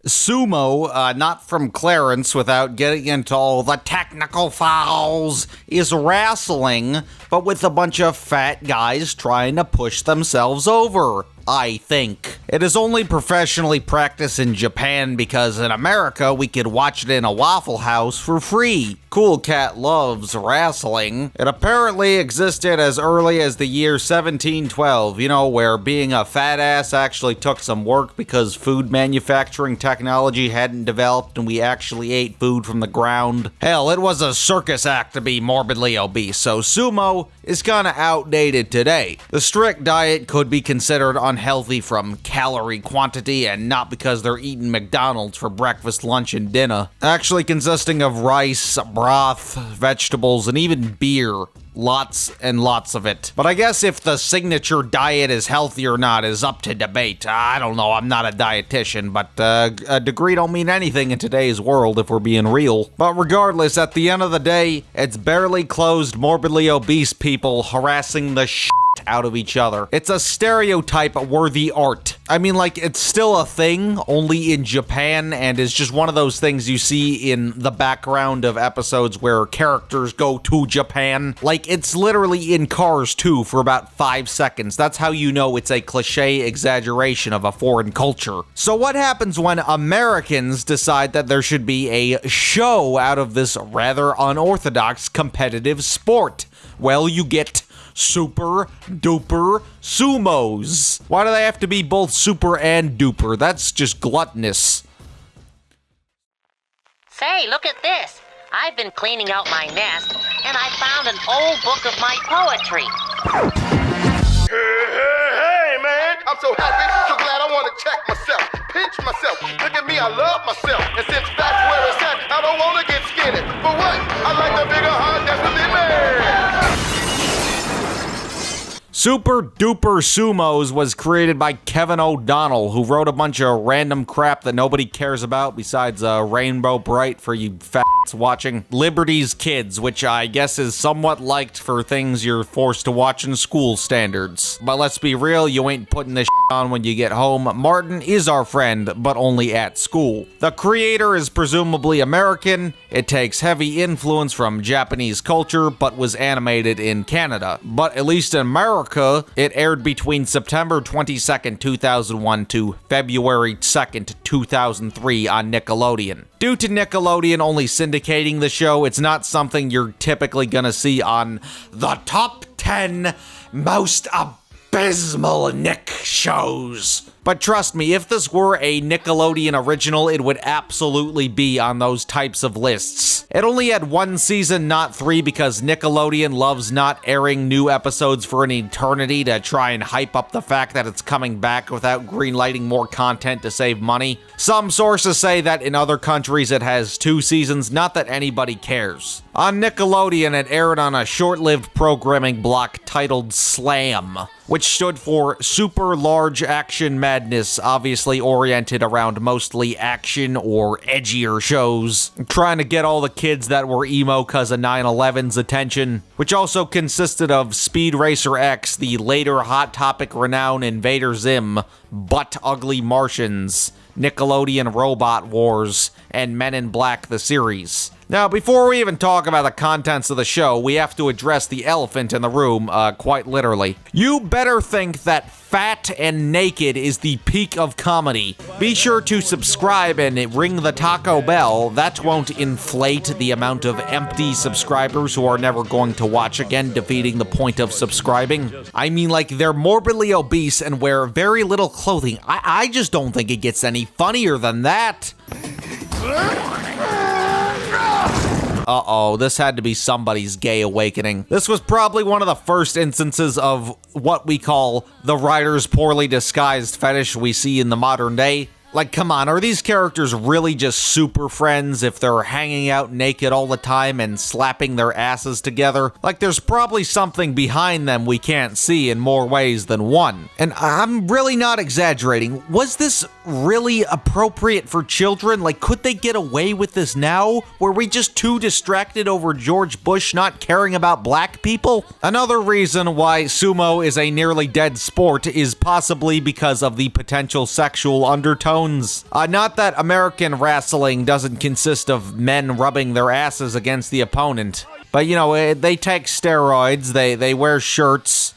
Sumo, not from Clarence without getting into all the technical fouls, is wrestling, but with a bunch of fat guys trying to push themselves over. I think. It is only professionally practiced in Japan because in America we could watch it in a Waffle House for free. Cool Cat loves wrestling. It apparently existed as early as the year 1712, where being a fat ass actually took some work because food manufacturing technology hadn't developed and we actually ate food from the ground. Hell, it was a circus act to be morbidly obese, so sumo is kinda outdated today. The strict diet could be considered unhealthy from calorie quantity and not because they're eating McDonald's for breakfast, lunch, and dinner. Actually consisting of rice, broth, vegetables, and even beer. Lots and lots of it. But I guess if the signature diet is healthy or not is up to debate. I don't know, I'm not a dietitian, but a degree don't mean anything in today's world if we're being real. But regardless, at the end of the day, it's barely clothed, morbidly obese people harassing the shit out of each other. It's a stereotype-worthy art. I mean, it's still a thing, only in Japan, and is just one of those things you see in the background of episodes where characters go to Japan. It's literally in Cars 2 for about 5 seconds. That's how you know it's a cliche exaggeration of a foreign culture. So what happens when Americans decide that there should be a show out of this rather unorthodox competitive sport? Well, you get super duper sumos. Why do they have to be both super and duper? That's just gluttonous. Say, look at this. I've been cleaning out my nest, and I found an old book of my poetry. Hey, man! I'm so happy, so glad I want to check myself, pinch myself. Look at me, I love myself. And since that's where it's at, I don't want to get skinny. For what? I like the bigger heart that's within me. Super Duper Sumos was created by Kevin O'Donnell, who wrote a bunch of random crap that nobody cares about besides Rainbow Bright for you fats watching. Liberty's Kids, which I guess is somewhat liked for things you're forced to watch in school standards. But let's be real, you ain't putting this on when you get home. Martin is our friend, but only at school. The creator is presumably American. It takes heavy influence from Japanese culture, but was animated in Canada. But at least in America, it aired between September 22nd, 2001 to February 2nd, 2003 on Nickelodeon. Due to Nickelodeon only syndicating the show, it's not something you're typically gonna see on the top 10 most abysmal Nick shows. But trust me, if this were a Nickelodeon original, it would absolutely be on those types of lists. It only had 1 season, not 3, because Nickelodeon loves not airing new episodes for an eternity to try and hype up the fact that it's coming back without greenlighting more content to save money. Some sources say that in other countries it has 2 seasons, not that anybody cares. On Nickelodeon, it aired on a short-lived programming block titled Slam, which stood for Super Large Action Madness, obviously oriented around mostly action or edgier shows, trying to get all the kids that were emo cause of 9/11's attention, which also consisted of Speed Racer X, the later Hot Topic renowned Invader Zim, Butt Ugly Martians, Nickelodeon Robot Wars, and Men in Black the series. Now, before we even talk about the contents of the show, we have to address the elephant in the room, quite literally. You better think that fat and naked is the peak of comedy. Be sure to subscribe and ring the Taco Bell. That won't inflate the amount of empty subscribers who are never going to watch again, defeating the point of subscribing. I mean, they're morbidly obese and wear very little clothing. I just don't think it gets any funnier than that. Uh-oh, this had to be somebody's gay awakening. This was probably one of the first instances of what we call the writer's poorly disguised fetish we see in the modern day. Come on, are these characters really just super friends if they're hanging out naked all the time and slapping their asses together? There's probably something behind them we can't see in more ways than one. And I'm really not exaggerating. Was this really appropriate for children? Could they get away with this now? Were we just too distracted over George Bush not caring about black people? Another reason why sumo is a nearly dead sport is possibly because of the potential sexual undertones bones. Not that American wrestling doesn't consist of men rubbing their asses against the opponent. But, you know, they take steroids, they wear shirts.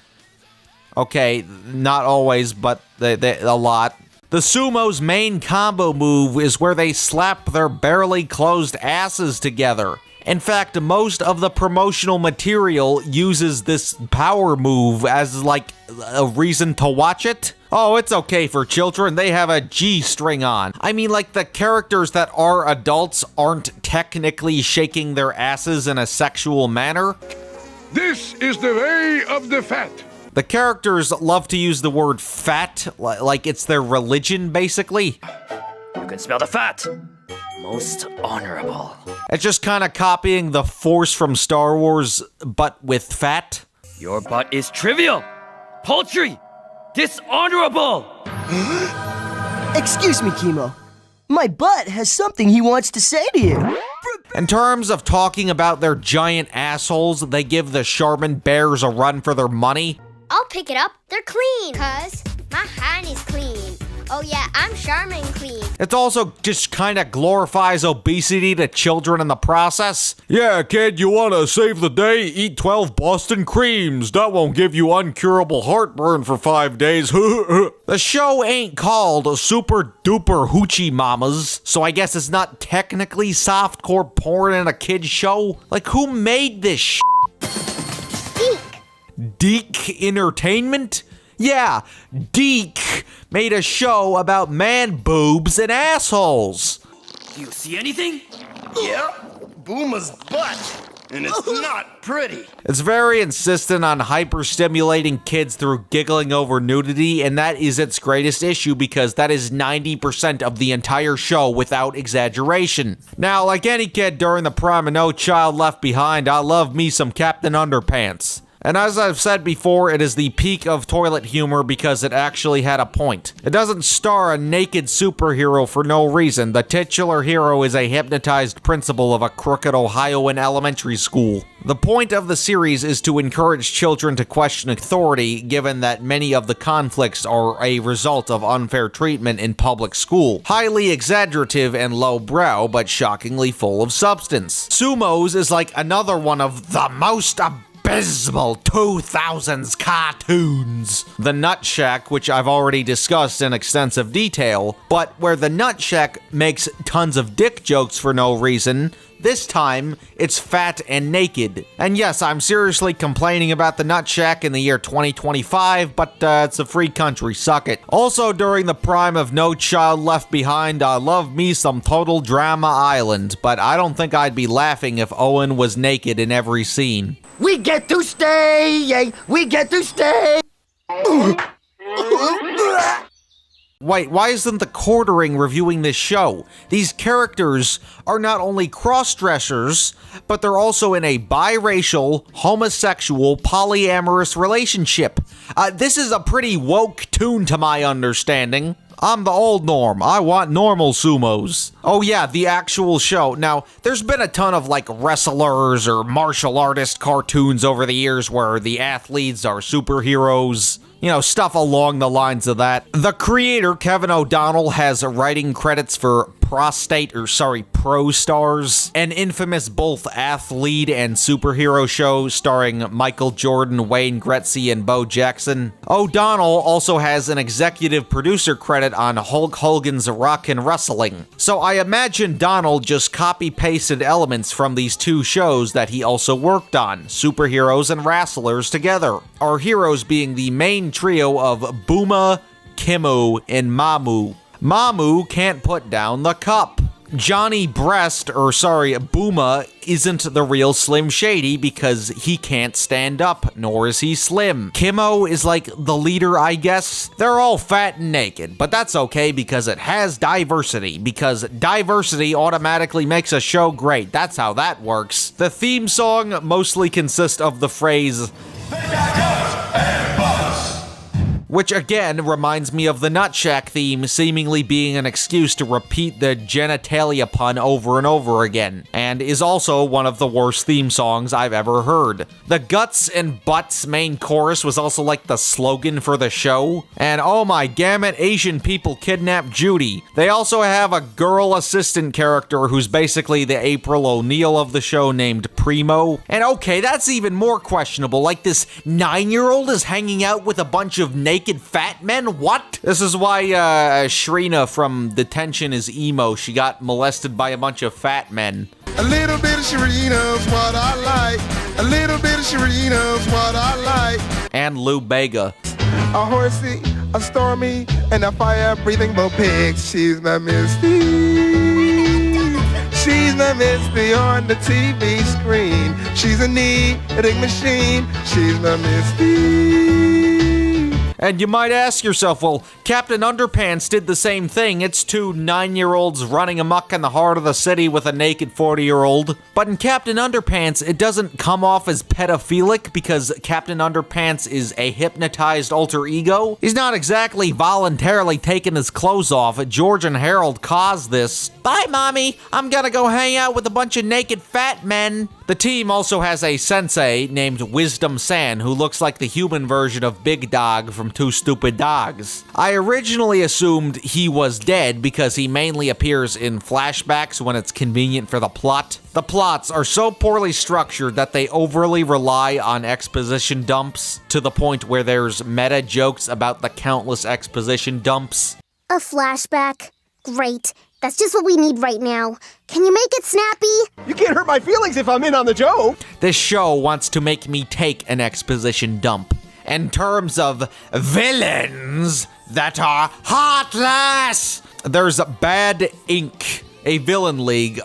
Okay, not always, but they a lot. The sumo's main combo move is where they slap their barely closed asses together. In fact, most of the promotional material uses this power move as, like, a reason to watch it. Oh, it's okay for children, they have a G-string on. I mean, like, the characters that are adults aren't technically shaking their asses in a sexual manner. This is the way of the fat. The characters love to use the word fat, like it's their religion, basically. You can smell the fat. Most honorable. It's just kind of copying the Force from Star Wars, but with fat. Your butt is trivial, paltry, dishonorable. Excuse me, Chemo. My butt has something he wants to say to you. In terms of talking about their giant assholes, they give the Charmin Bears a run for their money. I'll pick it up. They're clean. Cuz my hand is clean. Oh yeah, I'm Charmin clean. It also just kind of glorifies obesity to children in the process. Yeah, kid, you want to save the day? Eat 12 Boston creams. That won't give you uncurable heartburn for 5 days. The show ain't called Super Duper Hoochie Mamas, so I guess it's not technically softcore porn in a kid's show. Like, who made this shit? Deke Entertainment? Yeah, Deke made a show about man boobs and assholes. Do you see anything? Yeah, Booma's butt. And it's not pretty. It's very insistent on hyper-stimulating kids through giggling over nudity, and that is its greatest issue because that is 90% of the entire show without exaggeration. Now, like any kid during the prime of No Child Left Behind, I love me some Captain Underpants. And as I've said before, it is the peak of toilet humor because it actually had a point. It doesn't star a naked superhero for no reason. The titular hero is a hypnotized principal of a crooked Ohioan elementary school. The point of the series is to encourage children to question authority, given that many of the conflicts are a result of unfair treatment in public school. Highly exaggerative and lowbrow, but shockingly full of substance. Sumos is like another one of the most abysmal 2000s cartoons. The Nut Shack, which I've already discussed in extensive detail, but where the Nut Shack makes tons of dick jokes for no reason, this time, it's fat and naked. And yes, I'm seriously complaining about the Nut Shack in the year 2025, but it's a free country, suck it. Also, during the prime of No Child Left Behind, I love me some Total Drama Island, but I don't think I'd be laughing if Owen was naked in every scene. We get to stay, yay! We get to stay! Wait, why isn't the Quartering reviewing this show? These characters are not only cross-dressers, but they're also in a biracial, homosexual, polyamorous relationship. This is a pretty woke tune to my understanding. I'm the old norm. I want normal sumos. Oh yeah, the actual show. Now, there's been a ton of like wrestlers or martial artist cartoons over the years where the athletes are superheroes. You know, stuff along the lines of that. The creator, Kevin O'Donnell, has writing credits for Pro Stars, an infamous both athlete and superhero show starring Michael Jordan, Wayne Gretzky, and Bo Jackson. O'Donnell also has an executive producer credit on Hulk Hogan's Rockin' Wrestling. So I imagine Donald just copy-pasted elements from these two shows that he also worked on, superheroes and wrestlers together. Our heroes being the main trio of Booma, Kimu, and Mamu. Mamu can't put down the cup. Johnny Booma isn't the real Slim Shady because he can't stand up, nor is he slim. Kimmo is like the leader, I guess. They're all fat and naked, but that's okay because it has diversity, because diversity automatically makes a show great. That's how that works. The theme song mostly consists of the phrase, which again reminds me of the Nutsack theme seemingly being an excuse to repeat the genitalia pun over and over again, and is also one of the worst theme songs I've ever heard. The Guts and Butts main chorus was also like the slogan for the show, and oh my gamut, Asian people kidnapped Judy. They also have a girl assistant character who's basically the April O'Neil of the show named Primo, and okay, that's even more questionable, like this 9-year-old is hanging out with a bunch of naked fat men? What? This is why Shrina from Detention is emo. She got molested by a bunch of fat men. A little bit of Sharina's what I like. A little bit of Sharina's what I like. And Lou Bega. A horsey, a stormy, and a fire-breathing Bo Pig. She's my Misty. She's my Misty on the TV screen. She's a knitting machine. She's my Misty. And you might ask yourself, well, Captain Underpants did the same thing. It's 2 9-year-olds running amok in the heart of the city with a naked 40-year-old. But in Captain Underpants, it doesn't come off as pedophilic because Captain Underpants is a hypnotized alter ego. He's not exactly voluntarily taking his clothes off. George and Harold caused this. Bye, Mommy. I'm gonna go hang out with a bunch of naked fat men. The team also has a sensei named Wisdom San who looks like the human version of Big Dog from Two Stupid Dogs. I originally assumed he was dead because he mainly appears in flashbacks when it's convenient for the plot. The plots are so poorly structured that they overly rely on exposition dumps to the point where there's meta jokes about the countless exposition dumps. A flashback? Great. That's just what we need right now. Can you make it snappy? You can't hurt my feelings if I'm in on the joke. This show wants to make me take an exposition dump. In terms of villains that are heartless, there's Bad Inc., a villain league.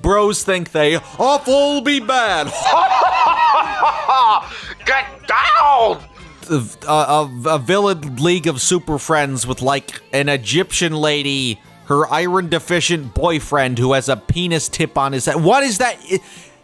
Bros think they awful be bad. Get down! A villain league of super friends with like an Egyptian lady, her iron-deficient boyfriend who has a penis tip on his head. What is that?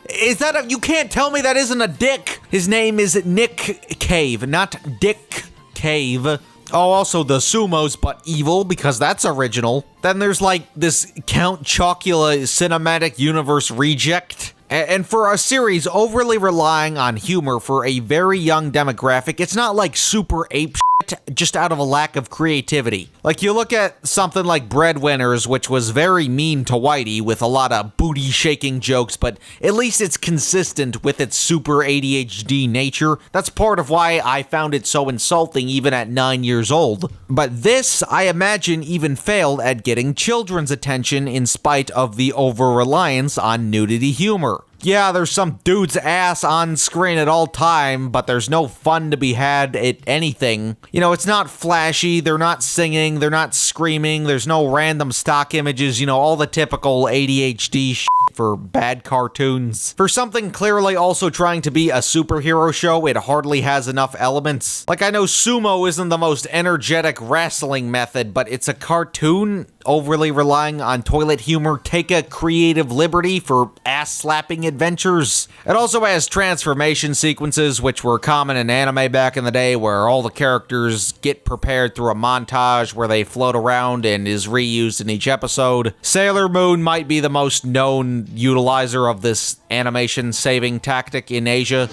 Is that you can't tell me that isn't a dick. His name is Nick Cave, not Dick Cave. Oh, also the Sumos, but evil, because that's original. Then there's like this Count Chocula cinematic universe reject. And for a series overly relying on humor for a very young demographic, it's not like super ape shit, just out of a lack of creativity. Like you look at something like Breadwinners, which was very mean to Whitey with a lot of booty shaking jokes, but at least it's consistent with its super ADHD nature. That's part of why I found it so insulting even at 9 years old. But this, I imagine, even failed at getting children's attention in spite of the over-reliance on nudity humor. Yeah, there's some dude's ass on screen at all time, but there's no fun to be had at anything. You know, it's not flashy, they're not singing, they're not screaming, there's no random stock images, you know, all the typical ADHD shit for bad cartoons. For something clearly also trying to be a superhero show, it hardly has enough elements. Like, I know sumo isn't the most energetic wrestling method, but it's a cartoon overly relying on toilet humor. Take a creative liberty for ass-slapping adventures. It also has transformation sequences, which were common in anime back in the day, where all the characters get prepared through a montage where they float around and is reused in each episode. Sailor Moon might be the most known utilizer of this animation saving tactic in Asia.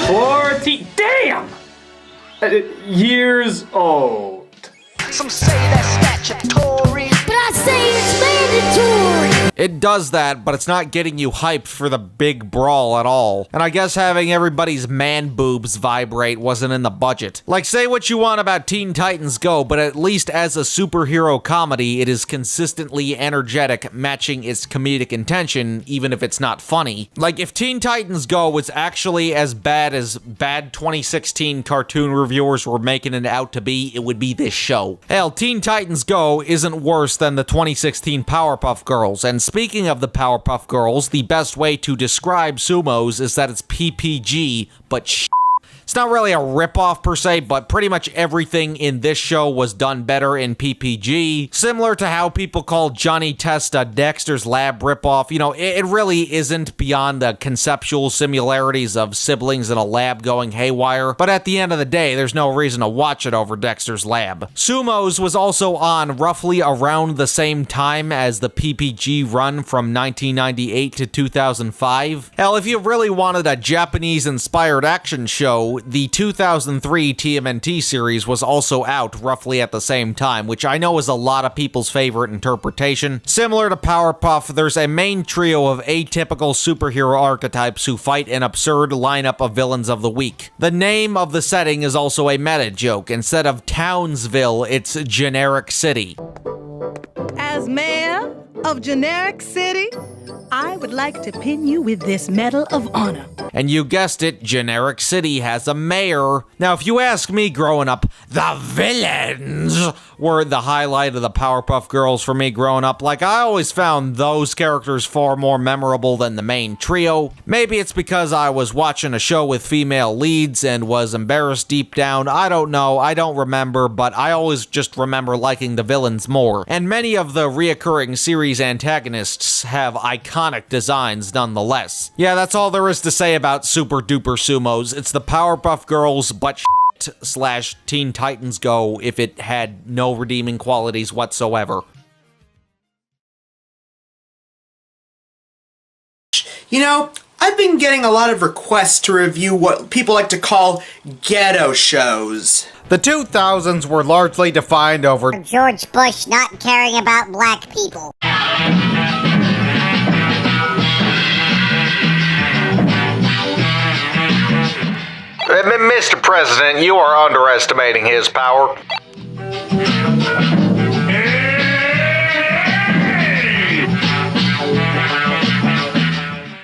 40 damn years old. Some say that's statutory, but I say it's mandatory. It does that, but it's not getting you hyped for the big brawl at all. And I guess having everybody's man boobs vibrate wasn't in the budget. Like, say what you want about Teen Titans Go, but at least as a superhero comedy, it is consistently energetic, matching its comedic intention, even if it's not funny. Like, if Teen Titans Go was actually as bad 2016 cartoon reviewers were making it out to be, it would be this show. Hell, Teen Titans Go isn't worse than the 2016 Powerpuff Girls, and speaking of the Powerpuff Girls, the best way to describe sumos is that it's PPG, but It's not really a ripoff per se, but pretty much everything in this show was done better in PPG. Similar to how people call Johnny Test a Dexter's Lab ripoff. You know, it really isn't beyond the conceptual similarities of siblings in a lab going haywire, but at the end of the day, there's no reason to watch it over Dexter's Lab. Sumos was also on roughly around the same time as the PPG run from 1998 to 2005. Hell, if you really wanted a Japanese-inspired action show, the 2003 TMNT series was also out roughly at the same time, which I know is a lot of people's favorite interpretation. Similar to Powerpuff, there's a main trio of atypical superhero archetypes who fight an absurd lineup of villains of the week. The name of the setting is also a meta joke. Instead of Townsville, it's Generic City. As mayor of Generic City, I would like to pin you with this Medal of Honor. And you guessed it, Generic City has a mayor. Now, if you ask me growing up, the villains were the highlight of the Powerpuff Girls for me growing up. Like, I always found those characters far more memorable than the main trio. Maybe it's because I was watching a show with female leads and was embarrassed deep down. I don't know, I don't remember, but I always just remember liking the villains more. And many of the reoccurring series antagonists have iconic designs nonetheless. Yeah, that's all there is to say about Super Duper Sumos. It's the Powerpuff Girls, but / Teen Titans Go if it had no redeeming qualities whatsoever. You know, I've been getting a lot of requests to review what people like to call ghetto shows. The 2000s were largely defined over George Bush not caring about black people. Mr. President, you are underestimating his power.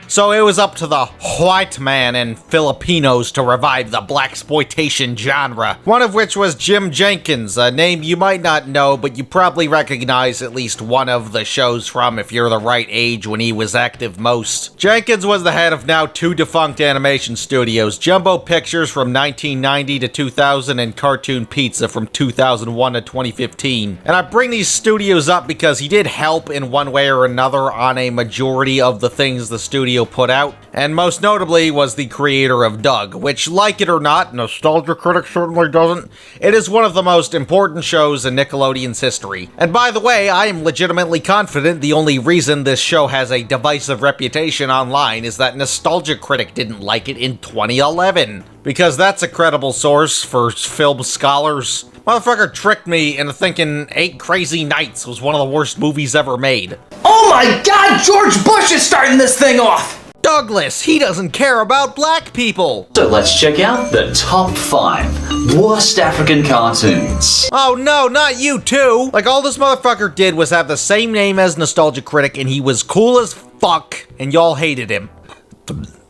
So it was up to the white man and Filipinos to revive the blaxploitation genre, one of which was Jim Jenkins, a name you might not know, but you probably recognize at least one of the shows from if you're the right age when he was active most. Jenkins was the head of now 2 defunct animation studios, Jumbo Pictures from 1990 to 2000 and Cartoon Pizza from 2001 to 2015. And I bring these studios up because he did help in one way or another on a majority of the things the studio put out, and most notably was the creator of Doug, which, like it or not, Nostalgia Critic certainly doesn't, it is one of the most important shows in Nickelodeon's history. And by the way, I am legitimately confident the only reason this show has a divisive reputation online is that Nostalgia Critic didn't like it in 2011. Because that's a credible source for film scholars. Motherfucker tricked me into thinking 8 Crazy Nights was one of the worst movies ever made. Oh my god, George Bush is starting this thing off! Douglas, he doesn't care about black people! So let's check out the top 5 worst African cartoons. Oh no, not you too! Like, all this motherfucker did was have the same name as Nostalgia Critic, and he was cool as fuck, and y'all hated him.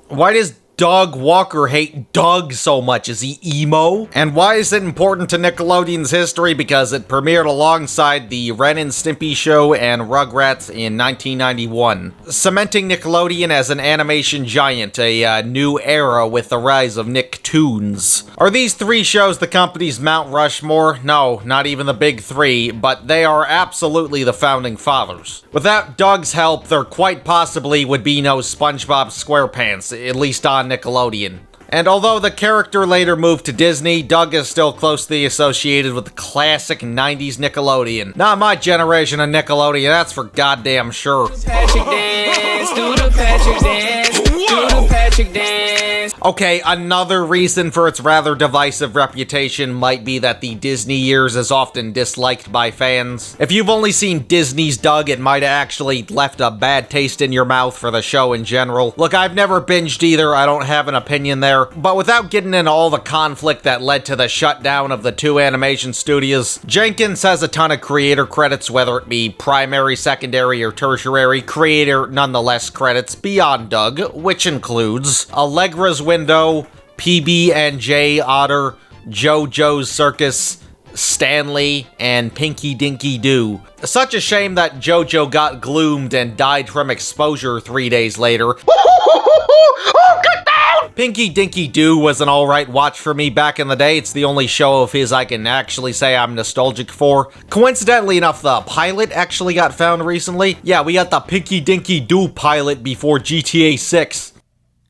Why does Doug Walker hate Doug so much? Is he emo? And why is it important to Nickelodeon's history? Because it premiered alongside the Ren and Stimpy show and Rugrats in 1991, cementing Nickelodeon as an animation giant, a new era with the rise of Nicktoons. Are these 3 shows the company's Mount Rushmore? No, not even the big 3, but they are absolutely the founding fathers. Without Doug's help, there quite possibly would be no SpongeBob SquarePants, at least on Nickelodeon. And although the character later moved to Disney, Doug is still closely associated with the classic 90s Nickelodeon. Not my generation of Nickelodeon, that's for goddamn sure. Patrick dance, do the Patrick dance, do the Patrick dance. Okay, another reason for its rather divisive reputation might be that the Disney years is often disliked by fans. If you've only seen Disney's Doug, it might have actually left a bad taste in your mouth for the show in general. Look, I've never binged either, I don't have an opinion there, but without getting into all the conflict that led to the shutdown of the 2 animation studios, Jenkins has a ton of creator credits, whether it be primary, secondary, or tertiary. Creator nonetheless credits beyond Doug, which includes Allegra's Window, PB&J Otter, JoJo's Circus, Stanley, and Pinky Dinky Doo. Such a shame that JoJo got gloomed and died from exposure 3 days later. Oh, get down! Pinky Dinky Doo was an alright watch for me back in the day. It's the only show of his I can actually say I'm nostalgic for. Coincidentally enough, the pilot actually got found recently. Yeah, we got the Pinky Dinky Doo pilot before GTA 6.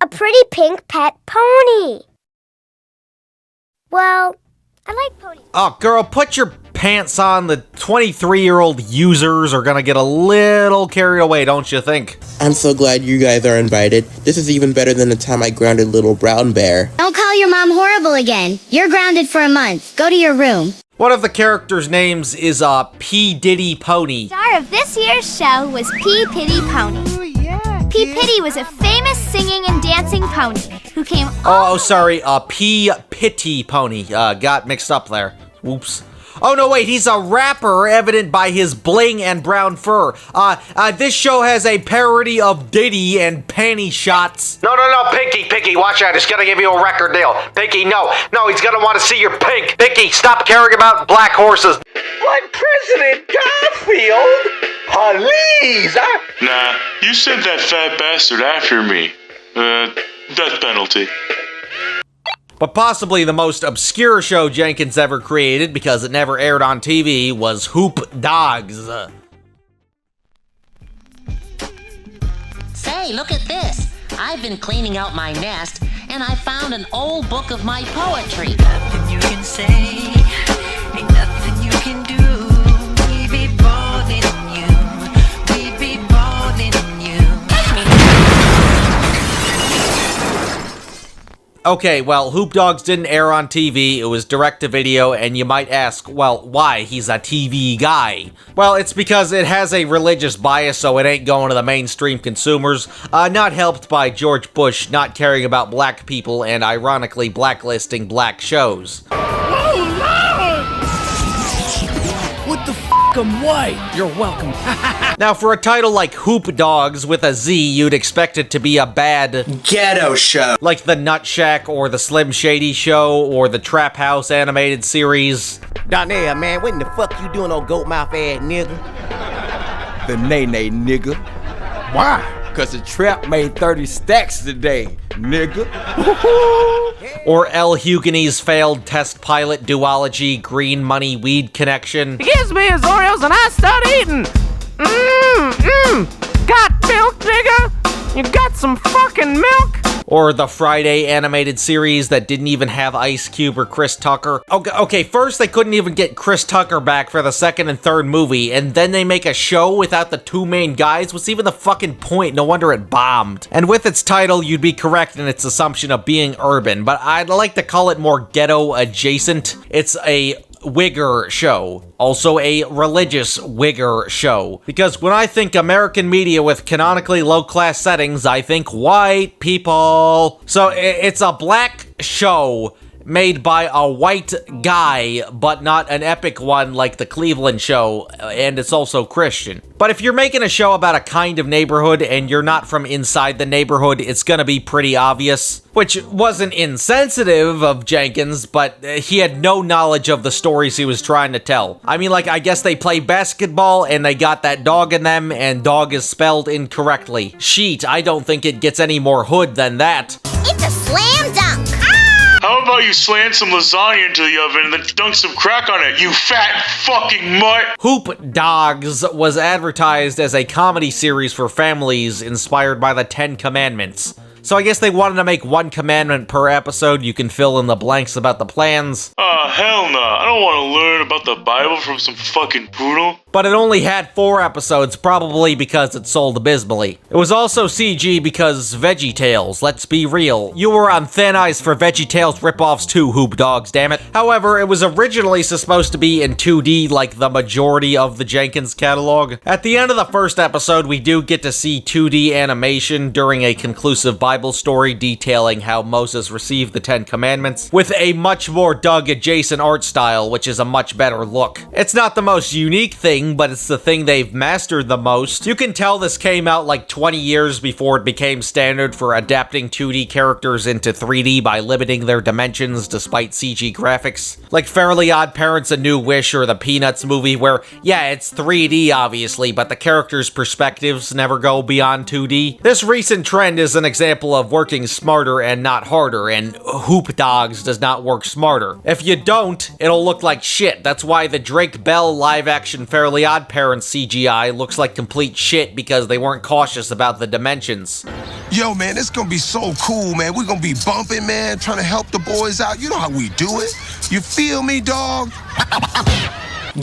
A pretty pink pet pony. Well, I like ponies. Oh, girl, put your pants on. The 23-year-old users are gonna get a little carried away, don't you think? I'm so glad you guys are invited. This is even better than the time I grounded little brown bear. Don't call your mom horrible again. You're grounded for a month. Go to your room. One of the characters' names is P. Diddy Pony. The star of this year's show was P. Pitty Pony. Oh, yeah. P. Pitty was a famous singing and dancing pony who came sorry, P. Pitty Pony. Got mixed up there. Whoops. Oh, no, wait, he's a rapper, evident by his bling and brown fur. This show has a parody of Diddy and panty shots. No, Pinky, watch out, he's gonna give you a record deal. Pinky, no, he's gonna want to see your pink. Pinky, stop caring about black horses. Like President Garfield? Please, Nah, you sent that fat bastard after me. Death penalty. But possibly the most obscure show Jenkins ever created, because it never aired on TV, was Hoop Dogs. Say, look at this. I've been cleaning out my nest, and I found an old book of my poetry. Nothing you can say, ain't nothing you can do. We be balling you, we be balling you. Okay, well, Hoop Dogs didn't air on TV, it was direct-to-video, and you might ask, well, why? He's a TV guy. Well, it's because it has a religious bias, so it ain't going to the mainstream consumers, not helped by George Bush not caring about black people and ironically blacklisting black shows. What the f***, I'm white. You're welcome. Now, for a title like Hoop Dogs with a Z, you'd expect it to be a bad ghetto show. Like the Nut Shack or the Slim Shady Show or the Trap House animated series. Down there, man, what in the fuck you doing, old goat mouth ass nigga? The nay-nay nigga. Why? Cause the trap made 30 stacks today, nigga. Or El Hugoney's failed test pilot duology Green Money Weed Connection. He gives me his Oreos and I start eating. Got milk, nigga? You got some fucking milk? Or the Friday animated series that didn't even have Ice Cube or Chris Tucker. Okay, first they couldn't even get Chris Tucker back for the second and third movie, and then they make a show without the two main guys? What's even the fucking point? No wonder it bombed. And with its title, you'd be correct in its assumption of being urban, but I'd like to call it more ghetto adjacent. It's a Wigger show. Also a religious Wigger show. Because when I think American media with canonically low-class settings, I think white people. So it's a black show made by a white guy, but not an epic one like the Cleveland show, and it's also Christian. But if you're making a show about a kind of neighborhood and you're not from inside the neighborhood, it's gonna be pretty obvious. Which wasn't insensitive of Jenkins, but he had no knowledge of the stories he was trying to tell. I mean, like, I guess they play basketball and they got that dog in them, and dog is spelled incorrectly. Sheet, I don't think it gets any more hood than that. It's a slam dunk. How about you slam some lasagna into the oven and then dunk some crack on it, you fat fucking mutt? Hoop Dogs was advertised as a comedy series for families inspired by the 10 Commandments. So I guess they wanted to make one commandment per episode. You can fill in the blanks about the plans. Hell no. I don't want to learn about the Bible from some fucking poodle. But it only had 4 episodes, probably because it sold abysmally. It was also CG because VeggieTales, let's be real. You were on thin ice for VeggieTales ripoffs too, Hoop Dogs, damn it. However, it was originally supposed to be in 2D like the majority of the Jenkins catalog. At the end of the first episode, we do get to see 2D animation during a conclusive Bible story detailing how Moses received the 10 Commandments, with a much more Doug-adjacent art style, which is a much better look. It's not the most unique thing thing, but it's the thing they've mastered the most. You can tell this came out like 20 years before it became standard for adapting 2D characters into 3D by limiting their dimensions despite CG graphics. Like Fairly Odd Parents: A New Wish or the Peanuts movie where, yeah, it's 3D obviously, but the characters' perspectives never go beyond 2D. This recent trend is an example of working smarter and not harder, and Hoop Dogs does not work smarter. If you don't, it'll look like shit. That's why the Drake Bell live-action Fairly Odd Parents CGI looks like complete shit because they weren't cautious about the dimensions. Yo, man, it's gonna be so cool, man. We're gonna be bumping, man, trying to help the boys out. You know how we do it. You feel me, dog?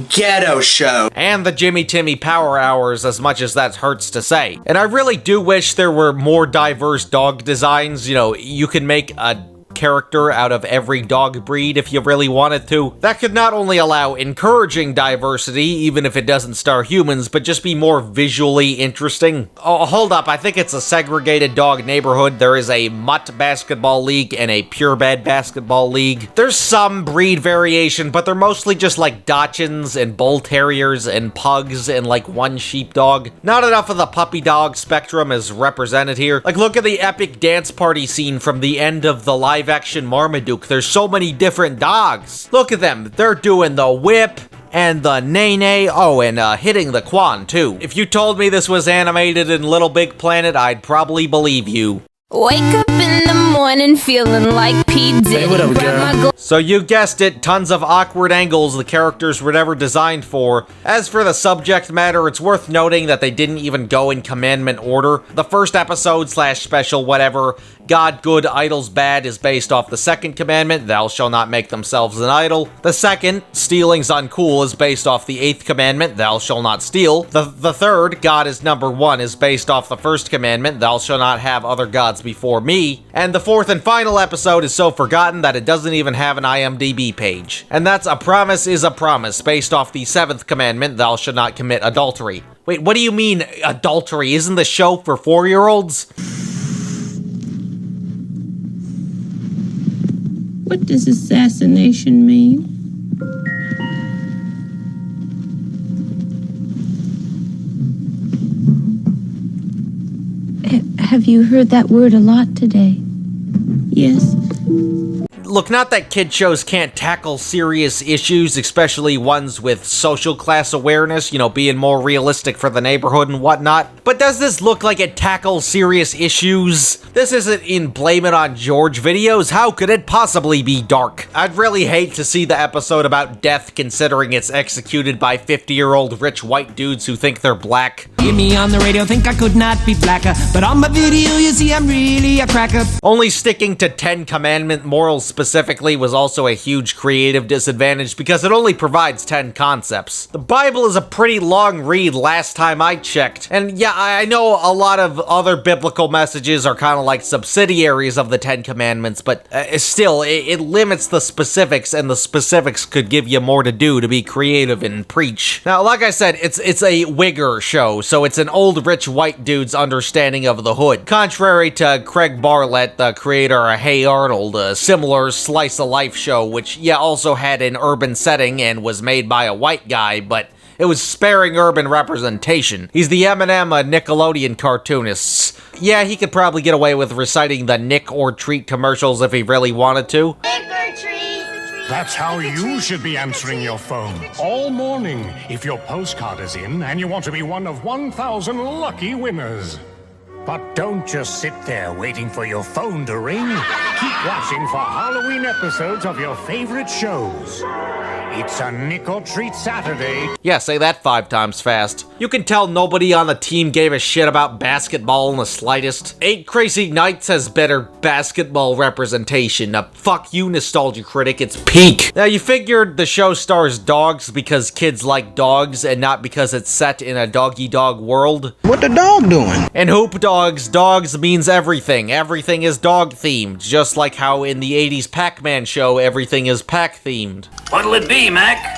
Ghetto show. And the Jimmy Timmy Power Hours, as much as that hurts to say. And I really do wish there were more diverse dog designs. You know, you can make a character out of every dog breed if you really wanted to. That could not only allow encouraging diversity, even if it doesn't star humans, but just be more visually interesting. Oh, hold up, I think it's a segregated dog neighborhood. There is a mutt basketball league and a purebred basketball league. There's some breed variation, but they're mostly just like Dachshunds and Bull Terriers and Pugs and like one sheepdog. Not enough of the puppy dog spectrum is represented here. Like, look at the epic dance party scene from the end of the live-action Marmaduke. There's so many different dogs. Look at them. They're doing the whip and the nay-nay. Oh, and hitting the quan, too. If you told me this was animated in Little Big Planet, I'd probably believe you. Wake up in the morning feeling like P. Diddy. Hey, what up, girl? So you guessed it, tons of awkward angles the characters were never designed for. As for the subject matter, it's worth noting that they didn't even go in commandment order. The first episode / special whatever, God good, idols bad, is based off the second commandment, thou shalt not make themselves an idol. The second, stealing's uncool, is based off the 8th commandment, thou shalt not steal. The third, God is number 1, is based off the first commandment, thou shalt not have other gods before me. And the 4th and final episode is so forgotten that it doesn't even have an IMDb page. And that's A Promise is a Promise, based off the 7th commandment, thou shalt not commit adultery. Wait, what do you mean, adultery? Isn't the show for 4-year-olds? What does assassination mean? Have you heard that word a lot today? Yes. Look, not that kid shows can't tackle serious issues, especially ones with social class awareness, you know, being more realistic for the neighborhood and whatnot. But does this look like it tackles serious issues? This isn't in Blame It on George videos. How could it possibly be dark? I'd really hate to see the episode about death, considering it's executed by 50-year-old rich white dudes who think they're black. Hear me on the radio, think I could not be blacker, but on my video you see I'm really a cracker. Only sticking to 10 Commandment morals specifically was also a huge creative disadvantage because it only provides 10 concepts. The Bible is a pretty long read last time I checked, and yeah, I know a lot of other biblical messages are kind of like subsidiaries of the 10 Commandments, but still, it limits the specifics, and the specifics could give you more to do to be creative and preach. Now, like I said, it's a Wigger show, so it's an old rich white dude's understanding of the hood. Contrary to Craig Barlett, the creator of Hey Arnold, a similar slice-of-life show, which, yeah, also had an urban setting and was made by a white guy, but it was sparing urban representation. He's the Eminem of Nickelodeon cartoonists. Yeah, he could probably get away with reciting the Nick or Treat commercials if he really wanted to. That's how you should be answering your phone all morning if your postcard is in and you want to be one of 1,000 lucky winners. But don't just sit there waiting for your phone to ring. Keep watching for Halloween episodes of your favorite shows. It's a Nick or Treat Saturday. Yeah, say that 5 times fast. You can tell nobody on the team gave a shit about basketball in the slightest. 8 Crazy Nights has better basketball representation. Fuck you, nostalgia critic, it's peak. Now, you figured the show stars dogs because kids like dogs and not because it's set in a doggy-dog world. What the dog doing? In Hoop dogs means everything. Everything is dog-themed, just like how in the 80s Pac-Man show, everything is pack-themed. What'll it be, Mac?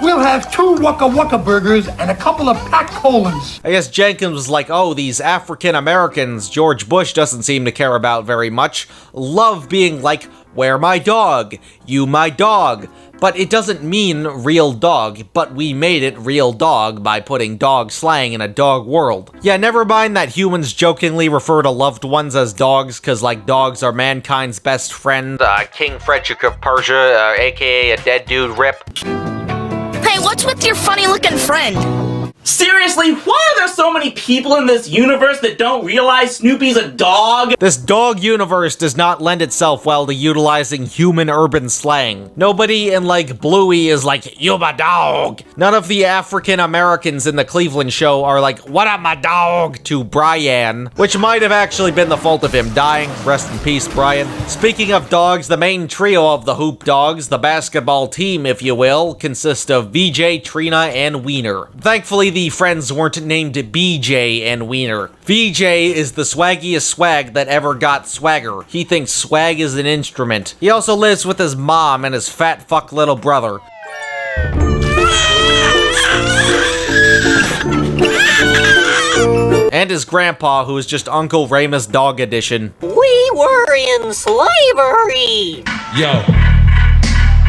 We'll have 2 Waka Waka burgers and a couple of packed colons. I guess Jenkins was like, oh, these African Americans George Bush doesn't seem to care about very much. Love being like, where my dog? You my dog. but it doesn't mean real dog, but we made it real dog by putting dog slang in a dog world. Yeah, never mind that humans jokingly refer to loved ones as dogs, cause like dogs are mankind's best friend, King Frederick of Persia, aka a dead dude rip. Hey, what's with your funny-looking friend? Seriously, why are there so many people in this universe that don't realize Snoopy's a dog? This dog universe does not lend itself well to utilizing human urban slang. Nobody in like Bluey is like, you my dog. None of the African Americans in the Cleveland show are like, what up my dog, to Brian, which might have actually been the fault of him dying. Rest in peace, Brian. Speaking of dogs, the main trio of the Hoop Dogs, the basketball team if you will, consists of VJ, Trina, and Wiener. Thankfully, the friends weren't named BJ and Wiener. VJ is the swaggiest swag that ever got swagger. He thinks swag is an instrument. He also lives with his mom and his fat fuck little brother. And his grandpa, who is just Uncle Remus Dog Edition. We were in slavery. Yo,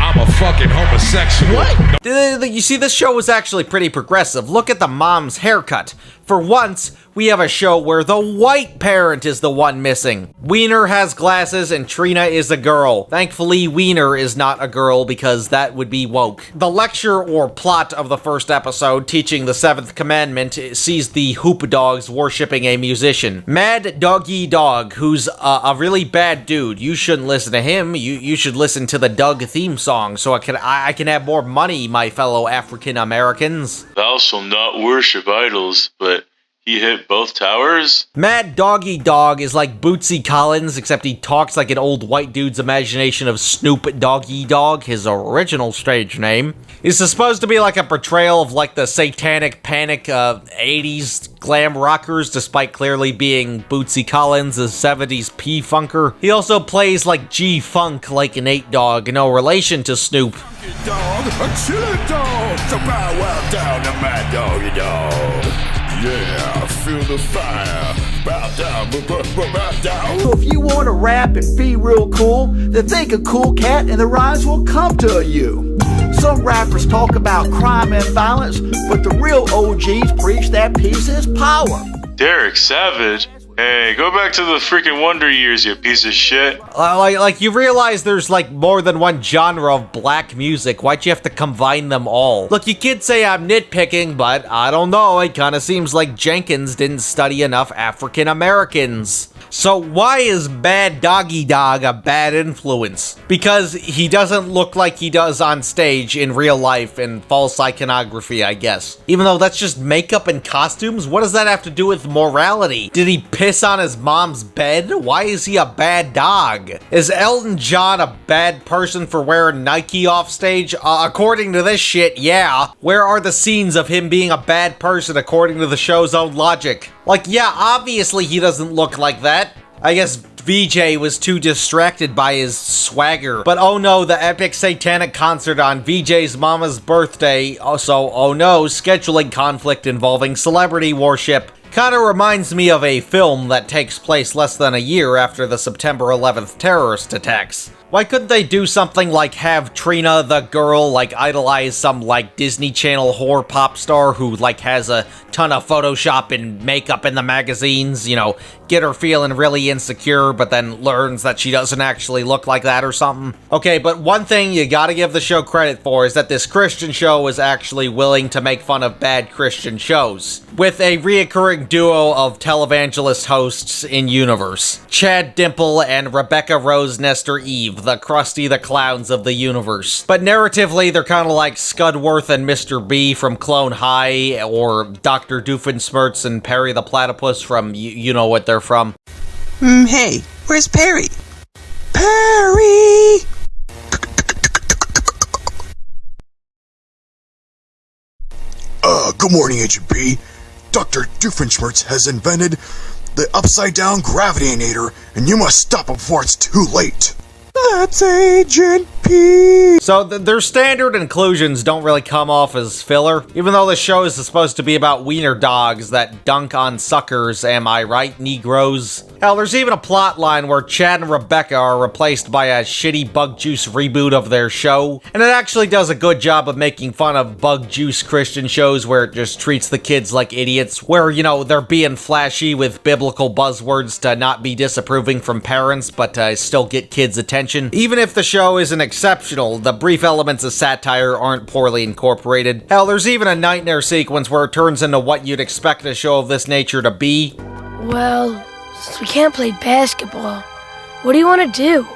I'm a fucking homosexual. What? You see, this show was actually pretty progressive. Look at the mom's haircut. For once, we have a show where the white parent is the one missing. Wiener has glasses and Trina is a girl. Thankfully, Wiener is not a girl because that would be woke. The lecture or plot of the first episode, teaching the 7th commandment, sees the Hoop Dogs worshipping a musician. Mad Doggy Dog, who's a really bad dude. You shouldn't listen to him. You should listen to the Doug theme song so I can have more money, my fellow African Americans. Thou shalt not worship idols, but he hit both towers? Mad Doggy Dog is like Bootsy Collins, except he talks like an old white dude's imagination of Snoop Doggy Dog, his original stage name. He's supposed to be like a portrayal of like the satanic panic 80s glam rockers, despite clearly being Bootsy Collins, a 70s P-funker. He also plays like G-Funk like an 8-Dog, no relation to Snoop. Dog, a chillin' dog, so bow wow down to Mad Doggy Dog. Yeah, feel the fire. Bow down, bow down. So if you want to rap and be real cool, then think a cool cat and the rhymes will come to you. Some rappers talk about crime and violence, but the real OGs preach that peace is power. Derek Savage? Hey, go back to the freaking Wonder Years, you piece of shit. Like you realize there's like more than one genre of black music. Why'd you have to combine them all? Look, you kids say I'm nitpicking, but I don't know. It kind of seems like Jenkins didn't study enough African Americans. So why is Bad Doggy Dog a bad influence? Because he doesn't look like he does on stage in real life in false iconography, I guess. Even though that's just makeup and costumes, what does that have to do with morality? Did he piss on his mom's bed? Why is he a bad dog? Is Elton John a bad person for wearing Nike off stage? According to this shit, yeah. Where are the scenes of him being a bad person according to the show's own logic? Like, yeah, obviously he doesn't look like that. I guess VJ was too distracted by his swagger. But oh no, the epic satanic concert on VJ's mama's birthday. Also, oh no, scheduling conflict involving celebrity worship. Kinda reminds me of a film that takes place less than a year after the September 11th terrorist attacks. Why couldn't they do something like have Trina, the girl, like idolize some like Disney Channel whore pop star who like has a ton of Photoshop and makeup in the magazines, you know, get her feeling really insecure but then learns that she doesn't actually look like that or something? Okay, but one thing you gotta give the show credit for is that this Christian show is actually willing to make fun of bad Christian shows, with a reoccurring duo of televangelist hosts in universe. Chad Dimple and Rebecca Rose Nestor Eve, the Krusty the Clowns of the universe. But narratively, they're kind of like Scudworth and Mr. B from Clone High, or Dr. Doofenshmirtz and Perry the Platypus from you know what they're from. Hey, where's Perry? Perry! Good morning, Agent B. Dr. Doofenshmirtz has invented the upside-down gravity-nator, and you must stop it before it's too late. That's Agent So their standard inclusions don't really come off as filler, even though the show is supposed to be about wiener dogs that dunk on suckers, am I right, Negroes? Hell, there's even a plot line where Chad and Rebecca are replaced by a shitty Bug Juice reboot of their show, and it actually does a good job of making fun of Bug Juice Christian shows where it just treats the kids like idiots, where, you know, they're being flashy with biblical buzzwords to not be disapproving from parents, but still get kids' attention. Even if the show isn't exceptional, the brief elements of satire aren't poorly incorporated. Hell, there's even a nightmare sequence where it turns into what you'd expect a show of this nature to be. Well, since we can't play basketball, what do you want to do?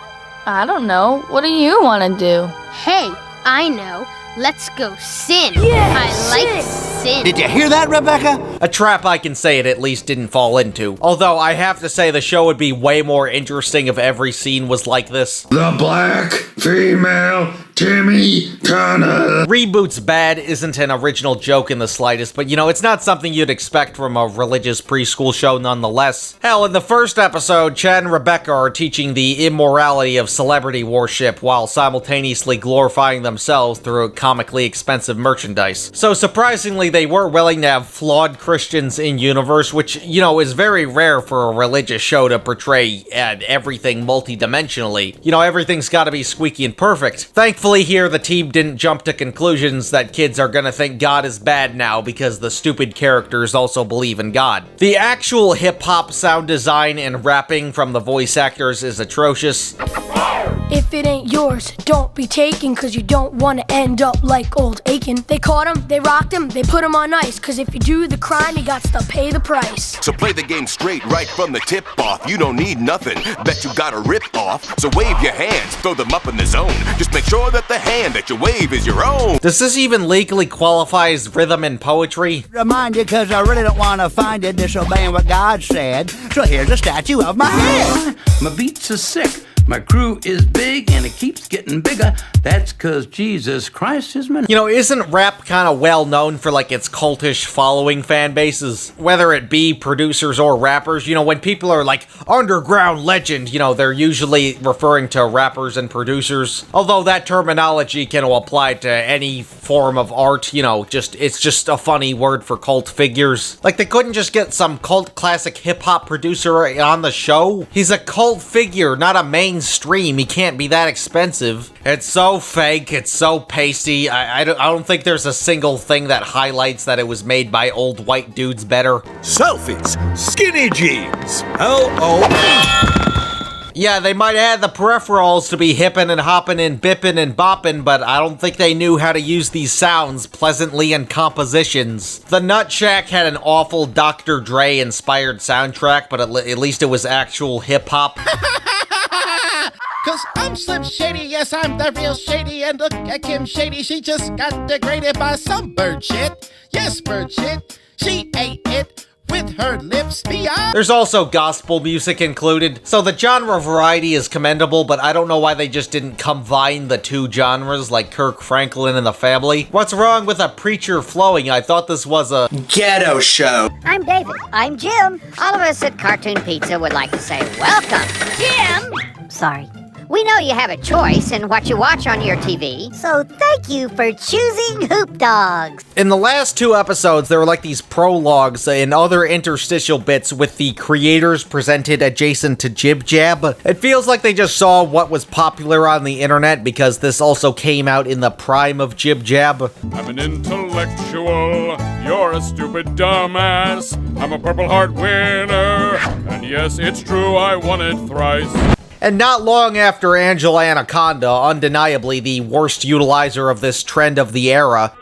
I don't know. What do you want to do? Hey, I know. Let's go sin. Yeah, I like sin. Did you hear that, Rebecca? A trap I can say it at least didn't fall into. Although I have to say the show would be way more interesting if every scene was like this. The black female Timmy Turner. Reboot's bad isn't an original joke in the slightest, but you know, it's not something you'd expect from a religious preschool show nonetheless. Hell, in the first episode, Chad and Rebecca are teaching the immorality of celebrity worship while simultaneously glorifying themselves through comically expensive merchandise. So surprisingly, they were willing to have flawed Christians in universe, which, you know, is very rare for a religious show to portray everything multidimensionally. You know, everything's gotta be squeaky and perfect. Thankfully here, the team didn't jump to conclusions that kids are gonna think God is bad now because the stupid characters also believe in God. The actual hip-hop sound design and rapping from the voice actors is atrocious. If it ain't yours, don't be taken, cause you don't want to end up like old Aiken. They caught him, they rocked him, they put him on ice, cause if you do the crime, you got to pay the price. So play the game straight right from the tip off. You don't need nothing, bet you got a rip off. So wave your hands, throw them up in the zone. Just make sure that the hand that you wave is your own. Does this even legally qualify as rhythm and poetry? Remind you, cause I really don't want to find it disobeying what God said. So here's a statue of my head. My beats are sick. My crew is big and it keeps getting bigger. That's cause Jesus Christ is my... You know, isn't rap kind of well known for like its cultish following fan bases? Whether it be producers or rappers, you know, when people are like underground legend, you know, they're usually referring to rappers and producers. Although that terminology can apply to any form of art, you know, it's just a funny word for cult figures. Like they couldn't just get some cult classic hip hop producer on the show. He's a cult figure, not a mainstream. He can't be that expensive. It's so fake, it's so pasty. I don't think there's a single thing that highlights that it was made by old white dudes better. Selfies, skinny jeans, L-O. Yeah, they might add the peripherals to be hippin' and hoppin' and bippin' and boppin', but I don't think they knew how to use these sounds pleasantly in compositions. The Nut Shack had an awful Dr. Dre inspired soundtrack, but at least it was actual hip-hop. Cause I'm Slim Shady, yes, I'm the real Shady, and look at Kim Shady, she just got degraded by some bird shit. Yes, bird shit, she ate it with her lips beyond. There's also gospel music included, so the genre variety is commendable, but I don't know why they just didn't combine the two genres like Kirk Franklin and the Family. What's wrong with a preacher flowing? I thought this was a ghetto show. I'm David. I'm Jim. All of us at Cartoon Pizza would like to say welcome. Jim! Sorry. We know you have a choice in what you watch on your TV, so thank you for choosing Hoop Dogs. In the last two episodes, there were like these prologues and other interstitial bits with the creators presented adjacent to Jib Jab. It feels like they just saw what was popular on the internet because this also came out in the prime of Jib Jab. I'm an intellectual, you're a stupid dumbass. I'm a Purple Heart winner, and yes, it's true, I won it thrice. And not long after Angela Anaconda, undeniably the worst utilizer of this trend of the era,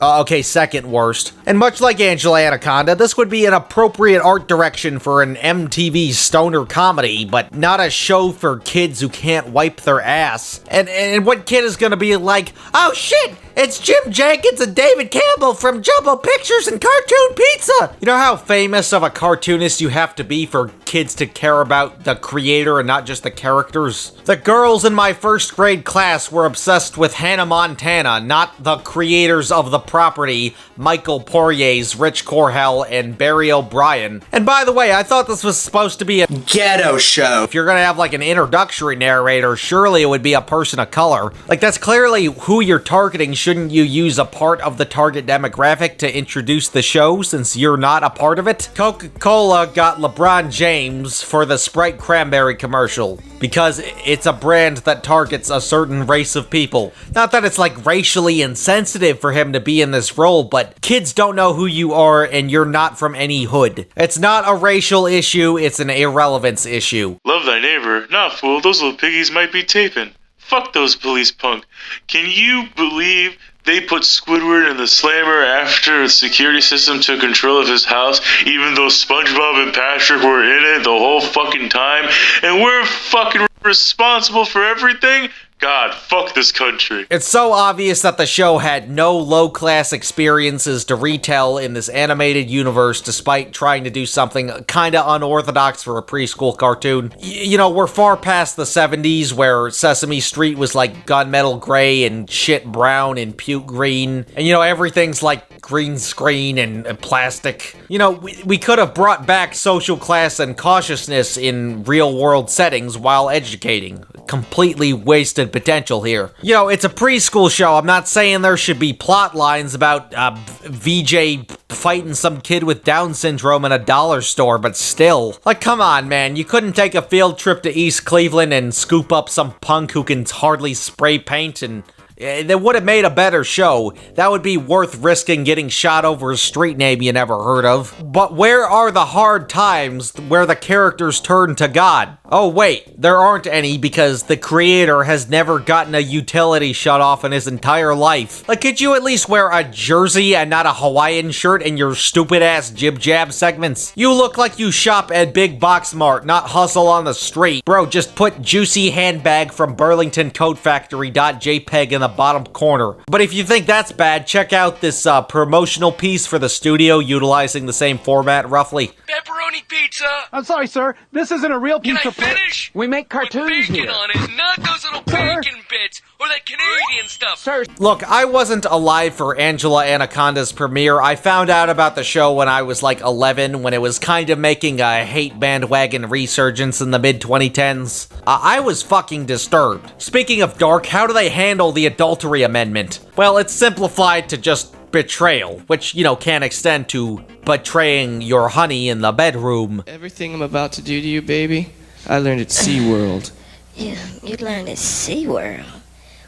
okay, second worst. And much like Angela Anaconda, this would be an appropriate art direction for an MTV stoner comedy, but not a show for kids who can't wipe their ass. And what kid is gonna be like, oh shit, it's Jim Jenkins and David Campbell from Jumbo Pictures and Cartoon Pizza! You know how famous of a cartoonist you have to be for kids to care about the creator and not just the characters. The girls in my first grade class were obsessed with Hannah Montana, not the creators of the property, Michael Poirier's Rich Corhell and Barry O'Brien. And by the way, I thought this was supposed to be a ghetto show. If you're gonna have like an introductory narrator, surely it would be a person of color. Like, that's clearly who you're targeting. Shouldn't you use a part of the target demographic to introduce the show since you're not a part of it? Coca-Cola got LeBron James for the Sprite Cranberry commercial because it's a brand that targets a certain race of people. Not that it's like racially insensitive for him to be in this role, but kids don't know who you are and you're not from any hood. It's not a racial issue, it's an irrelevance issue. Love thy neighbor. Nah, fool, those little piggies might be taping. Fuck those police punk. Can you believe they put Squidward in the slammer after the security system took control of his house, even though SpongeBob and Patrick were in it the whole fucking time, and we're fucking responsible for everything? God, fuck this country. It's so obvious that the show had no low-class experiences to retell in this animated universe despite trying to do something kinda unorthodox for a preschool cartoon. You know, we're far past the 70s where Sesame Street was like gunmetal gray and shit brown and puke green. And you know, everything's like green screen and plastic. You know, we could have brought back social class and cautiousness in real-world settings while educating. Completely wasted potential here. You know, it's a preschool show. I'm not saying there should be plot lines about VJ fighting some kid with Down syndrome in a dollar store, but still. Like, come on, man. You couldn't take a field trip to East Cleveland and scoop up some punk who can hardly spray paint and... That would have made a better show. That would be worth risking getting shot over a street name you never heard of. But where are the hard times where the characters turn to God? Oh wait, there aren't any because the creator has never gotten a utility shut off in his entire life. Like, could you at least wear a jersey and not a Hawaiian shirt in your stupid ass jib jab segments? You look like you shop at Big Box Mart, not hustle on the street. Bro, just put juicy handbag from Burlington Coat Factory.jpg in the bottom corner. But if you think that's bad, check out this promotional piece for the studio utilizing the same format roughly. Pepperoni pizza! I'm sorry, sir. This isn't a real pizza. Can I finish? We make cartoons with bacon here. on it, not those little bacon bits or that Canadian stuff. Sir. Look, I wasn't alive for Angela Anaconda's premiere. I found out about the show when I was like 11, when it was kind of making a hate bandwagon resurgence in the mid-2010s. I was fucking disturbed. Speaking of dark, how do they handle the adultery amendment? Well, it's simplified to just betrayal, which, you know, can extend to betraying your honey in the bedroom. Everything I'm about to do to you, baby, I learned at SeaWorld. You learned at SeaWorld?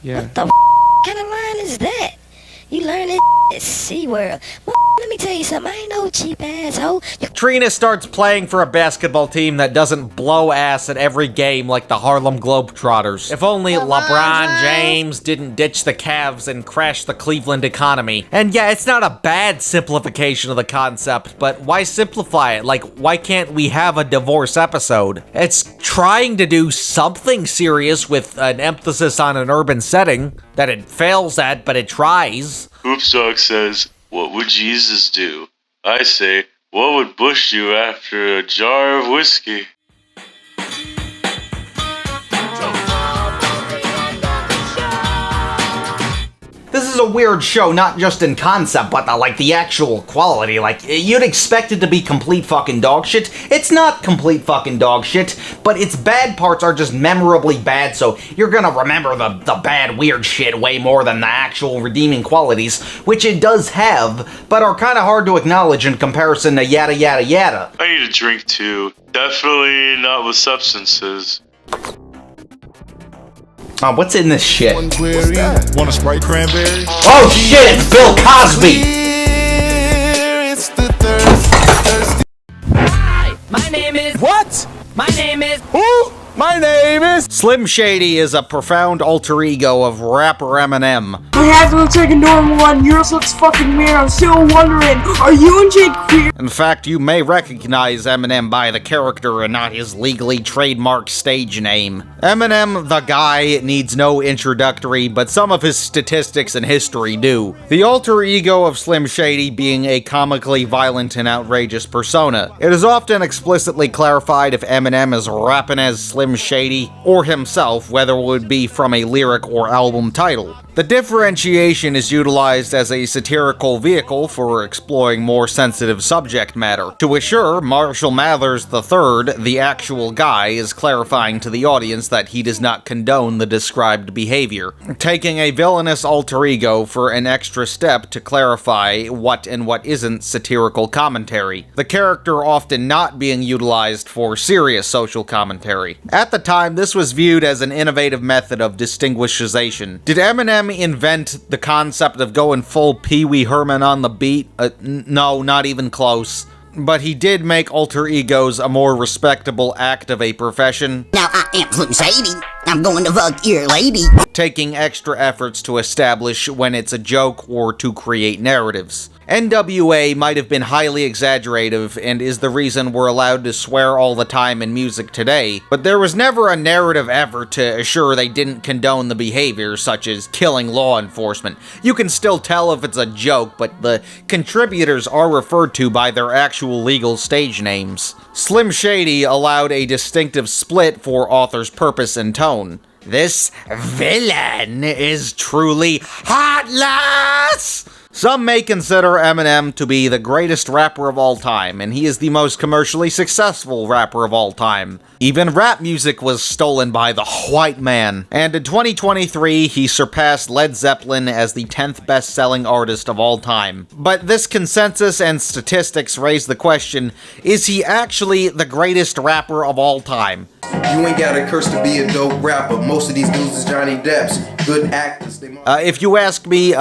Yeah. What the kind of line is that? You learned it at SeaWorld. Well, let me tell you something. I ain't no cheap asshole. Trina starts playing for a basketball team that doesn't blow ass at every game like the Harlem Globetrotters. If only LeBron James didn't ditch the Cavs and crash the Cleveland economy. And yeah, it's not a bad simplification of the concept, but why simplify it? Like, why can't we have a divorce episode? It's trying to do something serious with an emphasis on an urban setting that it fails at, but it tries. Hoopsdog says, what would Jesus do? I say, what would Bush do after a jar of whiskey? This is a weird show, not just in concept, but the actual quality. Like, you'd expect it to be complete fucking dog shit. It's not complete fucking dog shit, but its bad parts are just memorably bad, so you're gonna remember the bad, weird shit way more than the actual redeeming qualities, which it does have, but are kinda hard to acknowledge in comparison to yada yada yada. I need a drink too. Definitely not with substances. What's in this shit? Want a Sprite cranberry? Oh shit, it's Bill Cosby! Hi, my name is... What? My name is... Who? My name is... Slim Shady is a profound alter ego of rapper Eminem. My hat looks like a normal one, yours looks fucking weird. I'm still wondering, are you and Jake queer? In fact, you may recognize Eminem by the character and not his legally trademarked stage name. Eminem, the guy, needs no introductory, but some of his statistics and history do. The alter ego of Slim Shady being a comically violent and outrageous persona. It is often explicitly clarified if Eminem is rapping as Slim Shady or himself, whether it would be from a lyric or album title. The differentiation is utilized as a satirical vehicle for exploring more sensitive subject matter. To assure Marshall Mathers III, the actual guy, is clarifying to the audience that he does not condone the described behavior, taking a villainous alter ego for an extra step to clarify what and what isn't satirical commentary, the character often not being utilized for serious social commentary. At the time, this was viewed as an innovative method of distinguishization. Did Eminem invent the concept of going full Pee Wee Herman on the beat? No, not even close. But he did make alter egos a more respectable act of a profession. Now I am Slim Shady. I'm going to fuck your lady. Taking extra efforts to establish when it's a joke or to create narratives. NWA might have been highly exaggerative and is the reason we're allowed to swear all the time in music today, but there was never a narrative effort to assure they didn't condone the behavior, such as killing law enforcement. You can still tell if it's a joke, but the contributors are referred to by their actual legal stage names. Slim Shady allowed a distinctive split for author's purpose and tone. This villain is truly heartless! Some may consider Eminem to be the greatest rapper of all time, and he is the most commercially successful rapper of all time. Even rap music was stolen by the white man. And in 2023, he surpassed Led Zeppelin as the 10th best-selling artist of all time. But this consensus and statistics raise the question, is he actually the greatest rapper of all time? You ain't got a curse to be a dope rapper. Most of these dudes is Johnny Depp's. Good actors. If you ask me,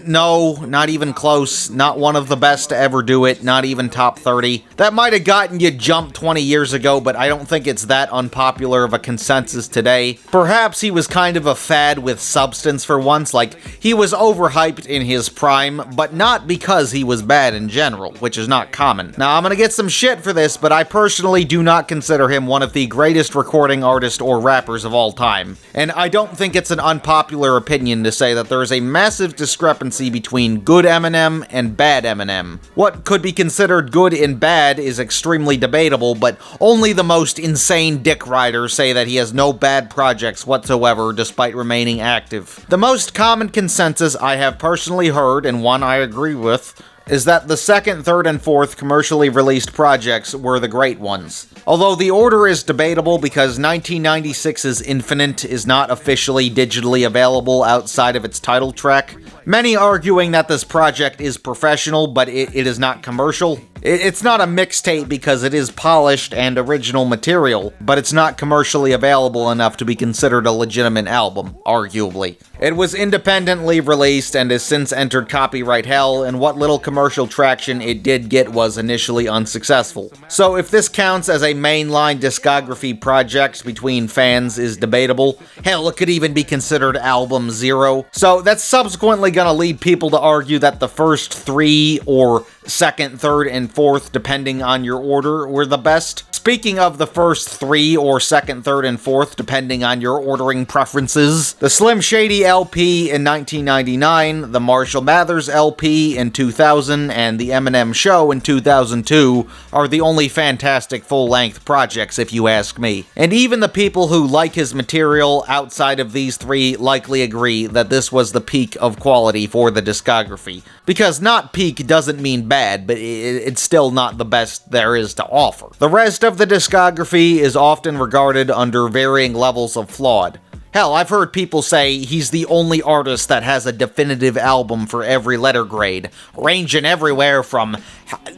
no, not even close. Not one of the best to ever do it. Not even top 30. That might have gotten you jumped 20 years ago, but I don't think it's that unpopular of a consensus today. Perhaps he was kind of a fad with substance for once, like he was overhyped in his prime, but not because he was bad in general, which is not common. Now, I'm gonna get some shit for this, but I personally do not consider him one of the greatest recording artists or rappers of all time. And I don't think it's an unpopular opinion to say that there is a massive discrepancy between good Eminem and bad Eminem. What could be considered good and bad is extremely debatable, but only the most insane dick riders say that he has no bad projects whatsoever despite remaining active. The most common consensus I have personally heard, and one I agree with, is that the second, third, and fourth commercially released projects were the great ones. Although the order is debatable because 1996's Infinite is not officially digitally available outside of its title track, many arguing that this project is professional but it is not commercial. It's not a mixtape because it is polished and original material, but it's not commercially available enough to be considered a legitimate album, arguably. It was independently released and has since entered copyright hell, and what little commercial traction it did get was initially unsuccessful. So if this counts as a mainline discography project between fans is debatable. Hell, it could even be considered album 0. So that's subsequently gonna lead people to argue that the first 3 or second, third, and fourth, depending on your order, were the best. Speaking of the first 3 or second, third, and fourth, depending on your ordering preferences, the Slim Shady LP in 1999, the Marshall Mathers LP in 2000, and the Eminem Show in 2002 are the only fantastic full-length projects, if you ask me. And even the people who like his material outside of these 3 likely agree that this was the peak of quality for the discography. Because not peak doesn't mean bad, but it's still not the best there is to offer. The rest of the discography is often regarded under varying levels of flawed. Hell, I've heard people say he's the only artist that has a definitive album for every letter grade, ranging everywhere from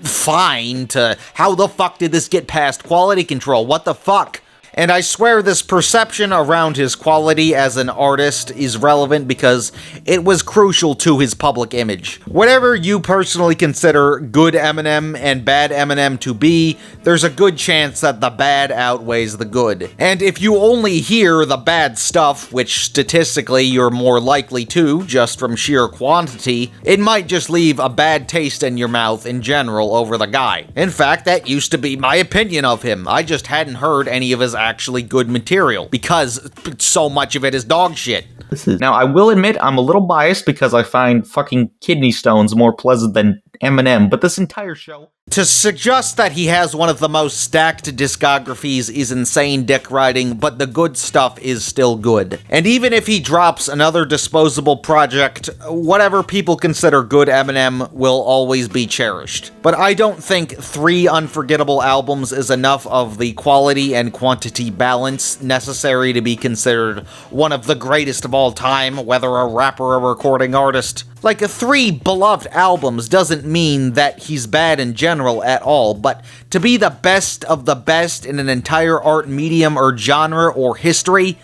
fine to how the fuck did this get past quality control, what the fuck? And I swear this perception around his quality as an artist is relevant because it was crucial to his public image. Whatever you personally consider good Eminem and bad Eminem to be, there's a good chance that the bad outweighs the good. And if you only hear the bad stuff, which statistically you're more likely to, just from sheer quantity, it might just leave a bad taste in your mouth in general over the guy. In fact, that used to be my opinion of him. I just hadn't heard any of his actually good material, because so much of it is dog shit. Now, I will admit I'm a little biased because I find fucking kidney stones more pleasant than Eminem, but this entire show... To suggest that he has one of the most stacked discographies is insane dick riding, but the good stuff is still good. And even if he drops another disposable project, whatever people consider good Eminem will always be cherished. But I don't think 3 unforgettable albums is enough of the quality and quantity balance necessary to be considered one of the greatest of all time, whether a rapper or a recording artist. Like, 3 beloved albums doesn't mean that he's bad in general at all, but to be the best of the best in an entire art medium or genre or history,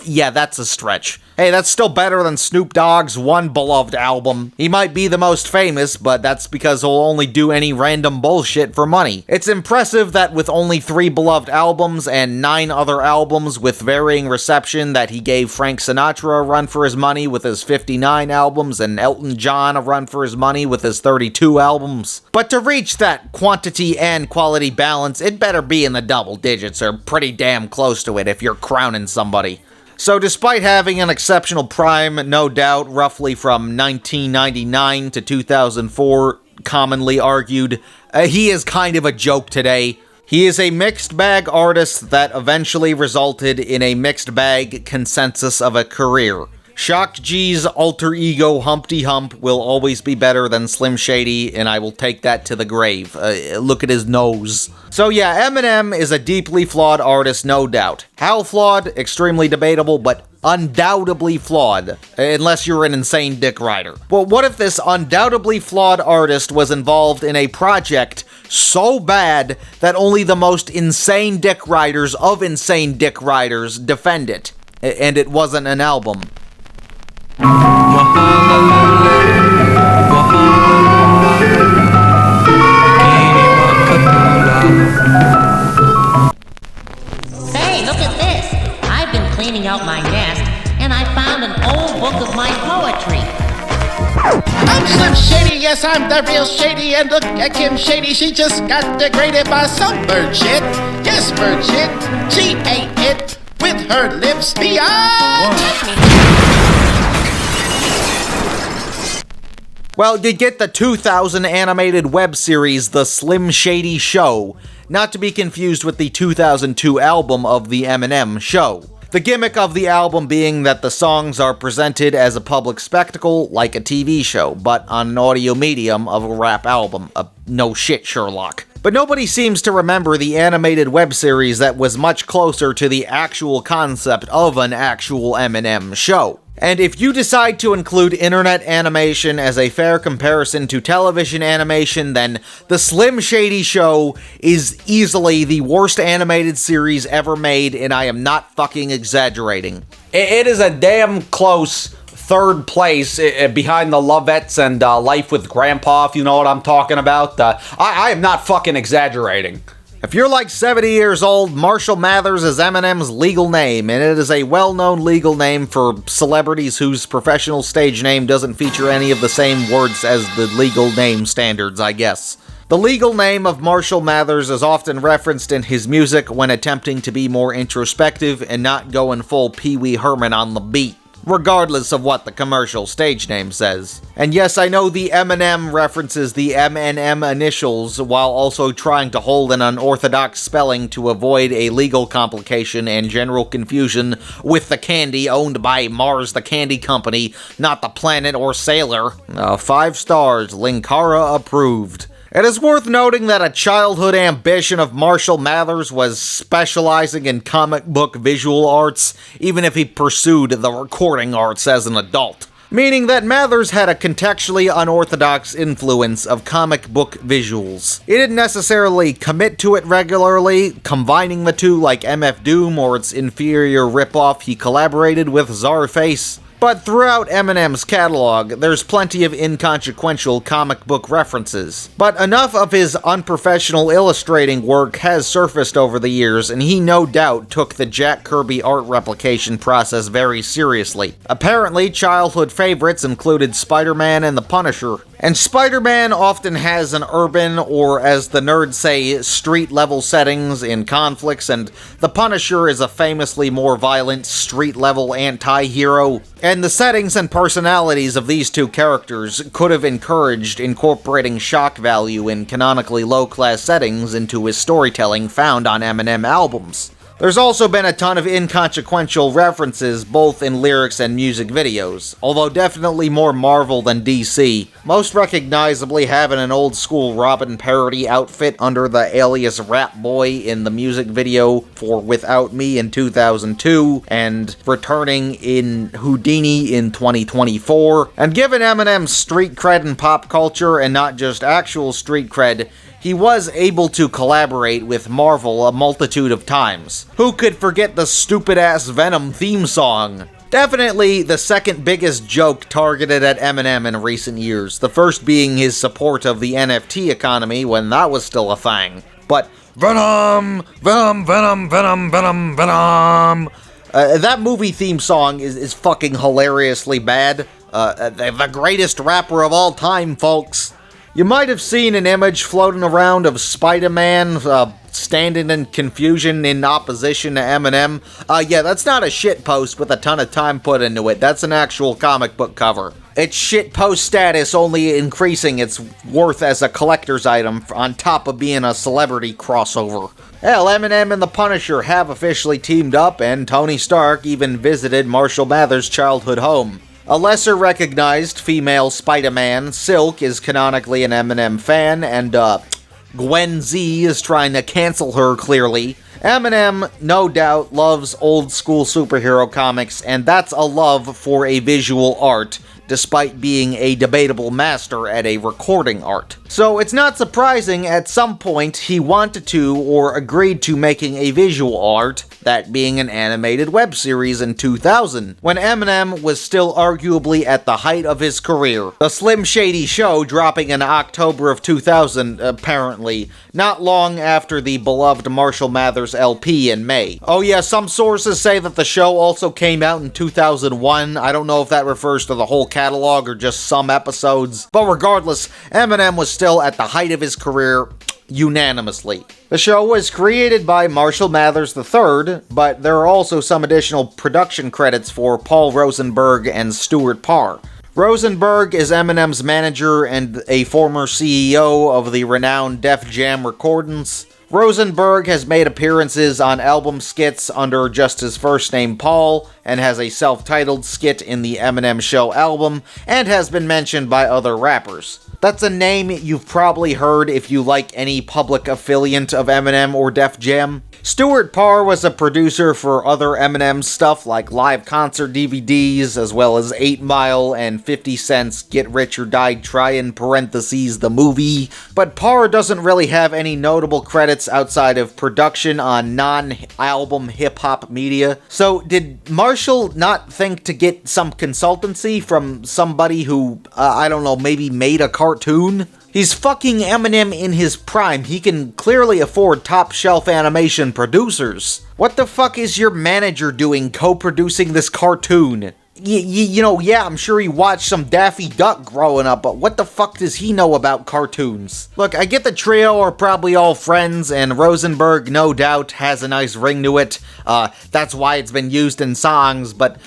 yeah, that's a stretch. Hey, that's still better than Snoop Dogg's one beloved album. He might be the most famous, but that's because he'll only do any random bullshit for money. It's impressive that with only 3 beloved albums and 9 other albums with varying reception that he gave Frank Sinatra a run for his money with his 59 albums and Elton John a run for his money with his 32 albums. But to reach that quantity and quality balance, it better be in the double digits or pretty damn close to it if you're crowning somebody. So despite having an exceptional prime, no doubt, roughly from 1999 to 2004, commonly argued, he is kind of a joke today. He is a mixed bag artist that eventually resulted in a mixed bag consensus of a career. Shock G's alter ego Humpty Hump will always be better than Slim Shady, and I will take that to the grave. Look at his nose. So yeah, Eminem is a deeply flawed artist, no doubt. How flawed? Extremely debatable, but undoubtedly flawed. Unless you're an insane dick rider. But what if this undoubtedly flawed artist was involved in a project so bad that only the most insane dick riders of insane dick riders defend it? And it wasn't an album. Say, look at this. I've been cleaning out my nest, and I found an old book of my poetry. I'm Slim Shady, yes, I'm the real Shady, and look at Kim Shady, she just got degraded by some bird shit. Yes, bird shit, she ate it with her lips beyond. Well, you get the 2000 animated web series The Slim Shady Show, not to be confused with the 2002 album of The Eminem Show. The gimmick of the album being that the songs are presented as a public spectacle like a TV show, but on an audio medium of a rap album. No shit, Sherlock. But nobody seems to remember the animated web series that was much closer to the actual concept of an actual Eminem show. And if you decide to include internet animation as a fair comparison to television animation, then The Slim Shady Show is easily the worst animated series ever made, and I am not fucking exaggerating. It is a damn close third place behind the Lovettes and Life with Grandpa, if you know what I'm talking about. I am not fucking exaggerating. If you're like 70 years old, Marshall Mathers is Eminem's legal name, and it is a well-known legal name for celebrities whose professional stage name doesn't feature any of the same words as the legal name standards, I guess. The legal name of Marshall Mathers is often referenced in his music when attempting to be more introspective and not going full Pee Wee Herman on the beat, regardless of what the commercial stage name says. And yes, I know the Eminem references the MNM initials while also trying to hold an unorthodox spelling to avoid a legal complication and general confusion with the candy owned by Mars the Candy Company, not the planet or sailor. 5 stars, Linkara approved. It is worth noting that a childhood ambition of Marshall Mathers was specializing in comic book visual arts, even if he pursued the recording arts as an adult. meaning that Mathers had a contextually unorthodox influence of comic book visuals. He didn't necessarily commit to it regularly, combining the two like MF Doom or its inferior ripoff he collaborated with Czarface. But throughout Eminem's catalog, there's plenty of inconsequential comic book references. But enough of his unprofessional illustrating work has surfaced over the years, and he no doubt took the Jack Kirby art replication process very seriously. Apparently, childhood favorites included Spider-Man and the Punisher. And Spider-Man often has an urban, or as the nerds say, street-level settings in conflicts, and the Punisher is a famously more violent, street-level anti-hero. And the settings and personalities of these two characters could have encouraged incorporating shock value in canonically low-class settings into his storytelling found on Eminem albums. There's also been a ton of inconsequential references both in lyrics and music videos, although definitely more Marvel than DC, most recognizably having an old-school Robin parody outfit under the alias Rap Boy in the music video for Without Me in 2002, and returning in Houdini in 2024. And given Eminem's street cred in pop culture, and not just actual street cred, he was able to collaborate with Marvel a multitude of times. Who could forget the stupid-ass Venom theme song? Definitely the second biggest joke targeted at Eminem in recent years, the first being his support of the NFT economy when that was still a thing. But Venom, Venom, Venom, Venom, Venom, Venom. That movie theme song is fucking hilariously bad. The greatest rapper of all time, folks. You might have seen an image floating around of Spider-Man standing in confusion in opposition to Eminem. Yeah, that's not a shitpost with a ton of time put into it. That's an actual comic book cover. Its shitpost status only increasing its worth as a collector's item on top of being a celebrity crossover. Hell, Eminem and the Punisher have officially teamed up, and Tony Stark even visited Marshall Mathers' childhood home. A lesser recognized female Spider-Man, Silk, is canonically an Eminem fan, and Gwen Z is trying to cancel her, clearly. Eminem, no doubt, loves old school superhero comics, and that's a love for a visual art, despite being a debatable master at a recording art. So it's not surprising at some point he wanted to or agreed to making a visual art, that being an animated web series in 2000, when Eminem was still arguably at the height of his career. The Slim Shady Show dropping in October of 2000, apparently, not long after the beloved Marshall Mathers LP in May. Oh yeah, some sources say that the show also came out in 2001. I don't know if that refers to the whole catalog or just some episodes, but regardless, Eminem was still at the height of his career unanimously. The show was created by Marshall Mathers III, but there are also some additional production credits for Paul Rosenberg and Stuart Parr. Rosenberg is Eminem's manager and a former CEO of the renowned Def Jam Recordings. Rosenberg has made appearances on album skits under just his first name Paul, and has a self-titled skit in the Eminem Show album, and has been mentioned by other rappers. That's a name you've probably heard if you like any public affiliate of Eminem or Def Jam. Stuart Parr was a producer for other Eminem stuff like live concert DVDs, as well as 8 Mile and 50 Cent's Get Rich or Die Tryin' (parentheses the movie). But Parr doesn't really have any notable credits outside of production on non-album hip-hop media. So did Marshall not think to get some consultancy from somebody who, I don't know, maybe made a cartoon? He's fucking Eminem in his prime. He can clearly afford top-shelf animation producers. What the fuck is your manager doing co-producing this cartoon? Yeah, I'm sure he watched some Daffy Duck growing up, but what the fuck does he know about cartoons? Look, I get the trio are probably all friends, and Rosenberg, no doubt, has a nice ring to it. That's why it's been used in songs, but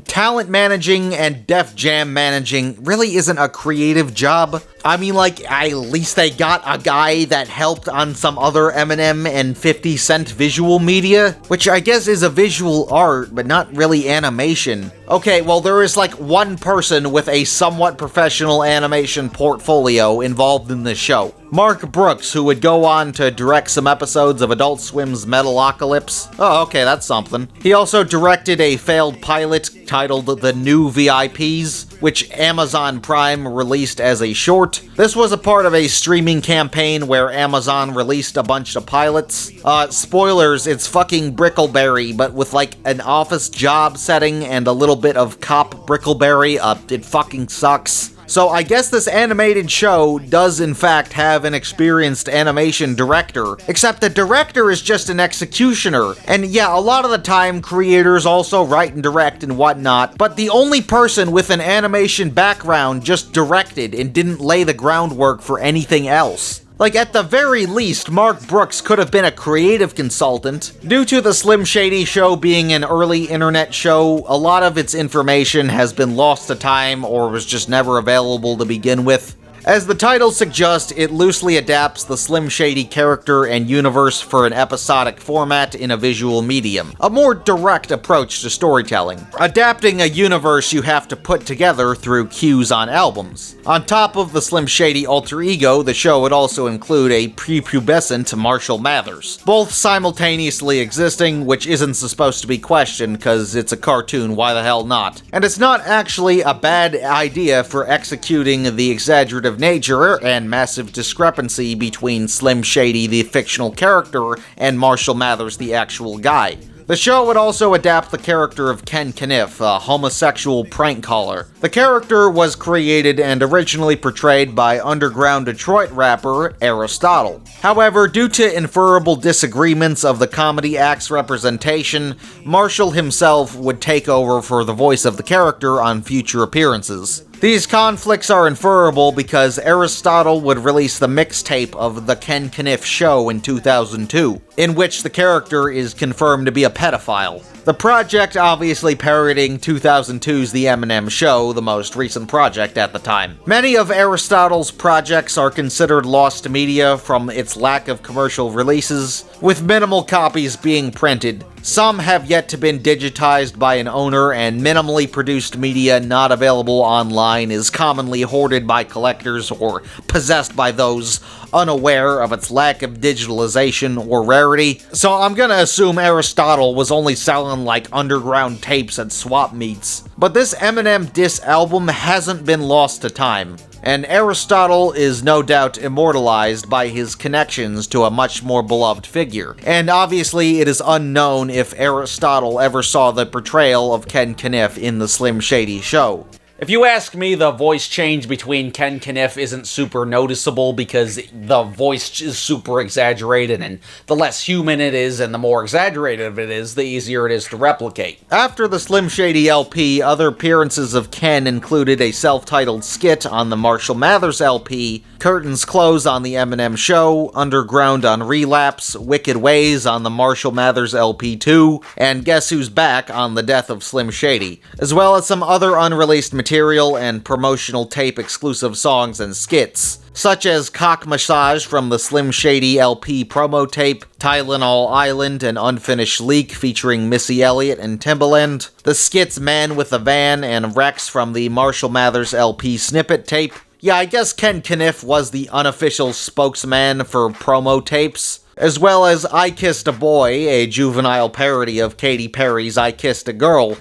talent managing and Def Jam managing really isn't a creative job. I mean, like, at least they got a guy that helped on some other Eminem and 50 Cent visual media, which I guess is a visual art, but not really animation. Okay, well, there is like one person with a somewhat professional animation portfolio involved in the show. Mark Brooks, who would go on to direct some episodes of Adult Swim's Metalocalypse. Oh, okay, that's something. He also directed a failed pilot titled The New VIPs, which Amazon Prime released as a short. This was a part of a streaming campaign where Amazon released a bunch of pilots. Spoilers, it's fucking Brickleberry, but with like an office job setting and a little bit of cop Brickleberry. It fucking sucks. So I guess this animated show does in fact have an experienced animation director, except the director is just an executioner. And yeah, a lot of the time creators also write and direct and whatnot, but the only person with an animation background just directed and didn't lay the groundwork for anything else. Like, at the very least, Mark Brooks could have been a creative consultant. Due to the Slim Shady show being an early internet show, a lot of its information has been lost to time or was just never available to begin with. As the title suggests, it loosely adapts the Slim Shady character and universe for an episodic format in a visual medium, a more direct approach to storytelling. Adapting a universe you have to put together through cues on albums. On top of the Slim Shady alter ego, the show would also include a prepubescent Marshall Mathers, both simultaneously existing, which isn't supposed to be questioned cause it's a cartoon, why the hell not? And it's not actually a bad idea for executing the exaggerative nature and massive discrepancy between Slim Shady, the fictional character, and Marshall Mathers, the actual guy. The show would also adapt the character of Ken Kniff, a homosexual prank caller. The character was created and originally portrayed by underground Detroit rapper Aristotle. However, due to inferable disagreements of the comedy act's representation, Marshall himself would take over for the voice of the character on future appearances. These conflicts are inferable because Aristotle would release the mixtape of The Ken Kniff Show in 2002, in which the character is confirmed to be a pedophile. The project obviously parodying 2002's The Eminem Show, the most recent project at the time. Many of Aristotle's projects are considered lost to media from its lack of commercial releases, with minimal copies being printed. Some have yet to been digitized by an owner, and minimally produced media not available online is commonly hoarded by collectors or possessed by those unaware of its lack of digitalization or rarity. So I'm gonna assume Aristotle was only selling like underground tapes at swap meets. But this Eminem diss album hasn't been lost to time, and Aristotle is no doubt immortalized by his connections to a much more beloved figure. And obviously it is unknown if Aristotle ever saw the portrayal of Ken Kniff in the Slim Shady show. If you ask me, the voice change between Ken Kniff isn't super noticeable because the voice is super exaggerated, and the less human it is and the more exaggerated it is, the easier it is to replicate. After the Slim Shady LP, other appearances of Ken included a self-titled skit on the Marshall Mathers LP, Curtains Close on the Eminem Show, Underground on Relapse, Wicked Ways on the Marshall Mathers LP 2, and Guess Who's Back on the Death of Slim Shady, as well as some other unreleased material and promotional tape exclusive songs and skits, such as Cock Massage from the Slim Shady LP promo tape, Tylenol Island, an unfinished leak featuring Missy Elliott and Timbaland, the skits Man with a Van and Rex from the Marshall Mathers LP snippet tape. Yeah, I guess Ken Kniff was the unofficial spokesman for promo tapes, as well as I Kissed a Boy, a juvenile parody of Katy Perry's I Kissed a Girl.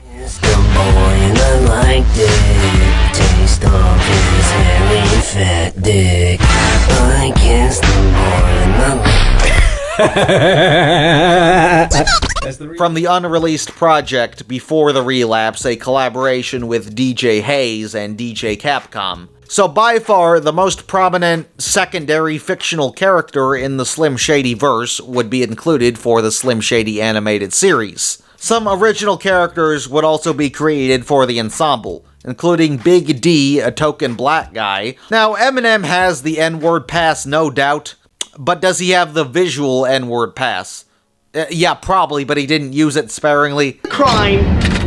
Like the taste of his hairy fat dick. I kissed the boy From the unreleased project Before the Relapse, a collaboration with DJ Hayes and DJ Capcom. So by far, the most prominent secondary fictional character in the Slim Shady verse would be included for the Slim Shady animated series. Some original characters would also be created for the ensemble, including Big D, a token black guy. Now, Eminem has the N-word pass, no doubt, but does he have the visual N-word pass? Yeah, probably, but he didn't use it sparingly. Crime,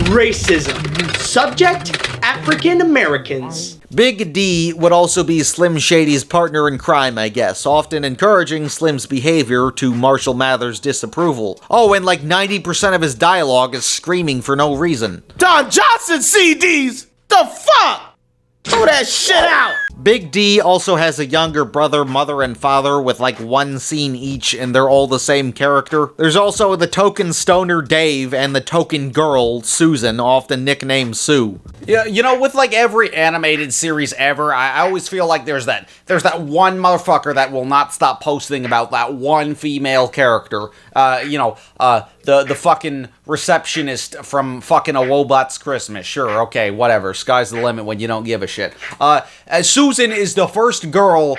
racism. Subject, African Americans. Big D would also be Slim Shady's partner in crime, I guess, often encouraging Slim's behavior to Marshall Mathers' disapproval. Oh, and like 90% of his dialogue is screaming for no reason. Don Johnson CDs! The fuck? Throw that shit out! Big D also has a younger brother, mother, and father with like one scene each, and they're all the same character. There's also the token stoner Dave and the token girl Susan, often nicknamed Sue. Yeah, you know, with like every animated series ever, I always feel like there's that one motherfucker that will not stop posting about that one female character. The fucking receptionist from fucking A Wobot's Christmas. Sure, okay, whatever. Sky's the limit when you don't give a shit. Susan is the first girl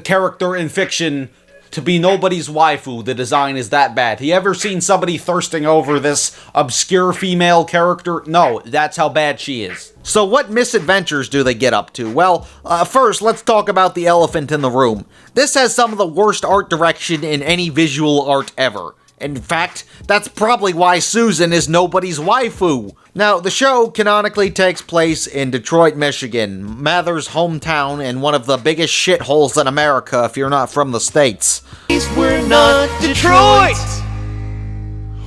character in fiction to be nobody's waifu. The design is that bad. You ever seen somebody thirsting over this obscure female character? No, that's how bad she is. So what misadventures do they get up to? Well, first, let's talk about the elephant in the room. This has some of the worst art direction in any visual art ever. In fact, that's probably why Susan is nobody's waifu. Now, the show canonically takes place in Detroit, Michigan, Mather's hometown and one of the biggest shitholes in America if you're not from the States. We're not Detroit!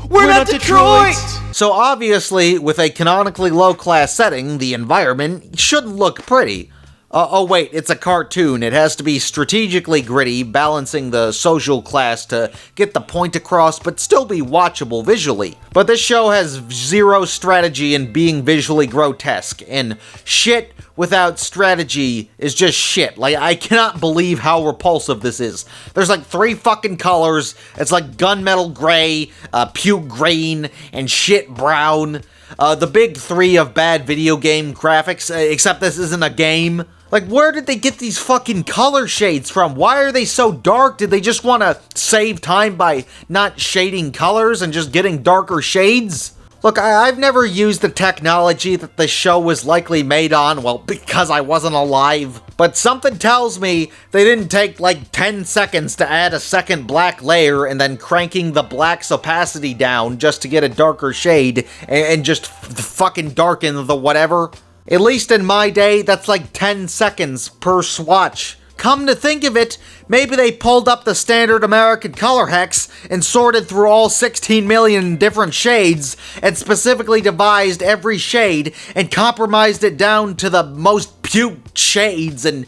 We're not Detroit! So obviously, with a canonically low-class setting, the environment shouldn't look pretty. Oh wait, it's a cartoon. It has to be strategically gritty, balancing the social class to get the point across, but still be watchable visually. But this show has zero strategy in being visually grotesque, and shit without strategy is just shit. Like, I cannot believe how repulsive this is. There's like 3 fucking colors. It's like gunmetal gray, puke green, and shit brown. The big 3 of bad video game graphics, except this isn't a game. Like, where did they get these fucking color shades from? Why are they so dark? Did they just want to save time by not shading colors and just getting darker shades? Look, I've never used the technology that the show was likely made on, well, because I wasn't alive. But something tells me they didn't take like 10 seconds to add a second black layer and then cranking the black's opacity down just to get a darker shade and just fucking darken the whatever. At least in my day, that's like 10 seconds per swatch. Come to think of it, maybe they pulled up the standard American color hex and sorted through all 16 million different shades and specifically devised every shade and compromised it down to the most puke shades and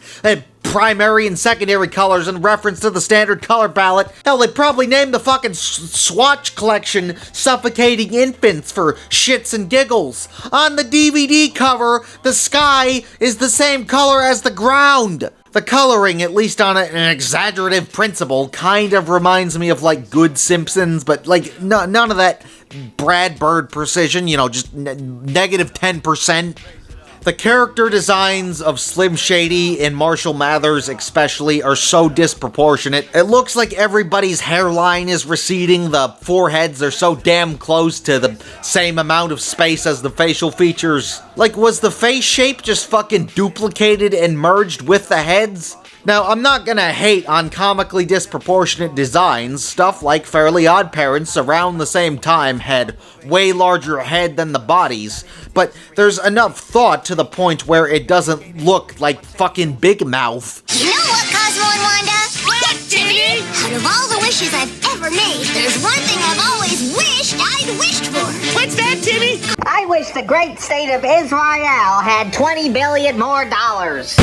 primary and secondary colors in reference to the standard color palette. Hell, they probably named the fucking swatch collection Suffocating Infants for shits and giggles. On the DVD cover, the sky is the same color as the ground. The coloring, at least on an exaggerative principle, kind of reminds me of, like, Good Simpsons, but, like, none of that Brad Bird precision, you know, just negative 10%. The character designs of Slim Shady and Marshall Mathers especially are so disproportionate. It looks like everybody's hairline is receding, the foreheads are so damn close to the same amount of space as the facial features. Like, was the face shape just fucking duplicated and merged with the heads? Now, I'm not gonna hate on comically disproportionate designs. Stuff like Fairly Odd Parents around the same time had way larger head than the bodies, but there's enough thought to the point where it doesn't look like fucking Big Mouth. You know what, Cosmo and Wanda? What, Timmy? Out of all the wishes I've ever made, there's one thing I've always wished I'd wished for. What's that, Timmy? I wish the great state of Israel had 20 billion more dollars.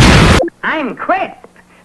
I'm Crisp,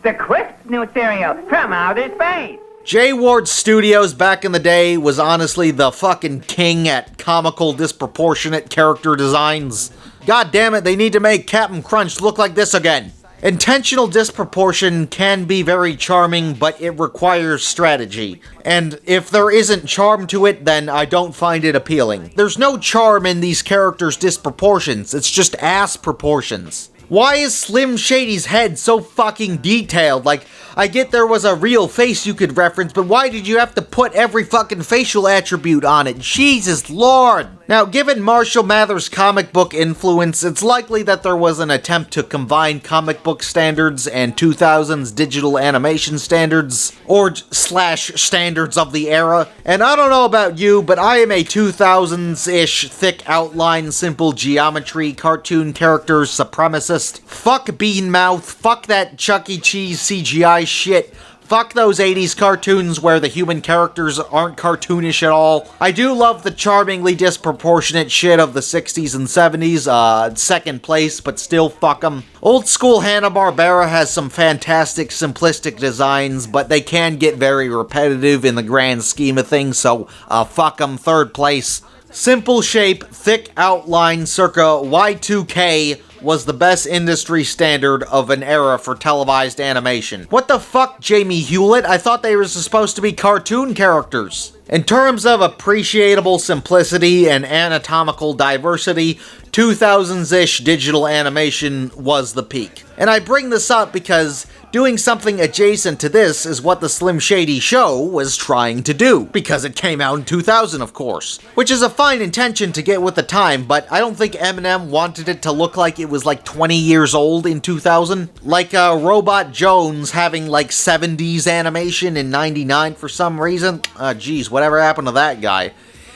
the crisp new cereal from outer space. J. Ward Studios back in the day was honestly the fucking king at comical, disproportionate character designs. God damn it, they need to make Captain Crunch look like this again. Intentional disproportion can be very charming, but it requires strategy. And if there isn't charm to it, then I don't find it appealing. There's no charm in these characters' disproportions, it's just ass proportions. Why is Slim Shady's head so fucking detailed? Like, I get there was a real face you could reference, but why did you have to put every fucking facial attribute on it? Jesus Lord! Now, given Marshall Mathers' comic book influence, it's likely that there was an attempt to combine comic book standards and 2000s digital animation standards, or slash standards of the era. And I don't know about you, but I am a 2000s-ish thick outline, simple geometry, cartoon character supremacist. Fuck Bean Mouth, fuck that Chuck E. Cheese CGI shit. Fuck those 80s cartoons where the human characters aren't cartoonish at all. I do love the charmingly disproportionate shit of the 60s and 70s, second place, but still fuck them. Old school Hanna-Barbera has some fantastic simplistic designs, but they can get very repetitive in the grand scheme of things, so fuck them, third place. Simple shape, thick outline circa Y2K was the best industry standard of an era for televised animation. What the fuck, Jamie Hewlett? I thought they were supposed to be cartoon characters. In terms of appreciable simplicity and anatomical diversity, 2000s-ish digital animation was the peak. And I bring this up because doing something adjacent to this is what the Slim Shady Show was trying to do, because it came out in 2000, of course. Which is a fine intention to get with the time, but I don't think Eminem wanted it to look like it was like 20 years old in 2000. Like Robot Jones having like 70s animation in 99 for some reason. Geez, whatever happened to that guy?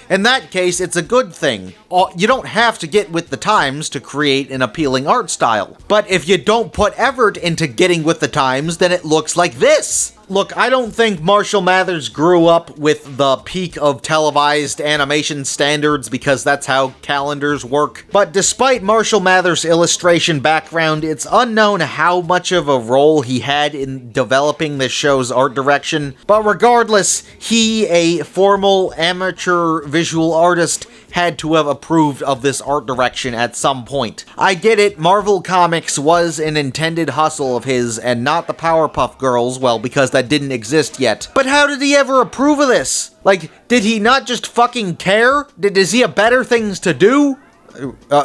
In that case, it's a good thing. You don't have to get with the times to create an appealing art style. But if you don't put effort into getting with the times, then it looks like this. Look, I don't think Marshall Mathers grew up with the peak of televised animation standards because that's how calendars work. But despite Marshall Mathers' illustration background, it's unknown how much of a role he had in developing this show's art direction. But regardless, he, a formal amateur visual artist, had to have approved of this art direction at some point. I get it, Marvel Comics was an intended hustle of his and not the Powerpuff Girls, well, because that didn't exist yet. But how did he ever approve of this? Like, did he not just fucking care? Does he have better things to do?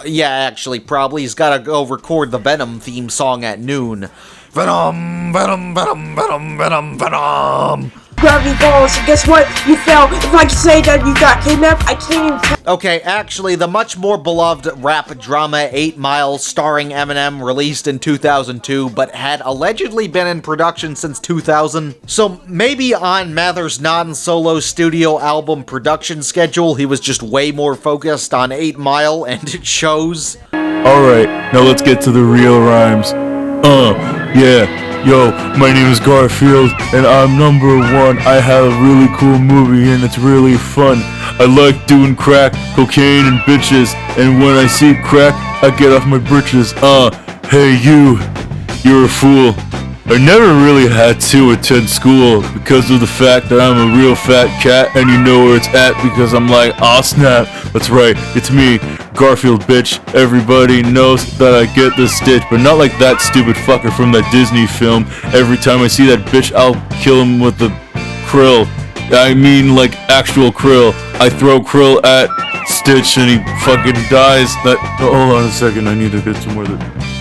Yeah, actually, probably. He's gotta go record the Venom theme song at noon. Venom, Venom, Venom, Venom, Venom, Venom. Gravity Falls, and guess what? You fell. If I can say that you got kidnapped, I can't even. Okay, actually, the much more beloved rap drama 8 Mile starring Eminem released in 2002, but had allegedly been in production since 2000. So maybe on Mathers' non-solo studio album production schedule, he was just way more focused on 8 Mile, and it shows. Alright, now let's get to the real rhymes. Yeah. Yo, my name is Garfield, and I'm number one. I have a really cool movie, and it's really fun. I like doing crack, cocaine, and bitches, and when I see crack, I get off my britches. Hey you're a fool. I never really had to attend school because of the fact that I'm a real fat cat, and you know where it's at because I'm like, aw snap, that's right, it's me, Garfield bitch. Everybody knows that I get the stitch, but not like that stupid fucker from that Disney film. Every time I see that bitch, I'll kill him with the krill. I mean like actual krill. I throw krill at Stitch and he fucking dies. Hold on a second, I need to get some more of the...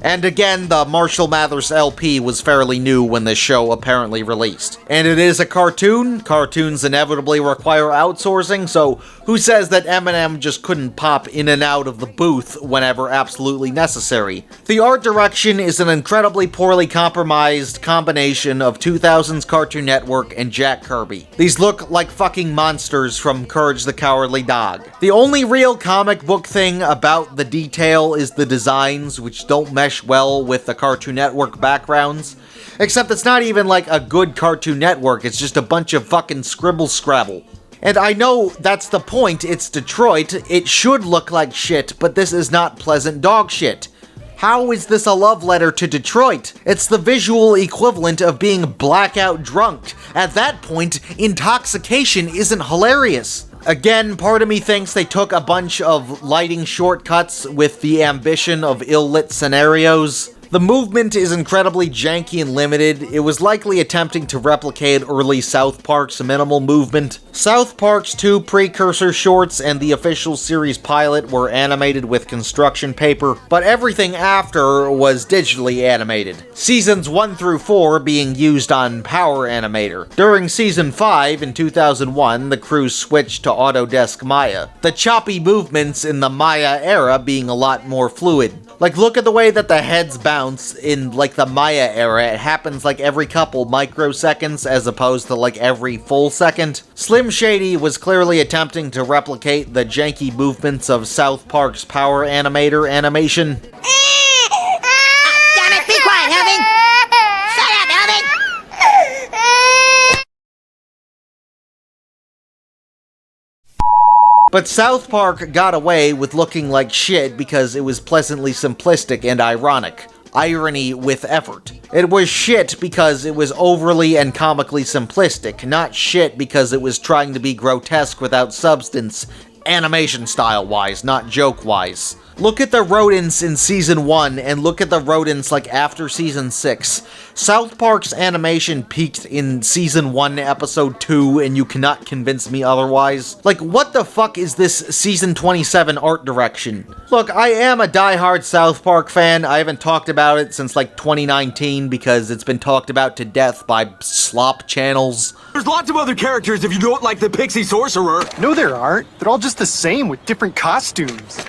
And again, the Marshall Mathers LP was fairly new when this show apparently released. And it is a cartoon. Cartoons inevitably require outsourcing, so who says that Eminem just couldn't pop in and out of the booth whenever absolutely necessary? The art direction is an incredibly poorly compromised combination of 2000s Cartoon Network and Jack Kirby. These look like fucking monsters from Courage the Cowardly Dog. The only real comic book thing about the detail is the designs, which don't mesh well with the Cartoon Network backgrounds. Except it's not even like a good Cartoon Network, it's just a bunch of fucking scribble-scrabble. And I know that's the point, it's Detroit, it should look like shit, but this is not pleasant dog shit. How is this a love letter to Detroit? It's the visual equivalent of being blackout drunk. At that point, intoxication isn't hilarious. Again, part of me thinks they took a bunch of lighting shortcuts with the ambition of ill-lit scenarios. The movement is incredibly janky and limited. It was likely attempting to replicate early South Park's minimal movement. South Park's 2 precursor shorts and the official series pilot were animated with construction paper, but everything after was digitally animated. Seasons 1 through 4 being used on Power Animator. During Season 5 in 2001, the crew switched to Autodesk Maya. The choppy movements in the Maya era being a lot more fluid. Like, look at the way that the heads bounce in, like, the Maya era. It happens, like, every couple microseconds as opposed to, like, every full second. Slim Shady was clearly attempting to replicate the janky movements of South Park's Power Animator animation. Damn But South Park got away with looking like shit because it was pleasantly simplistic and ironic. Irony with effort. It was shit because it was overly and comically simplistic, not shit because it was trying to be grotesque without substance, animation style-wise, not joke-wise. Look at the rodents in Season 1, and look at the rodents, like, after Season 6. South Park's animation peaked in Season 1, Episode 2, and you cannot convince me otherwise. Like, what the fuck is this Season 27 art direction? Look, I am a diehard South Park fan. I haven't talked about it since, like, 2019, because it's been talked about to death by slop channels. There's lots of other characters if you don't like the Pixie Sorcerer. No, there aren't. They're all just the same with different costumes.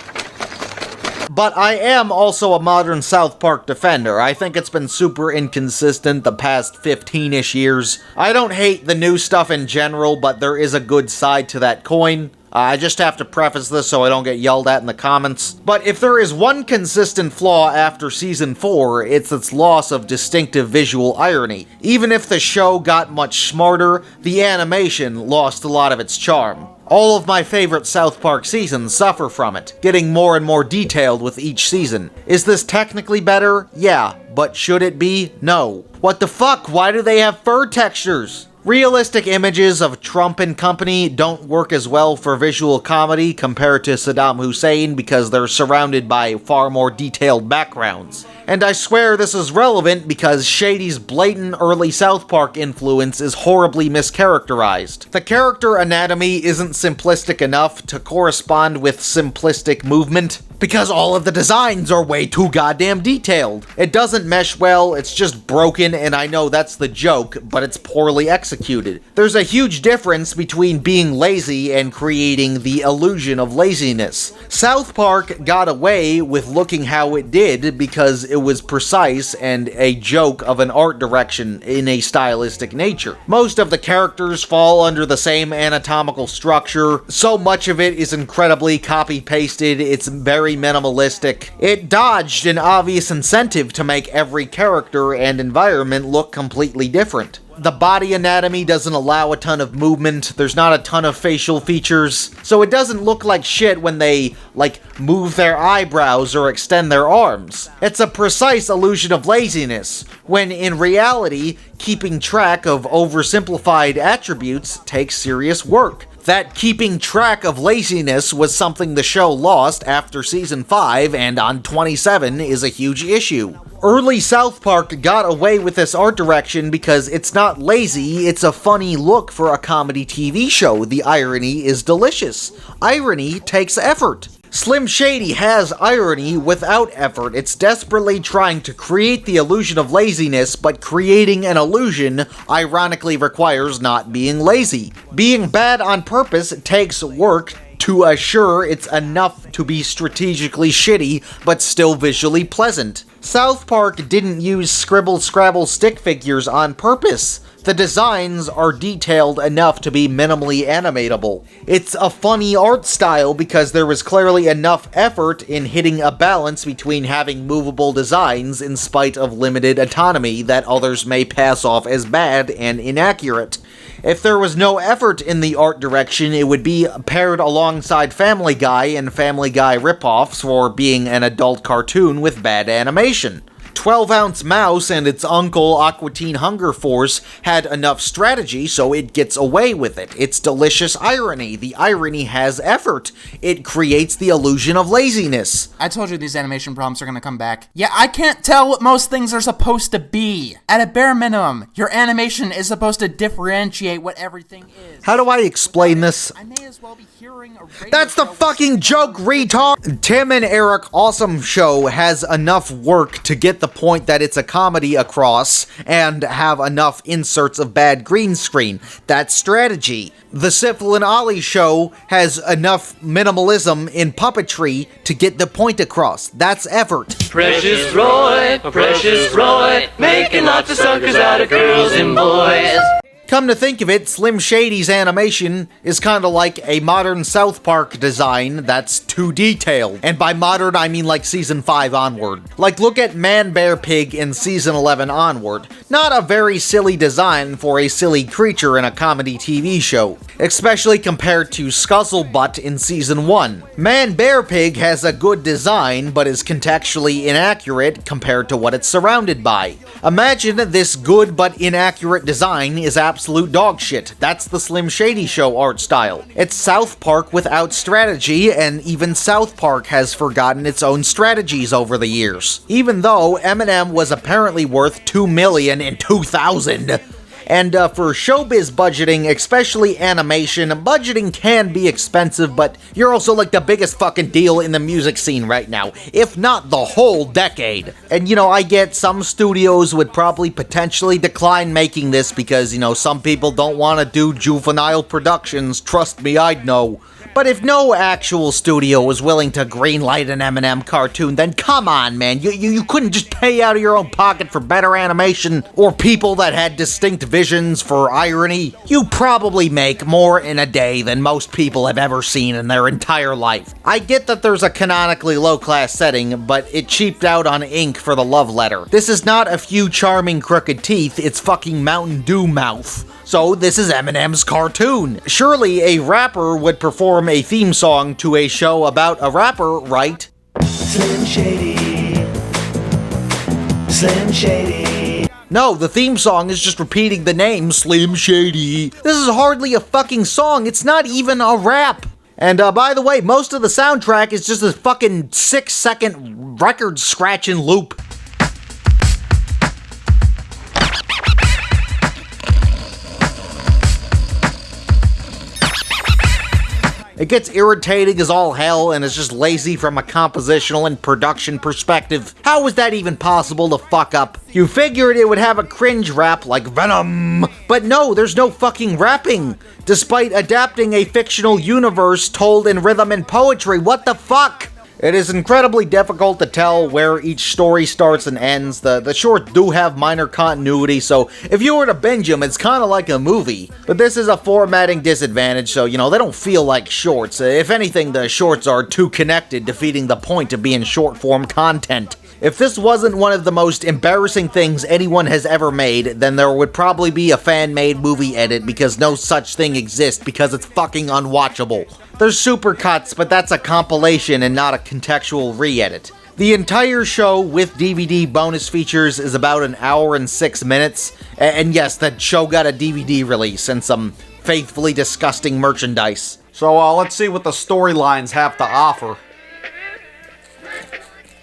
But I am also a modern South Park defender. I think it's been super inconsistent the past 15-ish years. I don't hate the new stuff in general, but there is a good side to that coin. I just have to preface this so I don't get yelled at in the comments. But if there is one consistent flaw after Season 4, it's its loss of distinctive visual irony. Even if the show got much smarter, the animation lost a lot of its charm. All of my favorite South Park seasons suffer from it, getting more and more detailed with each season. Is this technically better? Yeah, but should it be? No. What the fuck? Why do they have fur textures? Realistic images of Trump and company don't work as well for visual comedy compared to Saddam Hussein because they're surrounded by far more detailed backgrounds. And I swear this is relevant because Shady's blatant early South Park influence is horribly mischaracterized. The character anatomy isn't simplistic enough to correspond with simplistic movement, because all of the designs are way too goddamn detailed. It doesn't mesh well, it's just broken, and I know that's the joke, but it's poorly executed. There's a huge difference between being lazy and creating the illusion of laziness. South Park got away with looking how it did because it was precise and a joke of an art direction in a stylistic nature. Most of the characters fall under the same anatomical structure, so much of it is incredibly copy-pasted, it's very minimalistic. It dodged an obvious incentive to make every character and environment look completely different. The body anatomy doesn't allow a ton of movement, there's not a ton of facial features, so it doesn't look like shit when they, like, move their eyebrows or extend their arms. It's a precise illusion of laziness, when in reality, keeping track of oversimplified attributes takes serious work. That keeping track of laziness was something the show lost after Season 5, and on 27 is a huge issue. Early South Park got away with this art direction because it's not lazy, it's a funny look for a comedy TV show. The irony is delicious. Irony takes effort. Slim Shady has irony without effort. It's desperately trying to create the illusion of laziness, but creating an illusion ironically requires not being lazy. Being bad on purpose takes work to assure it's enough to be strategically shitty, but still visually pleasant. South Park didn't use scribble-scrabble stick figures on purpose. The designs are detailed enough to be minimally animatable. It's a funny art style because there was clearly enough effort in hitting a balance between having movable designs in spite of limited autonomy that others may pass off as bad and inaccurate. If there was no effort in the art direction, it would be paired alongside Family Guy and Family Guy ripoffs for being an adult cartoon with bad animation. 12-ounce Mouse and its uncle Aqua Teen Hunger Force had enough strategy so it gets away with it. It's delicious irony. The irony has effort. It creates the illusion of laziness. I told you these animation problems are gonna come back. Yeah, I can't tell what most things are supposed to be. At a bare minimum, your animation is supposed to differentiate what everything is. How do I explain this? That's the fucking joke, retard! Tim and Eric Awesome Show has enough work to get the point that it's a comedy across and have enough inserts of bad green screen. That's strategy. The Sifl and Ollie Show has enough minimalism in puppetry to get the point across. That's effort. Precious Roy, making lots of suckers out of girls and boys. Come to think of it, Slim Shady's animation is kinda like a modern South Park design that's too detailed. And by modern, I mean like season 5 onward. Like, look at Man Bear Pig in season 11 onward. Not a very silly design for a silly creature in a comedy TV show, especially compared to Scuzzlebutt in season 1. Man Bear Pig has a good design, but is contextually inaccurate compared to what it's surrounded by. Imagine this good but inaccurate design is absolute dog shit. That's the Slim Shady Show art style. It's South Park without strategy, and even South Park has forgotten its own strategies over the years. Even though Eminem was apparently worth $2 million in 2000. And for showbiz budgeting, especially animation, budgeting can be expensive, but you're also like the biggest fucking deal in the music scene right now, if not the whole decade. And you know, I get some studios would probably potentially decline making this because, you know, some people don't want to do juvenile productions, trust me, I'd know. But if no actual studio was willing to greenlight an Eminem cartoon, then come on, man, you couldn't just pay out of your own pocket for better animation or people that had distinct visions for irony. You probably make more in a day than most people have ever seen in their entire life. I get that there's a canonically low-class setting, but it cheaped out on ink for the love letter. This is not a few charming crooked teeth, it's fucking Mountain Dew mouth. So this is Eminem's cartoon. Surely a rapper would perform a theme song to a show about a rapper, right? Slim Shady. Slim Shady. No, the theme song is just repeating the name Slim Shady. This is hardly a fucking song, it's not even a rap. And by the way, most of the soundtrack is just a fucking 6-second record scratching loop. It gets irritating as all hell and is just lazy from a compositional and production perspective. How was that even possible to fuck up? You figured it would have a cringe rap like Venom. But no, there's no fucking rapping. Despite adapting a fictional universe told in rhythm and poetry, what the fuck? It is incredibly difficult to tell where each story starts and ends. The shorts do have minor continuity, so if you were to binge them, it's kind of like a movie. But this is a formatting disadvantage, so, you know, they don't feel like shorts. If anything, the shorts are too connected, defeating the point of being short-form content. If this wasn't one of the most embarrassing things anyone has ever made, then there would probably be a fan-made movie edit because no such thing exists because it's fucking unwatchable. There's supercuts, but that's a compilation and not a contextual re-edit. The entire show with DVD bonus features is about an hour and 6 minutes, and yes, that show got a DVD release and some faithfully disgusting merchandise. So let's see what the storylines have to offer.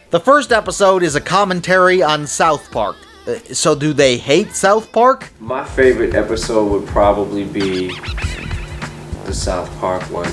The first episode is a commentary on South Park. So do they hate South Park? My favorite episode would probably be the South Park one.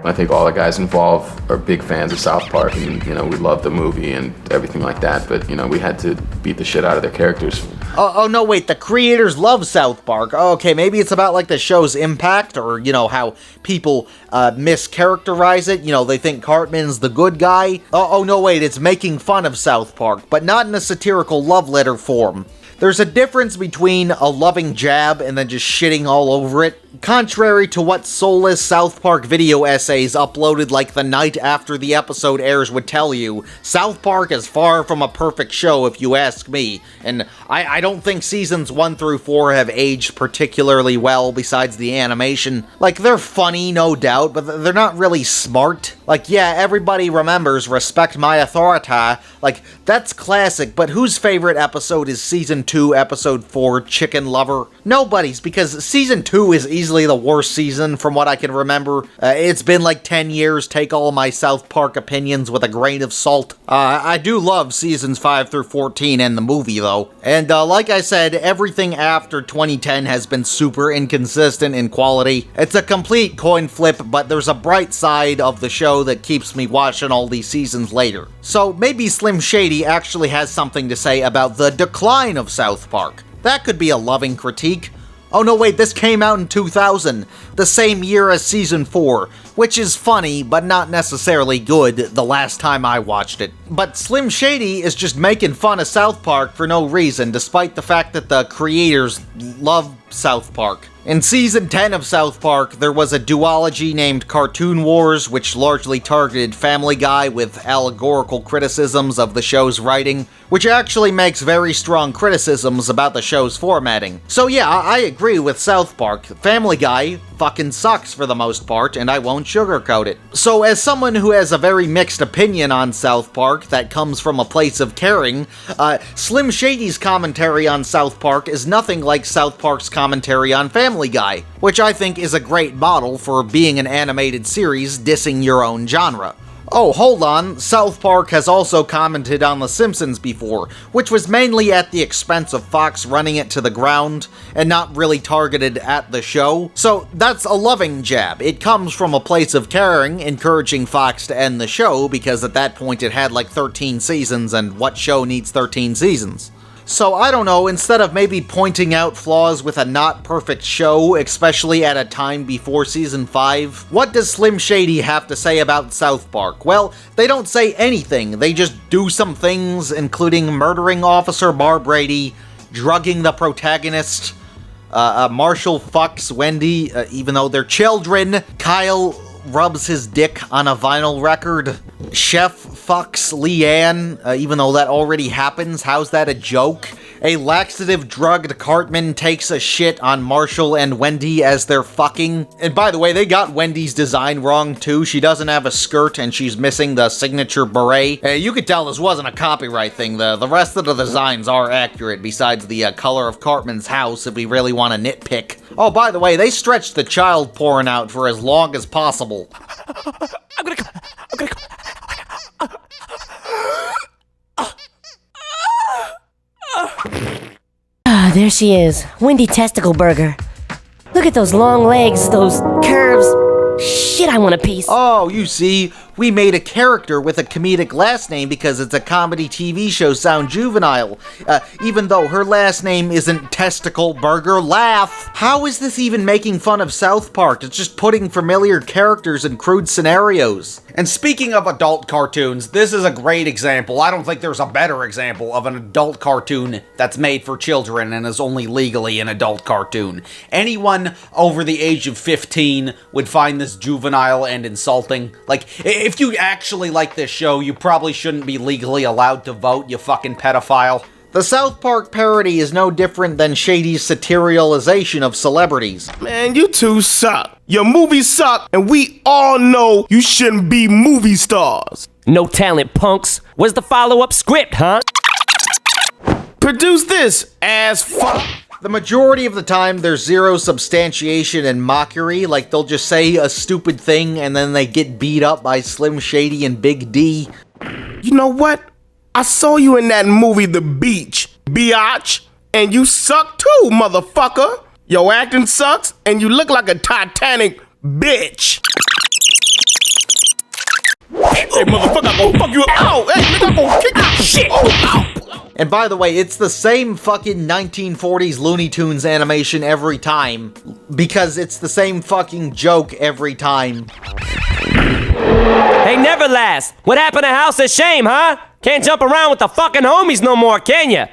I think all the guys involved are big fans of South Park, and you know, we love the movie and everything like that, but you know, we had to beat the shit out of their characters. Oh no, wait, the creators love South Park. Okay, maybe it's about like the show's impact, or you know, how people mischaracterize it. You know, they think Cartman's the good guy. Oh no, wait, it's making fun of South Park, but not in a satirical love letter form. There's a difference between a loving jab and then just shitting all over it. Contrary to what soulless South Park video essays uploaded like the night after the episode airs would tell you, South Park is far from a perfect show if you ask me, and I don't think seasons 1 through 4 have aged particularly well besides the animation. Like, they're funny, no doubt, but they're not really smart. Like, yeah, everybody remembers Respect My Authority, like, that's classic, but whose favorite episode is Season 2, Episode 4, Chicken Lover? Nobody's, because Season 2 is easily the worst season from what I can remember. It's been like 10 years, take all my South Park opinions with a grain of salt. I do love Seasons 5 through 14 and the movie, though. And like I said, everything after 2010 has been super inconsistent in quality. It's a complete coin flip, but there's a bright side of the show that keeps me watching all these seasons later. So maybe Slim Shady actually has something to say about the decline of South Park. That could be a loving critique. Oh no wait, this came out in 2000, the same year as season 4, which is funny, but not necessarily good the last time I watched it. But Slim Shady is just making fun of South Park for no reason, despite the fact that the creators love South Park. In season 10 of South Park, there was a duology named Cartoon Wars, which largely targeted Family Guy with allegorical criticisms of the show's writing, which actually makes very strong criticisms about the show's formatting. So yeah, I agree with South Park. Family Guy fucking sucks for the most part, and I won't sugarcoat it. So as someone who has a very mixed opinion on South Park that comes from a place of caring, Slim Shady's commentary on South Park is nothing like South Park's commentary on Family Guy, which I think is a great model for being an animated series dissing your own genre. Oh, hold on, South Park has also commented on The Simpsons before, which was mainly at the expense of Fox running it to the ground, and not really targeted at the show. So that's a loving jab. It comes from a place of caring, encouraging Fox to end the show, because at that point it had like 13 seasons, and what show needs 13 seasons? So I don't know, instead of maybe pointing out flaws with a not perfect show, especially at a time before season 5, what does Slim Shady have to say about South Park? Well, they don't say anything, they just do some things, including murdering Officer Bar Brady, drugging the protagonist, Marshall fucks Wendy, even though they're children, Kyle rubs his dick on a vinyl record, Chef fucks Leanne, even though that already happens. How's that a joke? A laxative-drugged Cartman takes a shit on Marshall and Wendy as they're fucking. And by the way, they got Wendy's design wrong too. She doesn't have a skirt and she's missing the signature beret. You could tell this wasn't a copyright thing. The rest of the designs are accurate, besides the color of Cartman's house, if we really want to nitpick. Oh, by the way, they stretched the child porn out for as long as possible. I'm gonna there she is, Wendy Testicle Burger. Look at those long legs, those curves. Shit, I want a piece. Oh, you see, we made a character with a comedic last name because it's a comedy TV show sound juvenile, even though her last name isn't Testicle Burger. Laugh! How is this even making fun of South Park? It's just putting familiar characters in crude scenarios. And speaking of adult cartoons, this is a great example. I don't think there's a better example of an adult cartoon that's made for children and is only legally an adult cartoon. Anyone over the age of 15 would find this juvenile and insulting. Like, if you actually like this show, you probably shouldn't be legally allowed to vote, you fucking pedophile. The South Park parody is no different than Shady's satirialization of celebrities. Man, you two suck. Your movies suck, and we all know you shouldn't be movie stars. No talent, punks. Where's the follow-up script, huh? Produce this, ass fuck. The majority of the time, there's zero substantiation and mockery, like they'll just say a stupid thing and then they get beat up by Slim Shady and Big D. You know what? I saw you in that movie The Beach, biatch, and you suck too, motherfucker. Your acting sucks, and you look like a Titanic bitch. Hey, motherfucker, I'm gonna fuck you up. Ow! Hey, nigga, I'm gonna kick your shit. Oh, ow! And by the way, it's the same fucking 1940s Looney Tunes animation every time, because it's the same fucking joke every time. Hey, Neverlast, what happened to House of Shame, huh? Can't jump around with the fucking homies no more, can ya?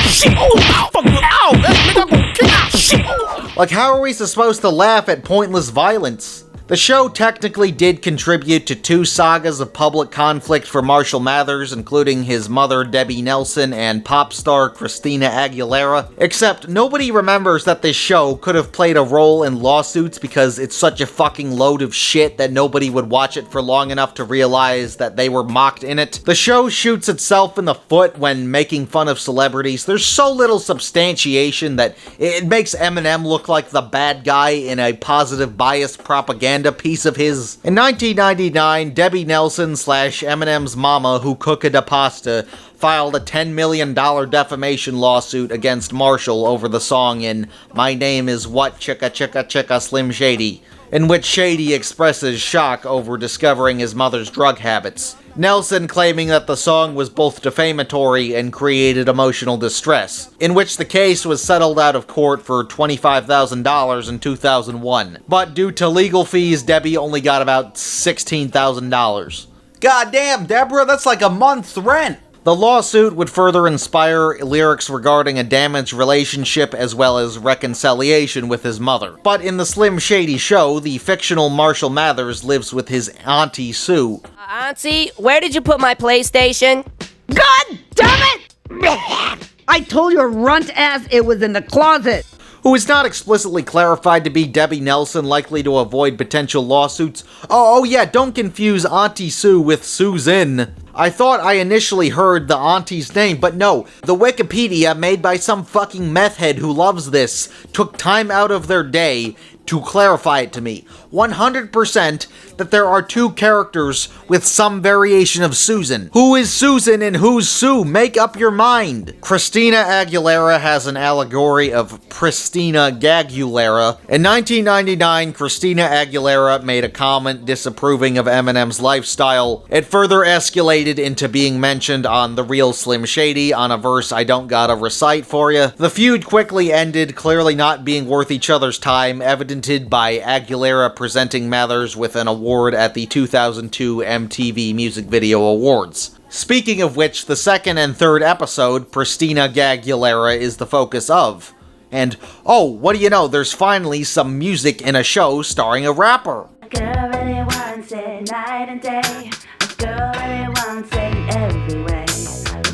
Shit! Oh, ow! Fuck you! Ow! Hey, nigga, I'm gonna kick your shit. Like, how are we supposed to laugh at pointless violence? The show technically did contribute to 2 sagas of public conflict for Marshall Mathers, including his mother Debbie Nelson and pop star Christina Aguilera, except nobody remembers that this show could have played a role in lawsuits because it's such a fucking load of shit that nobody would watch it for long enough to realize that they were mocked in it. The show shoots itself in the foot when making fun of celebrities. There's so little substantiation that it makes Eminem look like the bad guy in a positive bias propaganda piece of his. In 1999, Debbie Nelson / Eminem's mama, who cooked a pasta, filed a $10 million defamation lawsuit against Marshall over the song in My Name Is What Chicka Chicka Chicka Slim Shady, in which Shady expresses shock over discovering his mother's drug habits. Nelson claiming that the song was both defamatory and created emotional distress, in which the case was settled out of court for $25,000 in 2001. But due to legal fees, Debbie only got about $16,000. God damn, Deborah, that's like a month's rent! The lawsuit would further inspire lyrics regarding a damaged relationship as well as reconciliation with his mother. But in the Slim Shady show, the fictional Marshall Mathers lives with his Auntie Sue. Auntie, where did you put my PlayStation? God damn it! I told your runt ass it was in the closet. Who is not explicitly clarified to be Debbie Nelson, likely to avoid potential lawsuits. Oh yeah, don't confuse Auntie Sue with Susan. I thought I initially heard the auntie's name, but no. The Wikipedia, made by some fucking meth head who loves this, took time out of their day to clarify it to me. 100% that there are two characters with some variation of Susan. Who is Susan and who's Sue? Make up your mind. Christina Aguilera has an allegory of Pristina Gagulera. In 1999, Christina Aguilera made a comment disapproving of Eminem's lifestyle. It further escalated into being mentioned on The Real Slim Shady on a verse I don't gotta recite for ya. The feud quickly ended, clearly not being worth each other's time, evidented by Aguilera presenting Mathers with an award at the 2002 MTV Music Video Awards. Speaking of which, the second and third episode, Pristina Gagulera is the focus of. And, oh, what do you know, there's finally some music in a show starring a rapper. Girl really wants it night and day. Girl really wants it every way.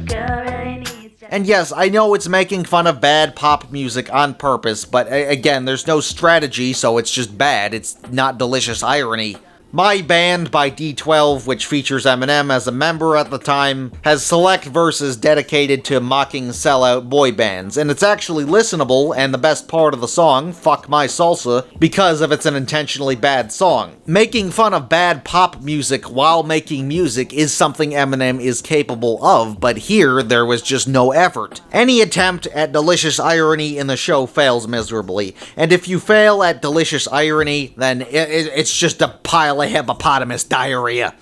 Girl really needs it. And yes, I know it's making fun of bad pop music on purpose, but again, there's no strategy, so it's just bad. It's not delicious irony. My Band by D12, which features Eminem as a member at the time, has select verses dedicated to mocking sellout boy bands, and it's actually listenable, and the best part of the song, Fuck My Salsa, because of it's an intentionally bad song. Making fun of bad pop music while making music is something Eminem is capable of, but here there was just no effort. Any attempt at delicious irony in the show fails miserably, and if you fail at delicious irony, then it's just a pile of hippopotamus diarrhea.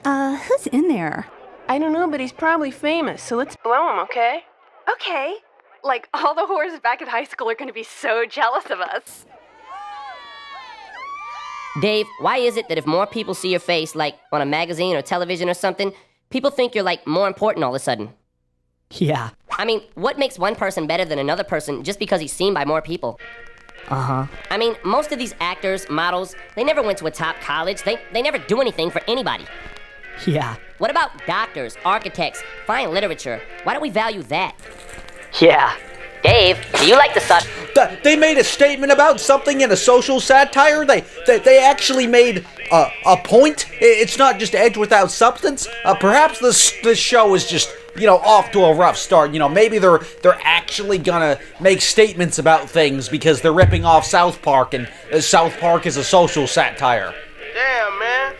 Who's in there? I don't know, but he's probably famous, so let's blow him, okay? Okay. Like, all the whores back at high school are gonna be so jealous of us. Dave, why is it that if more people see your face, like on a magazine or television or something, people think you're, like, more important all of a sudden? Yeah. I mean, what makes one person better than another person just because he's seen by more people? Uh-huh. I mean, most of these actors, models, they never went to a top college. They never do anything for anybody. Yeah. What about doctors, architects, fine literature? Why don't we value that? Yeah. Dave, do you like the suck? They made a statement about something in a social satire. They actually made a point. It's not just edge without substance. Perhaps this show is just, off to a rough start. Maybe they're actually gonna make statements about things because they're ripping off South Park, and South Park is a social satire. Damn, man.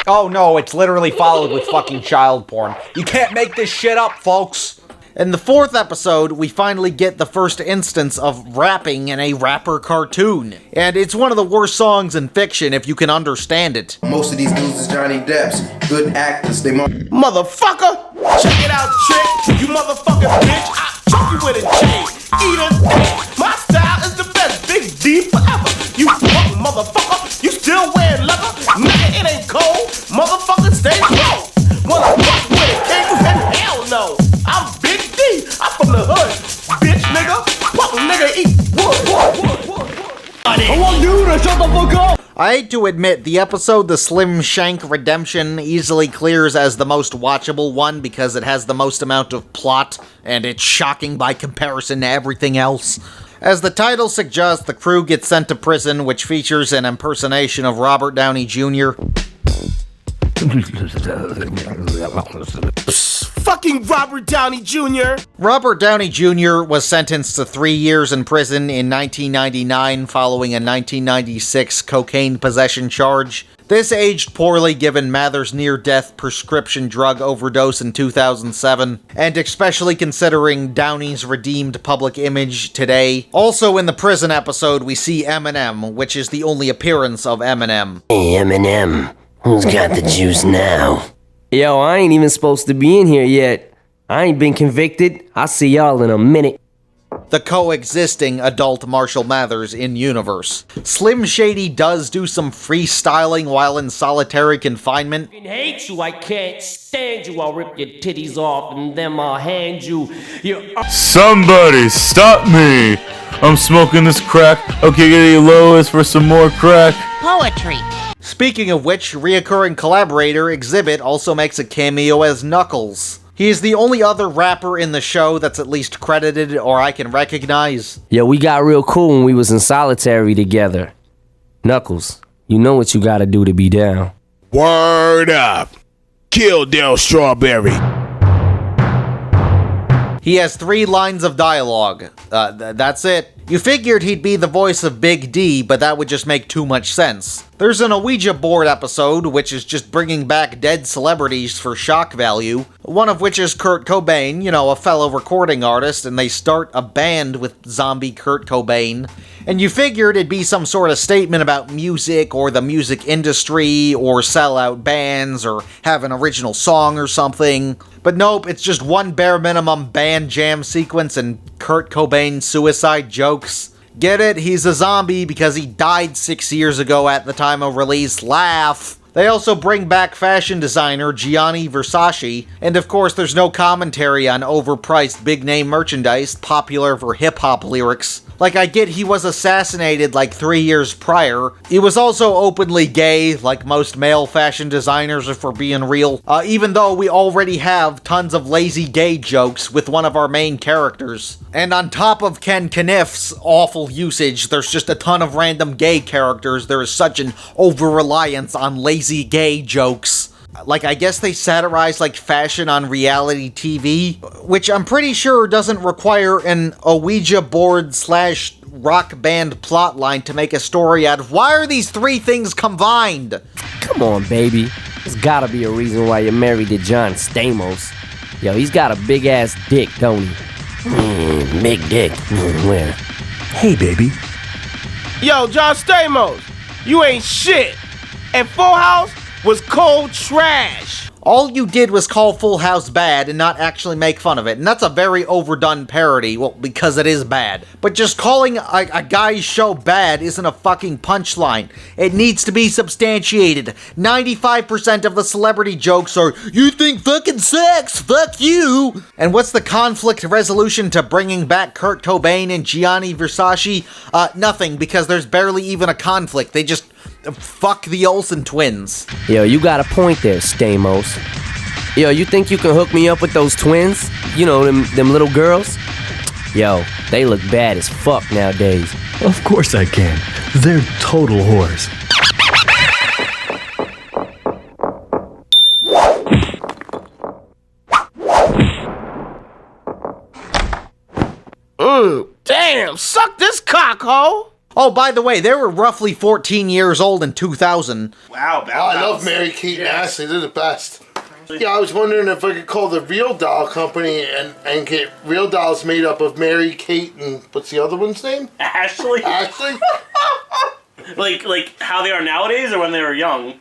Oh no, it's literally followed with fucking child porn. You can't make this shit up, folks. In the fourth episode, we finally get the first instance of rapping in a rapper cartoon. And it's one of the worst songs in fiction if you can understand it. Most of these dudes is Johnny Depp's. Good actors, they Motherfucker! Check it out, chick! You motherfucking bitch! I choke you with a chain! Eat a dick! My style is the best! Big D forever! You fucking motherfucker! You still wearing leather? Nigga, it ain't cold! Motherfucker, stay cold! Wanna fuck with a king? Then hell no! I'm Big D! I'm from the hood! Bitch, nigga! Fuck nigga, eat wood! Come on, dude! Shut the fuck up! I hate to admit, the episode The Slim Shank Redemption easily clears as the most watchable one because it has the most amount of plot, and it's shocking by comparison to everything else. As the title suggests, the crew gets sent to prison, which features an impersonation of Robert Downey Jr. Fucking Robert Downey Jr. Robert Downey Jr. was sentenced to 3 years in prison in 1999 following a 1996 cocaine possession charge. This aged poorly given Mather's near-death prescription drug overdose in 2007, and especially considering Downey's redeemed public image today. Also in the prison episode, we see Eminem, which is the only appearance of Eminem. Hey, Eminem, who's got the juice now? Yo, I ain't even supposed to be in here yet. I ain't been convicted. I'll see y'all in a minute. The coexisting adult Marshall Mathers in universe. Slim Shady does do some freestyling while in solitary confinement. I hate you, I can't stand you. I'll rip your titties off and then I'll hand you your... Somebody stop me! I'm smoking this crack. Okay, get Lois for some more crack. Poetry. Speaking of which, reoccurring collaborator Exhibit also makes a cameo as Knuckles. He is the only other rapper in the show that's at least credited or I can recognize. Yo, we got real cool when we was in solitary together. Knuckles, you know what you gotta do to be down. Word up. Kill Del Strawberry. He has 3 lines of dialogue. That's it. You figured he'd be the voice of Big D, but that would just make too much sense. There's an Ouija board episode, which is just bringing back dead celebrities for shock value. One of which is Kurt Cobain, you know, a fellow recording artist, and they start a band with zombie Kurt Cobain. And you figured it'd be some sort of statement about music, or the music industry, or sell out bands, or have an original song or something. But nope, it's just one bare minimum band jam sequence and Kurt Cobain suicide jokes. Get it? He's a zombie because he died 6 years ago at the time of release. Laugh. They also bring back fashion designer Gianni Versace, and of course there's no commentary on overpriced big-name merchandise popular for hip-hop lyrics. Like, I get he was assassinated like 3 years prior. He was also openly gay, like most male fashion designers if we're being real, even though we already have tons of lazy gay jokes with one of our main characters. And on top of Ken Kniff's awful usage, there's just a ton of random gay characters. There is such an over-reliance on lazy gay jokes. Like, I guess they satirize, like, fashion on reality TV, which I'm pretty sure doesn't require an Ouija board / rock band plotline to make a story out of. Why are these 3 things combined? Come on, baby. There's gotta be a reason why you're married to John Stamos. Yo, he's got a big-ass dick, don't he? Big dick. Where? Hey, baby. Yo, John Stamos, you ain't shit. And Full House was cold trash. All you did was call Full House bad and not actually make fun of it, and that's a very overdone parody, well, because it is bad. But just calling a guy's show bad isn't a fucking punchline. It needs to be substantiated. 95% of the celebrity jokes are, you think fucking sucks, fuck you! And what's the conflict resolution to bringing back Kurt Cobain and Gianni Versace? Nothing, because there's barely even a conflict. They just fuck the Olsen twins. Yo, you got a point there, Stamos. Yo, you think you can hook me up with those twins? You know, them little girls? Yo, they look bad as fuck nowadays. Of course I can. They're total whores. Damn, suck this cock, ho! Oh, by the way, they were roughly 14 years old in 2000. Wow, I love Mary-Kate and Ashley. They're the best. Yeah, I was wondering if I could call the Real Doll Company and get real dolls made up of Mary, Kate, and what's the other one's name? Ashley? Ashley? like how they are nowadays or when they were young?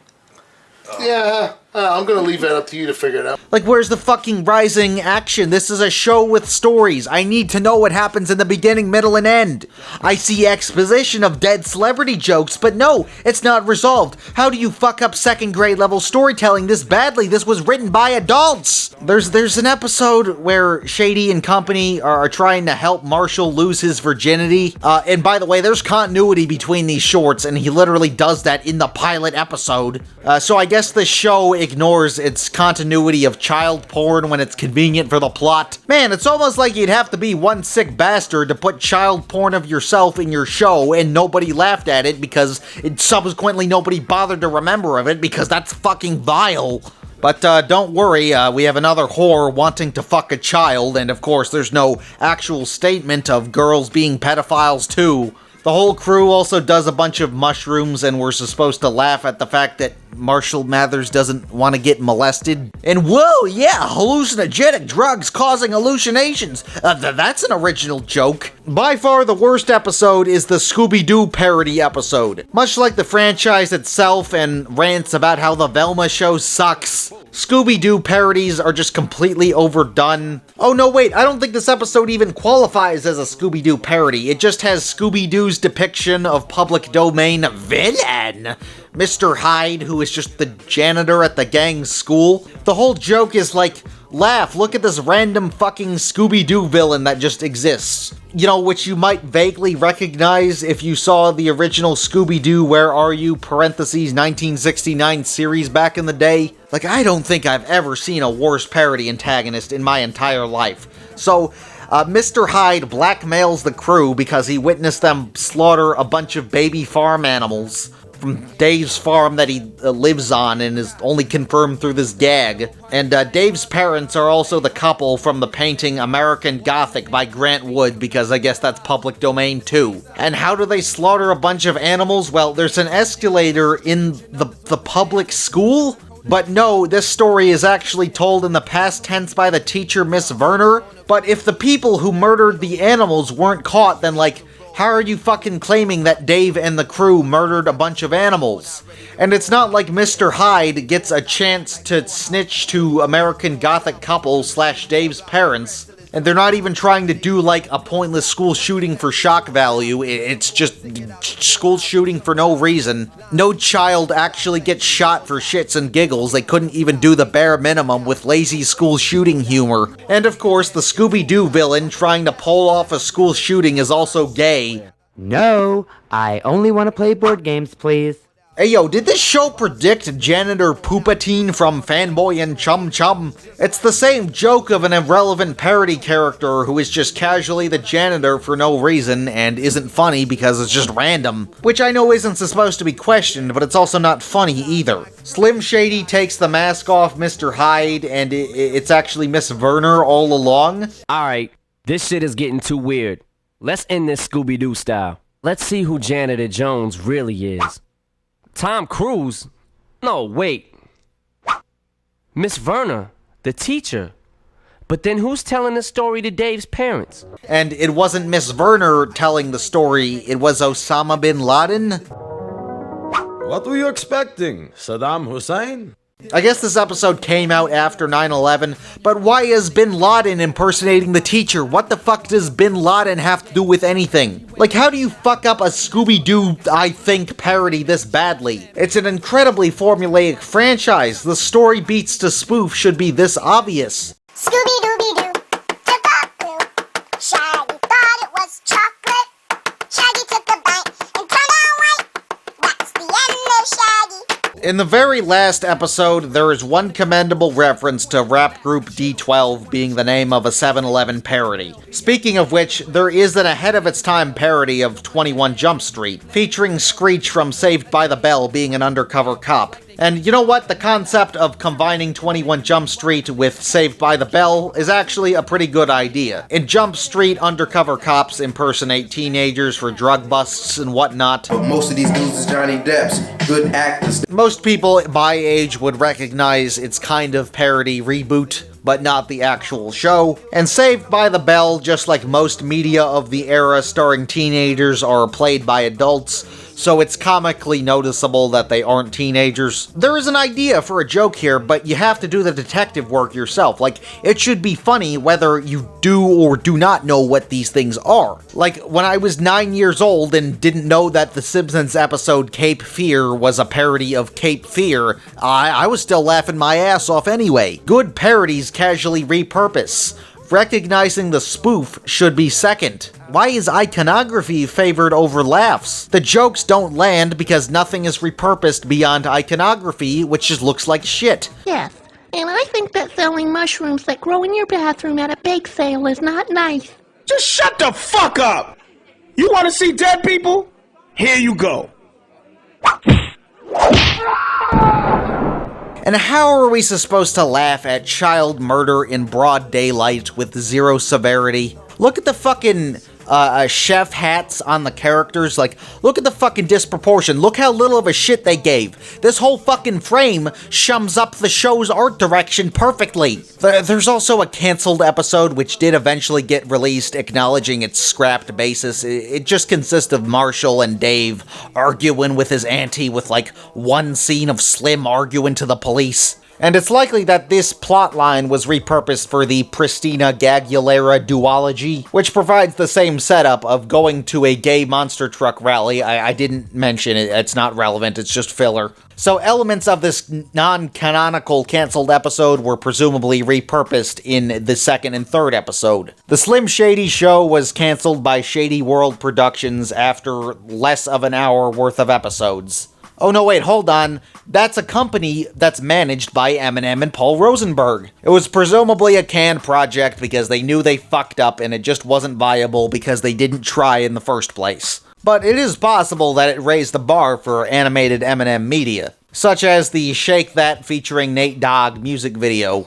Yeah, I'm gonna leave that up to you to figure it out. Like, where's the fucking rising action? This is a show with stories. I need to know what happens in the beginning, middle, and end. I see exposition of dead celebrity jokes, but no, it's not resolved. How do you fuck up second grade level storytelling this badly? This was written by adults. There's an episode where Shady and company are trying to help Marshall lose his virginity. And by the way, there's continuity between these shorts, and he literally does that in the pilot episode. So I guess the show ignores its continuity of child porn when it's convenient for the plot. Man, it's almost like you'd have to be one sick bastard to put child porn of yourself in your show and nobody laughed at it because subsequently nobody bothered to remember of it because that's fucking vile. But don't worry, we have another whore wanting to fuck a child, and of course there's no actual statement of girls being pedophiles too. The whole crew also does a bunch of mushrooms, and we're supposed to laugh at the fact that Marshall Mathers doesn't want to get molested. And whoa, yeah, hallucinogenic drugs causing hallucinations. That's an original joke. By far the worst episode is the Scooby-Doo parody episode. Much like the franchise itself and rants about how the Velma show sucks, Scooby-Doo parodies are just completely overdone. Oh no, wait, I don't think this episode even qualifies as a Scooby-Doo parody. It just has Scooby-Doo's depiction of public domain villain, Mr. Hyde, who is just the janitor at the gang's school. The whole joke is like, laugh, look at this random fucking Scooby-Doo villain that just exists. You know, which you might vaguely recognize if you saw the original Scooby-Doo Where Are You, parentheses, 1969 series back in the day. Like, I don't think I've ever seen a worse parody antagonist in my entire life. So, Mr. Hyde blackmails the crew because he witnessed them slaughter a bunch of baby farm animals from Dave's farm that he lives on and is only confirmed through this gag. And Dave's parents are also the couple from the painting American Gothic by Grant Wood, because I guess that's public domain too. And how do they slaughter a bunch of animals? Well, there's an escalator in the public school? But no, this story is actually told in the past tense by the teacher, Miss Werner. But if the people who murdered the animals weren't caught, then like, how are you fucking claiming that Dave and the crew murdered a bunch of animals? And it's not like Mr. Hyde gets a chance to snitch to American Gothic couple / Dave's parents, and they're not even trying to do like a pointless school shooting for shock value. It's just school shooting for no reason. No child actually gets shot for shits and giggles. They couldn't even do the bare minimum with lazy school shooting humor. And of course, the Scooby-Doo villain trying to pull off a school shooting is also gay. No, I only want to play board games, please. Hey yo, did this show predict Janitor Poopatine from Fanboy and Chum Chum? It's the same joke of an irrelevant parody character who is just casually the janitor for no reason and isn't funny because it's just random. Which I know isn't supposed to be questioned, but it's also not funny either. Slim Shady takes the mask off Mr. Hyde and it's actually Miss Werner all along. Alright, this shit is getting too weird. Let's end this Scooby-Doo style. Let's see who Janitor Jones really is. Tom Cruise? No, wait. Miss Werner, the teacher. But then who's telling the story to Dave's parents? And it wasn't Miss Werner telling the story, it was Osama bin Laden? What were you expecting? Saddam Hussein? I guess this episode came out after 9/11, but why is Bin Laden impersonating the teacher? What the fuck does Bin Laden have to do with anything? Like, how do you fuck up a Scooby-Doo, I think, parody this badly? It's an incredibly formulaic franchise. The story beats to spoof should be this obvious. Scooby-Dooby-Doo, took a poo. Shaggy thought it was chocolate. Shaggy took a bite and turned out white. That's the end of Shaggy. In the very last episode, there is one commendable reference to rap group D12 being the name of a 7-Eleven parody. Speaking of which, there is an ahead-of-its-time parody of 21 Jump Street, featuring Screech from Saved by the Bell being an undercover cop. And you know what? The concept of combining 21 Jump Street with Saved by the Bell is actually a pretty good idea. In Jump Street, undercover cops impersonate teenagers for drug busts and whatnot. But most of these dudes is Johnny Depp's good actors. Most people my age would recognize its kind of parody reboot, but not the actual show. And Saved by the Bell, just like most media of the era starring teenagers, are played by adults, so it's comically noticeable that they aren't teenagers. There is an idea for a joke here, but you have to do the detective work yourself. Like, it should be funny whether you do or do not know what these things are. Like, when I was 9 years old and didn't know that the Simpsons episode Cape Fear was a parody of Cape Fear, I was still laughing my ass off anyway. Good parodies casually repurpose. Recognizing the spoof should be second. Why is iconography favored over laughs? The jokes don't land because nothing is repurposed beyond iconography, which just looks like shit. Yes, and I think that selling mushrooms that grow in your bathroom at a bake sale is not nice. Just shut the fuck up! You want to see dead people? Here you go. And how are we supposed to laugh at child murder in broad daylight with zero severity? Look at the fucking chef hats on the characters. Like, look at the fucking disproportion. Look how little of a shit they gave. This whole fucking frame shums up the show's art direction perfectly. There's also a canceled episode which did eventually get released, acknowledging its scrapped basis. It just consists of Marshall and Dave arguing with his auntie, with like one scene of Slim arguing to the police. And it's likely that this plotline was repurposed for the Pristina Gaggulera duology, which provides the same setup of going to a gay monster truck rally. I didn't mention it, it's not relevant, it's just filler. So elements of this non-canonical canceled episode were presumably repurposed in the second and third episode. The Slim Shady Show was canceled by Shady World Productions after less of an hour worth of episodes. Oh no, wait, hold on. That's a company that's managed by Eminem and Paul Rosenberg. It was presumably a canned project because they knew they fucked up and it just wasn't viable because they didn't try in the first place. But it is possible that it raised the bar for animated Eminem media, such as the Shake That featuring Nate Dogg music video.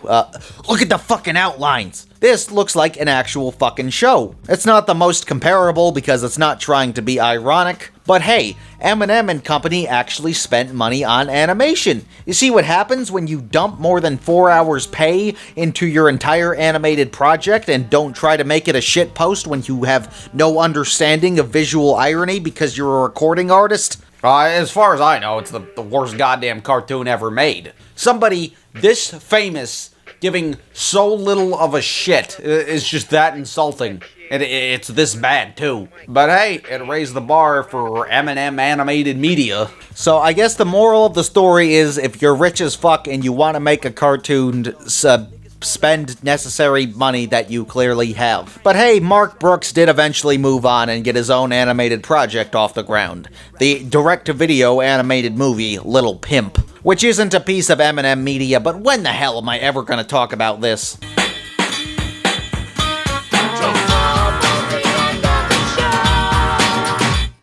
Look at the fucking outlines! This looks like an actual fucking show. It's not the most comparable because it's not trying to be ironic, but hey, Eminem and company actually spent money on animation. You see what happens when you dump more than 4 hours pay into your entire animated project and don't try to make it a shit post when you have no understanding of visual irony because you're a recording artist? As far as I know, it's the worst goddamn cartoon ever made. Somebody this famous giving so little of a shit is just that insulting. And it's this bad, too. But hey, it raised the bar for Eminem animated media. So I guess the moral of the story is, if you're rich as fuck and you want to make a cartoon, spend necessary money that you clearly have. But hey, Mark Brooks did eventually move on and get his own animated project off the ground. The direct-to-video animated movie, Little Pimp. Which isn't a piece of Eminem media, but when the hell am I ever gonna talk about this?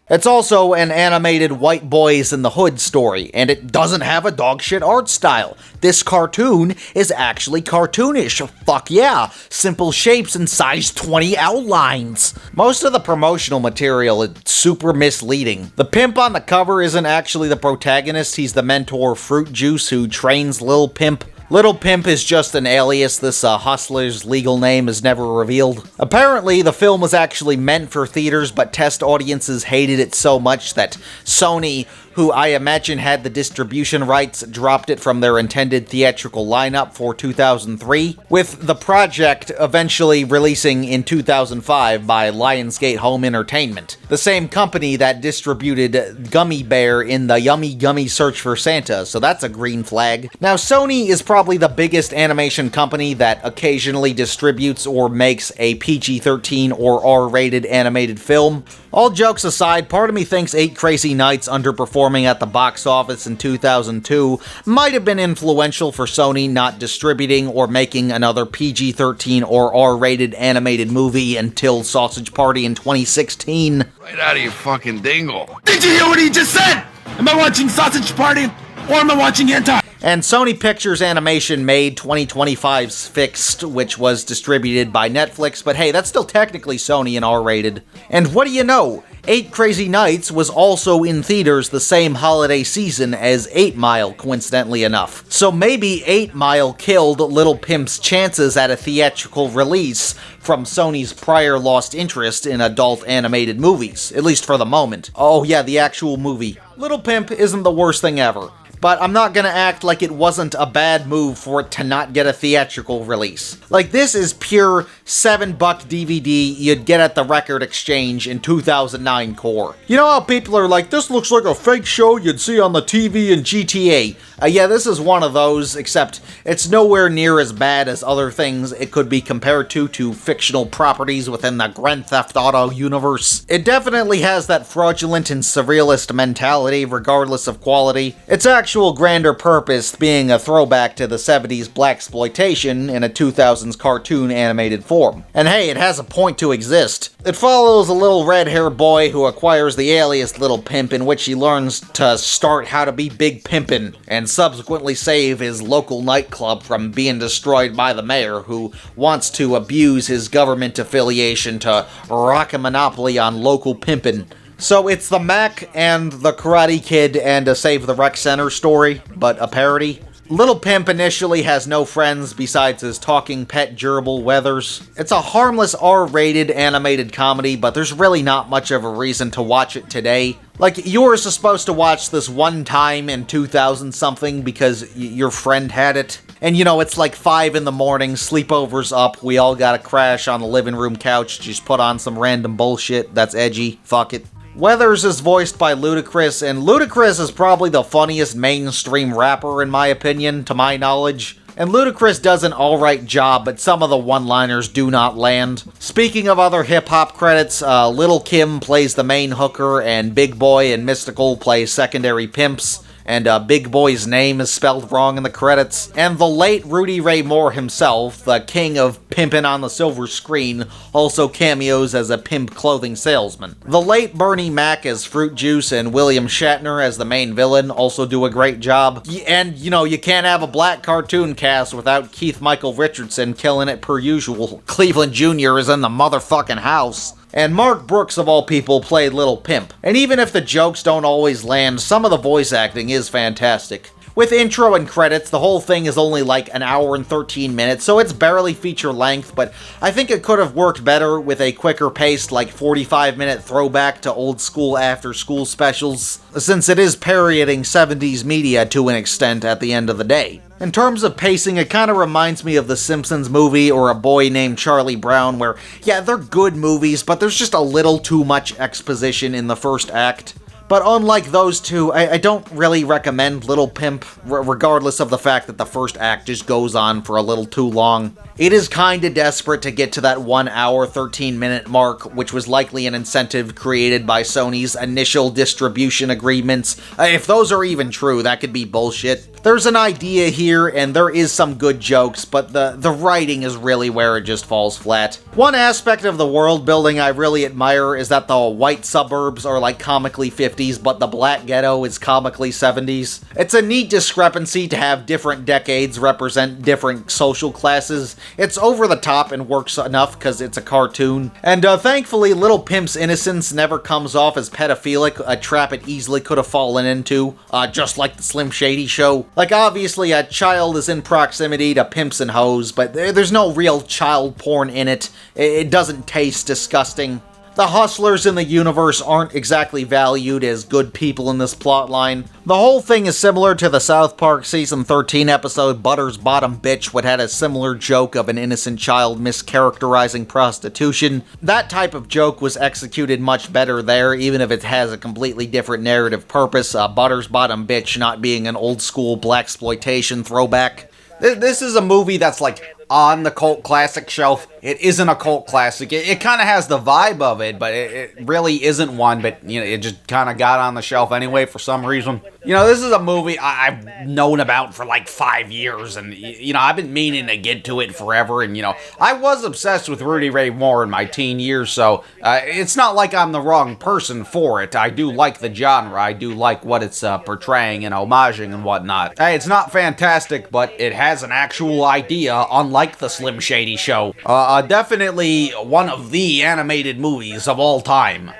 It's also an animated White Boys in the Hood story, and it doesn't have a dogshit art style. This cartoon is actually cartoonish. Fuck yeah. Simple shapes and size 20 outlines. Most of the promotional material is super misleading. The pimp on the cover isn't actually the protagonist, he's the mentor Fruit Juice who trains Lil Pimp. Little Pimp is just an alias. This hustler's legal name is never revealed. Apparently, the film was actually meant for theaters, but test audiences hated it so much that Sony, who I imagine had the distribution rights, dropped it from their intended theatrical lineup for 2003, with the project eventually releasing in 2005 by Lionsgate Home Entertainment, the same company that distributed Gummy Bear in the Yummy Gummy Search for Santa, so that's a green flag. Now, Sony is probably the biggest animation company that occasionally distributes or makes a PG-13 or R-rated animated film. All jokes aside, part of me thinks 8 Crazy Nights underperforming at the box office in 2002 might have been influential for Sony not distributing or making another PG-13 or R-rated animated movie until Sausage Party in 2016. Right out of your fucking dingle. Did you hear what he just said? Am I watching Sausage Party or am I watching hentai? And Sony Pictures Animation made 2025's Fixed, which was distributed by Netflix, but hey, that's still technically Sony and R-rated. And what do you know? 8 Crazy Nights was also in theaters the same holiday season as 8 Mile, coincidentally enough. So maybe 8 Mile killed Little Pimp's chances at a theatrical release from Sony's prior lost interest in adult animated movies, at least for the moment. Oh yeah, the actual movie. Little Pimp isn't the worst thing ever. but I'm not gonna act like it wasn't a bad move for it to not get a theatrical release. Like, this is pure $7 DVD you'd get at the Record Exchange in 2009 core. You know how people are like, this looks like a fake show you'd see on the TV in GTA? Yeah, this is one of those, except it's nowhere near as bad as other things it could be compared to fictional properties within the Grand Theft Auto universe. It definitely has that fraudulent and surrealist mentality regardless of quality. Its actual grander purpose being a throwback to the 70s blaxploitation in a 2000s cartoon animated form. And hey, it has a point to exist. It follows a little red-haired boy who acquires the alias Little Pimp, in which he learns to start how to be Big Pimpin', and subsequently save his local nightclub from being destroyed by the mayor, who wants to abuse his government affiliation to rock a monopoly on local pimpin'. So it's the Mac and the Karate Kid and a Save the Rec Center story, but a parody. Little Pimp initially has no friends besides his talking pet gerbil Weathers. It's a harmless R-rated animated comedy, but there's really not much of a reason to watch it today. Like, you were supposed to watch this one time in 2000-something because your friend had it. And you know, it's like 5 in the morning, sleepover's up, we all gotta crash on the living room couch, just put on some random bullshit that's edgy, fuck it. Weathers is voiced by Ludacris, and Ludacris is probably the funniest mainstream rapper in my opinion, to my knowledge. And Ludacris does an alright job, but some of the one-liners do not land. Speaking of other hip-hop credits, Lil' Kim plays the main hooker, and Big Boy and Mystical play secondary pimps. And Big Boy's name is spelled wrong in the credits. And the late Rudy Ray Moore himself, the king of pimpin' on the silver screen, also cameos as a pimp clothing salesman. The late Bernie Mac as Fruit Juice and William Shatner as the main villain also do a great job. And, you know, you can't have a black cartoon cast without Keith Michael Richardson killing it per usual. Cleveland Jr. is in the motherfucking house. And Mark Brooks, of all people, played Little Pimp. And even if the jokes don't always land, some of the voice acting is fantastic. With intro and credits, the whole thing is only like an hour and 13 minutes, so it's barely feature length, but I think it could have worked better with a quicker paced, like 45-minute throwback to old school after-school specials, since it is parodying 70s media to an extent at the end of the day. In terms of pacing, it kind of reminds me of the Simpsons movie or A Boy Named Charlie Brown, where, yeah, they're good movies, but there's just a little too much exposition in the first act. But unlike those two, I don't really recommend Little Pimp, regardless of the fact that the first act just goes on for a little too long. It is kinda desperate to get to that 1 hour, 13-minute mark, which was likely an incentive created by Sony's initial distribution agreements. If those are even true, that could be bullshit. There's an idea here, and there is some good jokes, but the writing is really where it just falls flat. One aspect of the world building I really admire is that the white suburbs are like comically 50s, but the black ghetto is comically 70s. It's a neat discrepancy to have different decades represent different social classes. It's over the top and works enough because it's a cartoon. And thankfully, Little Pimp's innocence never comes off as pedophilic, a trap it easily could have fallen into, just like the Slim Shady show. Like, obviously, a child is in proximity to pimps and hoes, but there's no real child porn in it. It doesn't taste disgusting. The hustlers in the universe aren't exactly valued as good people in this plotline. The whole thing is similar to the South Park Season 13 episode Butter's Bottom Bitch, which had a similar joke of an innocent child mischaracterizing prostitution. That type of joke was executed much better there, even if it has a completely different narrative purpose, Butter's Bottom Bitch not being an old-school blaxploitation throwback. This is a movie that's like on the cult classic shelf. It isn't a cult classic. It kind of has the vibe of it, but it really isn't one, but you know, it just kind of got on the shelf anyway for some reason. You know, this is a movie I've known about for like 5 years, and you know, I've been meaning to get to it forever, and you know, I was obsessed with Rudy Ray Moore in my teen years, so it's not like I'm the wrong person for it. I do like the genre. I do like what it's portraying and homaging and whatnot. Hey, it's not fantastic, but it has an actual idea, unlike the Slim Shady show. Definitely one of the animated movies of all time.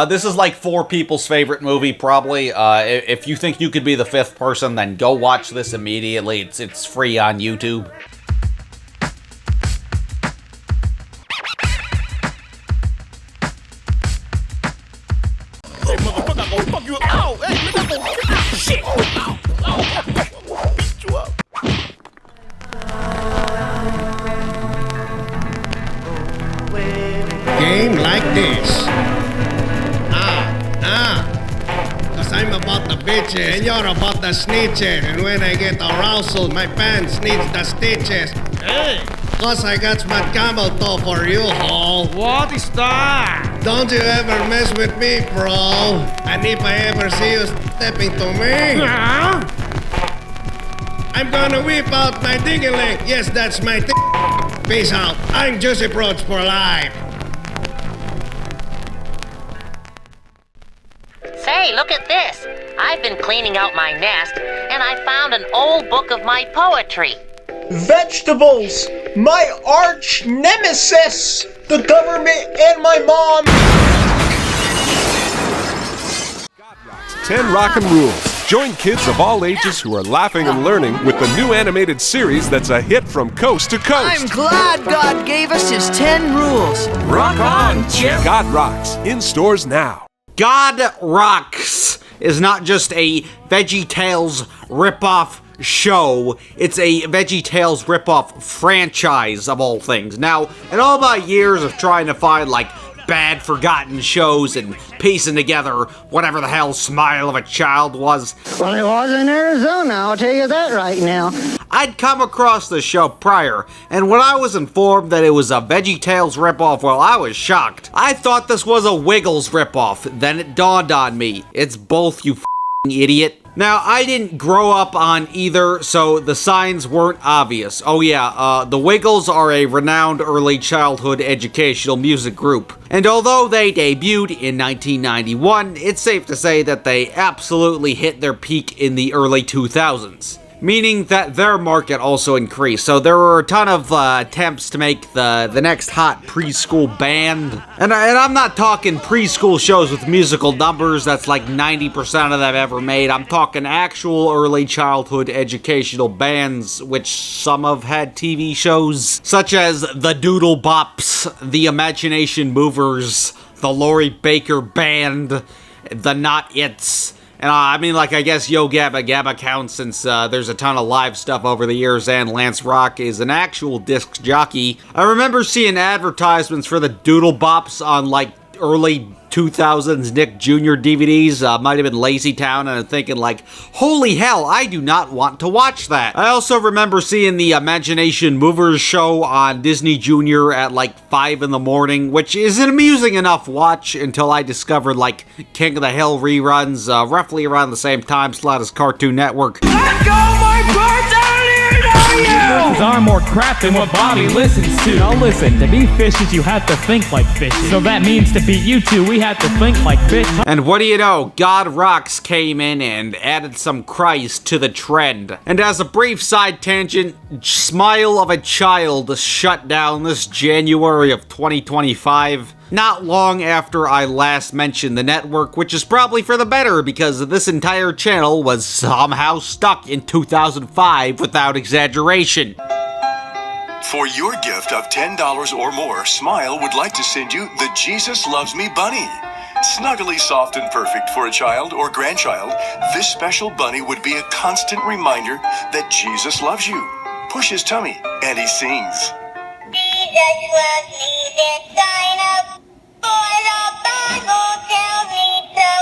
This is like 4 people's favorite movie, probably. If you think you could be the 5th person, then go watch this immediately. It's free on YouTube. Hey, motherfucker, I'm gonna fuck you up. Ow! Hey, nigga, bitches, and you're about the snitches. And when I get arousal, my pants needs the stitches. Hey! Cause I got my camel toe for you, ho. What is that? Don't you ever mess with me, bro. And if I ever see you stepping to me, I'm gonna whip out my ding-a-ling. Yes, that's my thing. Peace out. I'm Juicy Broads for life. Say, look at this. I've been cleaning out my nest, and I found an old book of my poetry. Vegetables! My arch nemesis! The government and my mom! 10 Rockin' Rules. Join kids of all ages who are laughing and learning with the new animated series that's a hit from coast to coast. I'm glad God gave us his 10 rules. Rock on, Chip! God Rocks, in stores now. God Rocks is not just a VeggieTales ripoff show, it's a VeggieTales ripoff franchise of all things. Now, in all my years of trying to find, like, bad forgotten shows and piecing together whatever the hell Smile of a Child was. Well, it was in Arizona, I'll tell you that right now. I'd come across the show prior, and when I was informed that it was a VeggieTales ripoff, well, I was shocked. I thought this was a Wiggles ripoff, then it dawned on me. It's both, you f***ing idiot. Now, I didn't grow up on either, so the signs weren't obvious. Oh yeah, the Wiggles are a renowned early childhood educational music group. And although they debuted in 1991, it's safe to say that they absolutely hit their peak in the early 2000s. Meaning that their market also increased. So there were a ton of attempts to make the next hot preschool band. And I'm not talking preschool shows with musical numbers, that's like 90% of them ever made. I'm talking actual early childhood educational bands, which some have had TV shows, such as the Doodle Bops, the Imagination Movers, the Lori Baker Band, the Not It's. And I mean, like, I guess Yo Gabba Gabba counts since there's a ton of live stuff over the years, and Lance Rock is an actual disc jockey. I remember seeing advertisements for the Doodle Bops on, like, early 2000s Nick Jr. DVDs, might have been Lazy Town, and I'm thinking, like, holy hell, I do not want to watch that. I also remember seeing the Imagination Movers show on Disney Junior at like 5 in the morning, which is an amusing enough watch until I discovered, like, King of the Hill reruns, roughly around the same time slot as Cartoon Network. Let go my birds Verses are more crap than what Bobby listens to. Now listen, to be fishes you have to think like fishes. So that means to beat you two, we have to think like fish. And what do you know, God Rocks came in and added some Christ to the trend. And as a brief side tangent, Smile of a Child shut down this January of 2025. Not long after I last mentioned the network, which is probably for the better because this entire channel was somehow stuck in 2005 without exaggeration. For your gift of $10 or more, Smile would like to send you the Jesus Loves Me Bunny. Snuggly, soft, and perfect for a child or grandchild, this special bunny would be a constant reminder that Jesus loves you. Push his tummy, and he sings. Jesus loves me, this I know, for the Bible tells me so.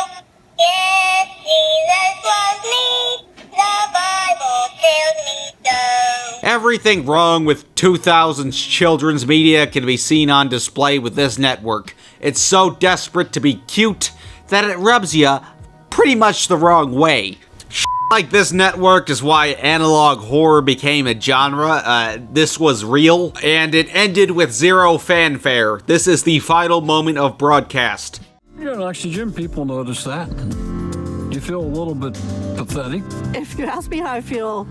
Yes, Jesus loves me, the Bible tells me so. Everything wrong with 2000s children's media can be seen on display with this network. It's so desperate to be cute that it rubs you pretty much the wrong way. Like this network is why analog horror became a genre. This was real, and it ended with zero fanfare. This is the final moment of broadcast. You got oxygen, people notice that. You feel a little bit pathetic. If you ask me how I feel...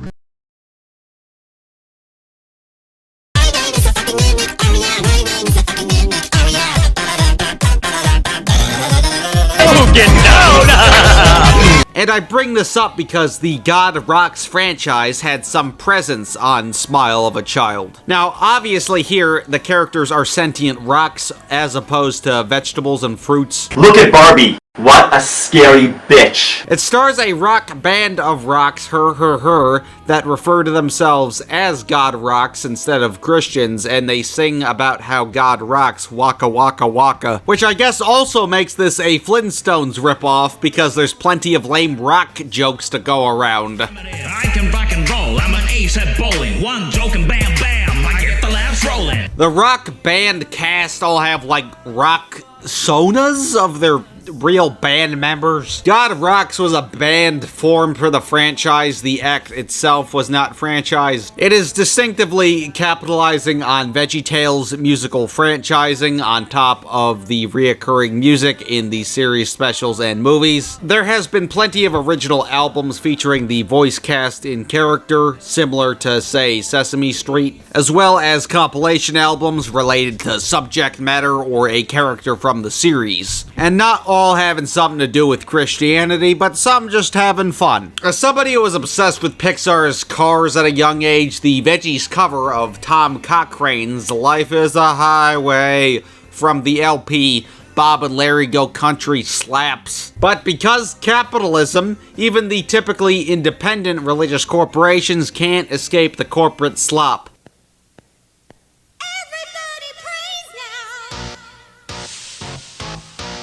And I bring this up because the God Rocks franchise had some presence on Smile of a Child. Now, obviously here, the characters are sentient rocks as opposed to vegetables and fruits. Look at Barbie. What a scary bitch. It stars a rock band of rocks, that refer to themselves as God Rocks instead of Christians, and they sing about how God rocks, waka waka waka, which I guess also makes this a Flintstones ripoff because there's plenty of lame rock jokes to go around. I can rock and roll, I'm an ace at bowling. One joke and bam bam, I get the laughs rolling. The rock band cast all have like rock sonas of their real band members. God Rocks was a band formed for the franchise. The act itself was not franchised. It is distinctively capitalizing on VeggieTales musical franchising on top of the reoccurring music in the series specials and movies. There has been plenty of original albums featuring the voice cast in character, similar to, say, Sesame Street, as well as compilation albums related to subject matter or a character from the series. And not all having something to do with Christianity, but some just having fun. As somebody who was obsessed with Pixar's Cars at a young age, the Veggies cover of Tom Cochrane's Life is a Highway from the LP Bob and Larry Go Country slaps. But because capitalism, even the typically independent religious corporations can't escape the corporate slop.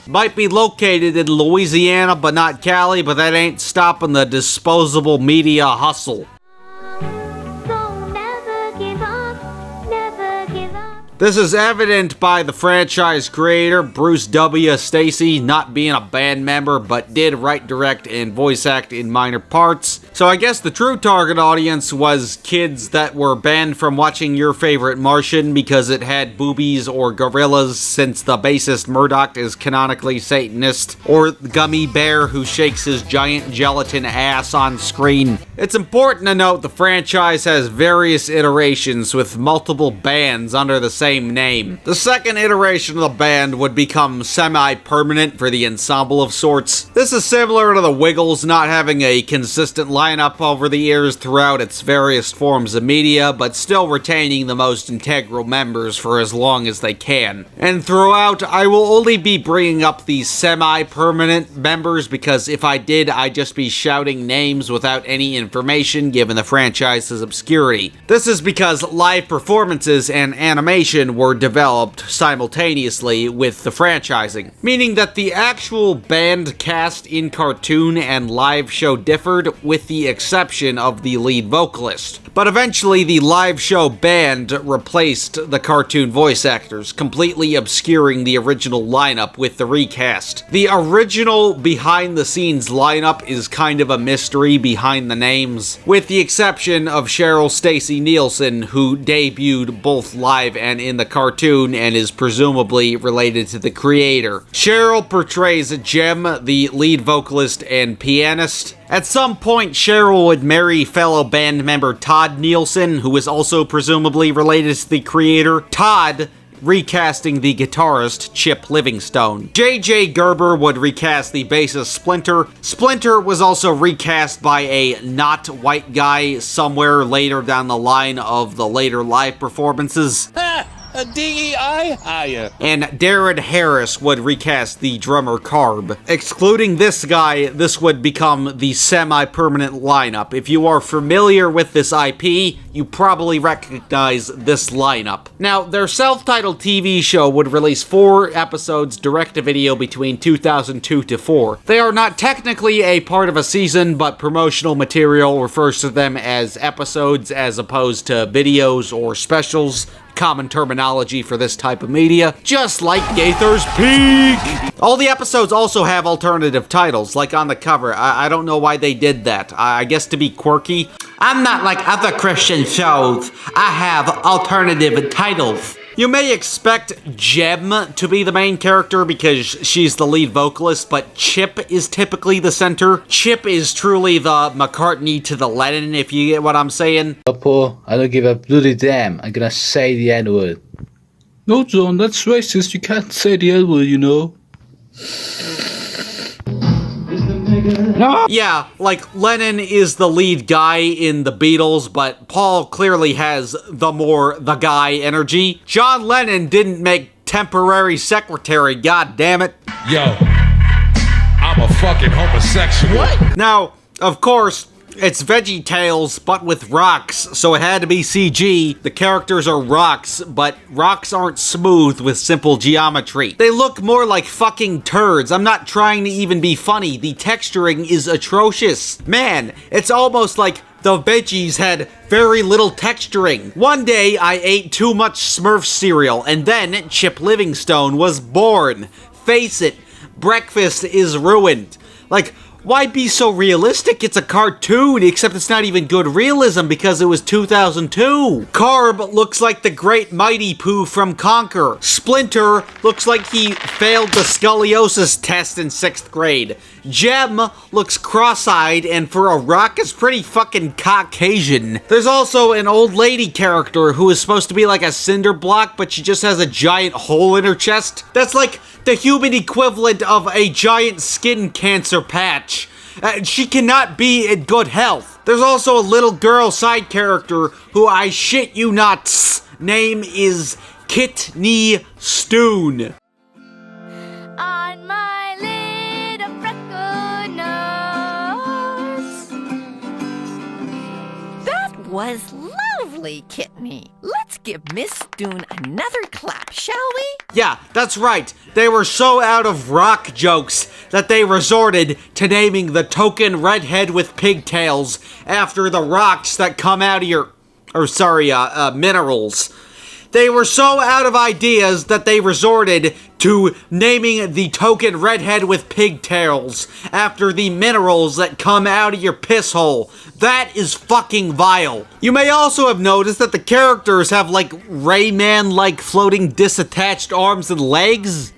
Might be located in Louisiana, but not Cali, but that ain't stopping the disposable media hustle. This is evident by the franchise creator, Bruce W. Stacy, not being a band member, but did write, direct, and voice act in minor parts. So I guess the true target audience was kids that were banned from watching Your Favorite Martian because it had boobies or gorillas, since the bassist Murdoch is canonically Satanist, or Gummy Bear who shakes his giant gelatin ass on screen. It's important to note the franchise has various iterations with multiple bands under the same name. The second iteration of the band would become semi-permanent for the ensemble of sorts. This is similar to the Wiggles not having a consistent lineup over the years throughout its various forms of media, but still retaining the most integral members for as long as they can. And throughout, I will only be bringing up these semi-permanent members because if I did, I'd just be shouting names without any information given the franchise's obscurity. This is because live performances and animation were developed simultaneously with the franchising, meaning that the actual band cast in cartoon and live show differed with the exception of the lead vocalist. But eventually the live show band replaced the cartoon voice actors, completely obscuring the original lineup with the recast. The original behind-the-scenes lineup is kind of a mystery behind the names, with the exception of Cheryl Stacey Nielsen, who debuted both live and in the cartoon and is presumably related to the creator. Cheryl portrays Jem, the lead vocalist and pianist. At some point, Cheryl would marry fellow band member Todd Nielsen, who is also presumably related to the creator. Todd recasting the guitarist Chip Livingstone. J.J. Gerber would recast the bassist Splinter. Splinter was also recast by a not white guy somewhere later down the line of the later live performances. A DEI hire. And Darren Harris would recast the drummer Carb. Excluding this guy, this would become the semi-permanent lineup. If you are familiar with this IP, you probably recognize this lineup. Now, their self-titled TV show would release 4 episodes direct-to-video between 2002 to 4. They are not technically a part of a season, but promotional material refers to them as episodes as opposed to videos or specials. Common terminology for this type of media, just like Gaither's Peak! All the episodes also have alternative titles, like on the cover. I don't know why they did that. I guess to be quirky. I'm not like other Christian shows. I have alternative titles. You may expect Jem to be the main character because she's the lead vocalist, but Chip is typically the center. Chip is truly the McCartney to the Lennon, if you get what I'm saying. Paul, I don't give a bloody damn. I'm gonna say the N-word. No, John, that's racist. You can't say the N-word, you know. No! Yeah, like Lennon is the lead guy in the Beatles, but Paul clearly has the guy energy. John Lennon didn't make temporary secretary, god damn it. Yo, I'm a fucking homosexual. What? Now, of course, it's VeggieTales, but with rocks, so it had to be CG. The characters are rocks, but rocks aren't smooth with simple geometry. They look more like fucking turds. I'm not trying to even be funny. The texturing is atrocious. Man, it's almost like the veggies had very little texturing. One day, I ate too much Smurf cereal, and then Chip Livingstone was born. Face it, breakfast is ruined. Like, why be so realistic? It's a cartoon, except it's not even good realism because it was 2002. Carb looks like the great mighty Pooh from Conker. Splinter looks like he failed the scoliosis test in 6th grade. Jem looks cross-eyed, and for a rock is pretty fucking Caucasian. There's also an old lady character who is supposed to be like a cinder block, but she just has a giant hole in her chest. That's like the human equivalent of a giant skin cancer patch. She cannot be in good health. There's also a little girl side character who, I shit you not, name is Kidney Stoon. On my little freckled nose. That was lovely, Kidney. Let's give Miss Stoon another clap, shall we? Yeah, that's right. They were so out of rock jokes that they resorted to naming the token redhead with pigtails after the rocks that come out of your... minerals. They were so out of ideas that they resorted to naming the token redhead with pigtails after the minerals that come out of your piss hole. That is fucking vile. You may also have noticed that the characters have like Rayman-like floating disattached arms and legs.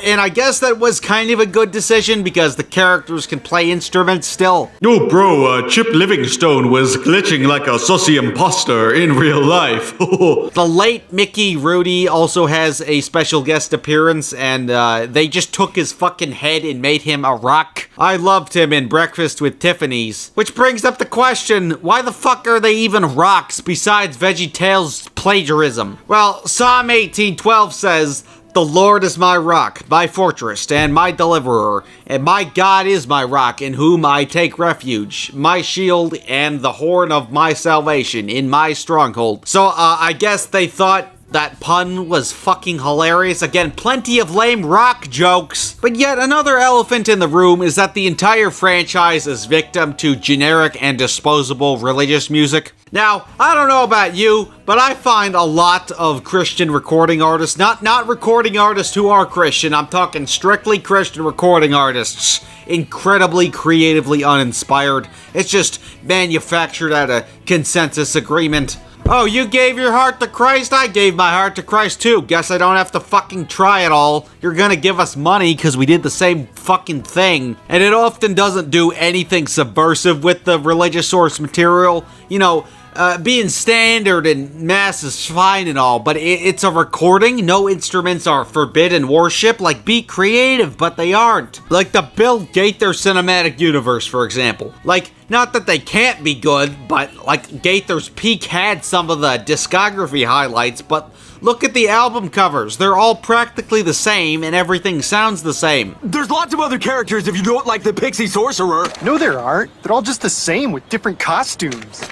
And I guess that was kind of a good decision because the characters can play instruments still. Oh bro, Chip Livingstone was glitching like a saucy imposter in real life. The late Mickey Rooney also has a special guest appearance, and they just took his fucking head and made him a rock. I loved him in Breakfast with Tiffany's. Which brings up the question, why the fuck are they even rocks besides VeggieTales plagiarism? Well, Psalm 18:12 says, "The Lord is my rock, my fortress, and my deliverer, and my God is my rock, in whom I take refuge, my shield, and the horn of my salvation, in my stronghold." So, I guess they thought that pun was fucking hilarious. Again, plenty of lame rock jokes. But yet another elephant in the room is that the entire franchise is victim to generic and disposable religious music. Now, I don't know about you, but I find a lot of Christian recording artists, not recording artists who are Christian, I'm talking strictly Christian recording artists, incredibly creatively uninspired. It's just manufactured at a consensus agreement. Oh, you gave your heart to Christ? I gave my heart to Christ too. Guess I don't have to fucking try it all. You're gonna give us money because we did the same fucking thing. And it often doesn't do anything subversive with the religious source material. You know, being standard and mass is fine and all, but it's a recording. No instruments are forbidden worship. Like, be creative, but they aren't. Like the Bill Gaither cinematic universe, for example. Like, not that they can't be good, but like Gaither's Peak had some of the discography highlights, but look at the album covers. They're all practically the same and everything sounds the same. There's lots of other characters if you don't like the Pixie Sorcerer. No, there aren't. They're all just the same with different costumes.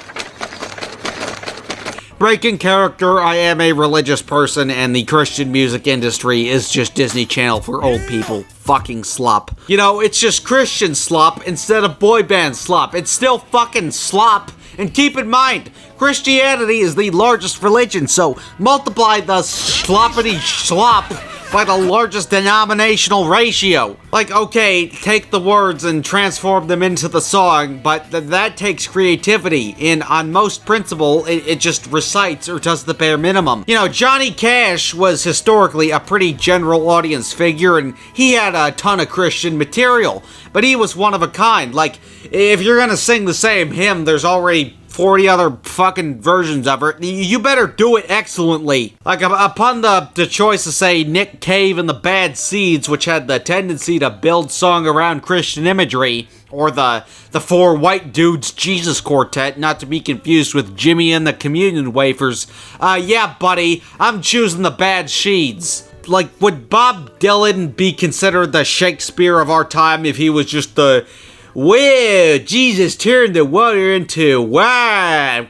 Breaking character, I am a religious person, and the Christian music industry is just Disney Channel for old people. Fucking slop. You know, it's just Christian slop instead of boy band slop. It's still fucking slop. And keep in mind, Christianity is the largest religion, so multiply the sloppity slop by the largest denominational ratio. Like, okay, take the words and transform them into the song, but that takes creativity, and on most principle, it just recites or does the bare minimum. You know, Johnny Cash was historically a pretty general audience figure, and he had a ton of Christian material, but he was one of a kind. Like, if you're gonna sing the same hymn, there's already 40 other fucking versions of it. You better do it excellently. Like, upon the choice to say Nick Cave and the Bad Seeds, which had the tendency to build song around Christian imagery, or the Four White Dudes Jesus Quartet, not to be confused with Jimmy and the Communion Wafers. Yeah, buddy, I'm choosing the Bad Seeds. like, would Bob Dylan be considered the Shakespeare of our time if he was just the, well, Jesus turned the water into wine,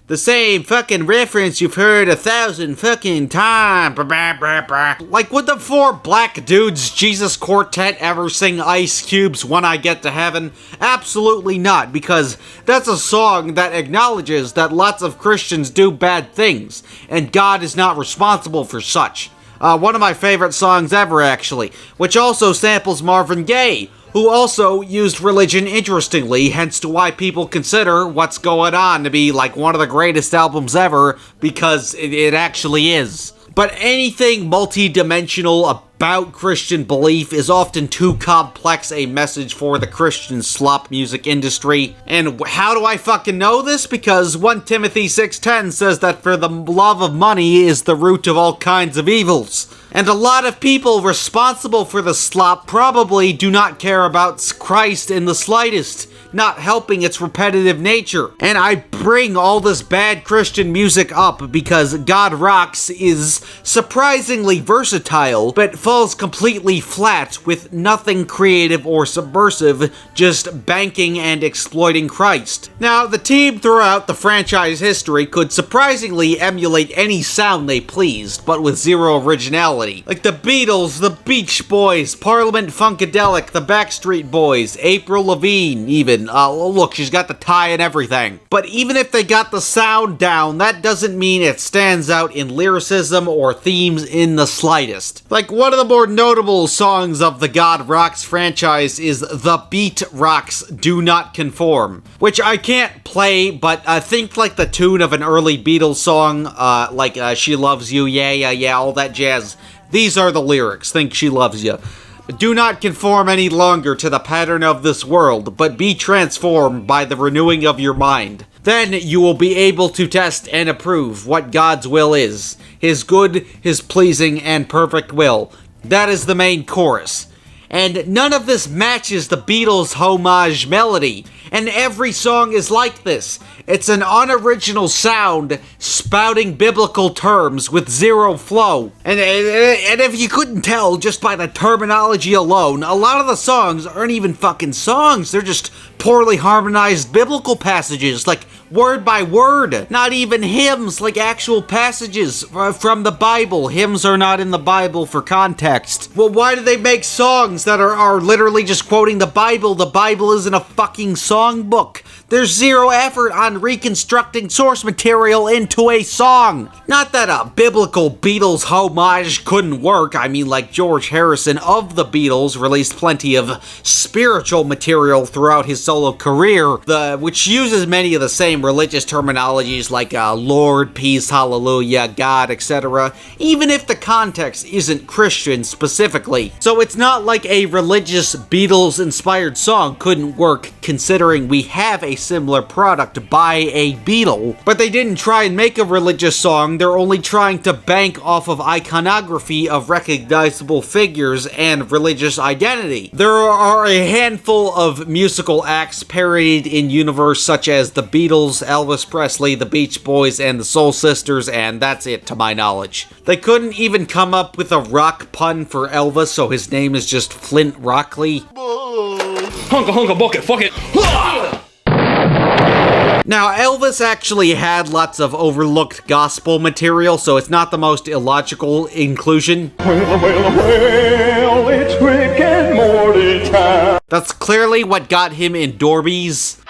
the same fucking reference you've heard 1,000 fucking times. Like, would the four black dudes Jesus Quartet ever sing Ice Cube's When I Get to Heaven? Absolutely not, because that's a song that acknowledges that lots of Christians do bad things, and God is not responsible for such. One of my favorite songs ever, actually, which also samples Marvin Gaye, who also used religion interestingly, hence to why people consider What's Going On to be like one of the greatest albums ever, because it actually is. But anything multi-dimensional about Christian belief is often too complex a message for the Christian slop music industry. And how do I fucking know this? Because 1 Timothy 6:10 says that for the love of money is the root of all kinds of evils. And a lot of people responsible for the slop probably do not care about Christ in the slightest, not helping its repetitive nature. And I bring all this bad Christian music up because God Rocks is surprisingly versatile, but falls completely flat with nothing creative or subversive, just banking and exploiting Christ. Now, the team throughout the franchise history could surprisingly emulate any sound they pleased, but with zero originality. Like the Beatles, the Beach Boys, Parliament Funkadelic, the Backstreet Boys, Avril Lavigne even. Look, she's got the tie and everything. But even if they got the sound down, that doesn't mean it stands out in lyricism or themes in the slightest. Like, one of the more notable songs of the God Rocks franchise is The Beat Rocks Do Not Conform, which I can't play, but think like the tune of an early Beatles song, like She Loves You, yeah, yeah, yeah, all that jazz. These are the lyrics. Think she loves you. Do not conform any longer to the pattern of this world, but be transformed by the renewing of your mind. Then you will be able to test and approve what God's will is, His good, His pleasing, and perfect will. That is the main chorus. And none of this matches the Beatles' homage melody, and every song is like this. It's an unoriginal sound, spouting biblical terms with zero flow. And if you couldn't tell just by the terminology alone, a lot of the songs aren't even fucking songs. They're just poorly harmonized biblical passages, like word by word. Not even hymns, like actual passages from the Bible. Hymns are not in the Bible for context. Well, why do they make songs that are literally just quoting the Bible? The Bible isn't a fucking songbook. There's zero effort on reconstructing source material into a song. Not that a biblical Beatles homage couldn't work. I mean, like George Harrison of the Beatles released plenty of spiritual material throughout his solo career, which uses many of the same religious terminologies like Lord, peace, hallelujah, God, etc., even if the context isn't Christian specifically. So it's not like a religious Beatles-inspired song couldn't work, considering we have a similar product by a Beatle. But they didn't try and make a religious song, they're only trying to bank off of iconography of recognizable figures and religious identity. There are a handful of musical acts parodied in universe such as the Beatles, Elvis Presley, the Beach Boys, and the Soul Sisters, and that's it to my knowledge. They couldn't even come up with a rock pun for Elvis, so his name is just Flint Rockley. Hunka hunka bucket, fuck it. Now, Elvis actually had lots of overlooked gospel material, so it's not the most illogical inclusion. Well, it's Rick and Morty time. That's clearly what got him in Dorbies.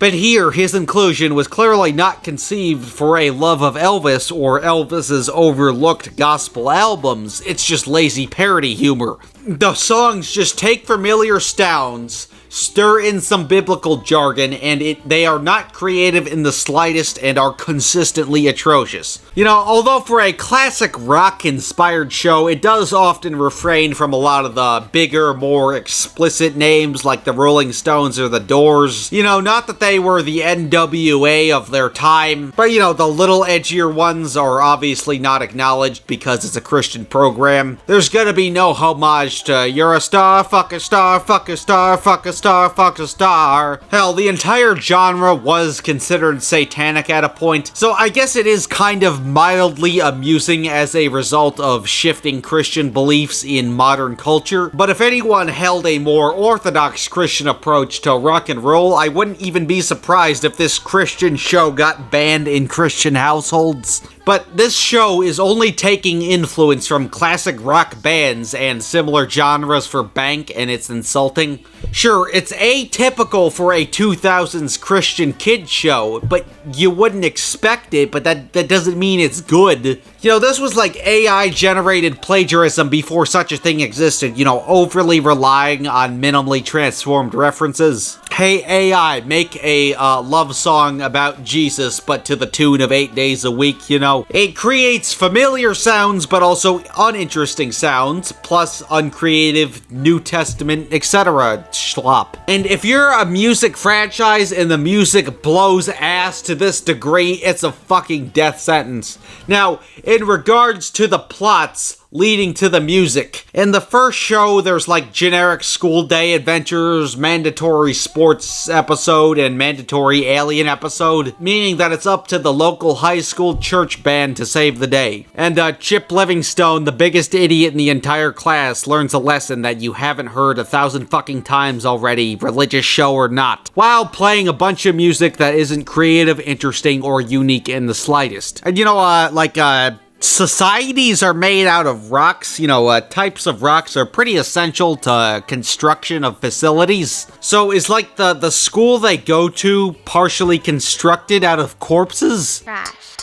But here, his inclusion was clearly not conceived for a love of Elvis or Elvis's overlooked gospel albums. It's just lazy parody humor. The songs just take familiar sounds, stir in some biblical jargon, and they are not creative in the slightest and are consistently atrocious. You know, although for a classic rock-inspired show, it does often refrain from a lot of the bigger, more explicit names like the Rolling Stones or the Doors. You know, not that they were the NWA of their time, but you know, the little edgier ones are obviously not acknowledged because it's a Christian program. There's gonna be no homage to "You're a star, fuck a star, fuck a star, fuck a star, fuck a star. Hell, the entire genre was considered satanic at a point, so I guess it is kind of mildly amusing as a result of shifting Christian beliefs in modern culture. But if anyone held a more orthodox Christian approach to rock and roll, I wouldn't even be surprised if this Christian show got banned in Christian households. But this show is only taking influence from classic rock bands and similar genres for bank, and it's insulting. Sure, it's atypical for a 2000s Christian kid show, but you wouldn't expect it, but that doesn't mean it's good. You know, this was like AI-generated plagiarism before such a thing existed, you know, overly relying on minimally transformed references. Hey AI, make a love song about Jesus, but to the tune of 8 days a week, you know. It creates familiar sounds, but also uninteresting sounds, plus uncreative New Testament, etc. schlop. And if you're a music franchise and the music blows ass to this degree, it's a fucking death sentence. Now, in regards to the plots leading to the music, in the first show there's like generic school day adventures, mandatory sports episode, and mandatory alien episode, meaning that it's up to the local high school church band to save the day. And Chip Livingstone, the biggest idiot in the entire class, learns a lesson that you haven't heard 1,000 fucking times already, religious show or not, while playing a bunch of music that isn't creative, interesting, or unique in the slightest. And you know, societies are made out of rocks. You know, types of rocks are pretty essential to construction of facilities. So is like the school they go to partially constructed out of corpses?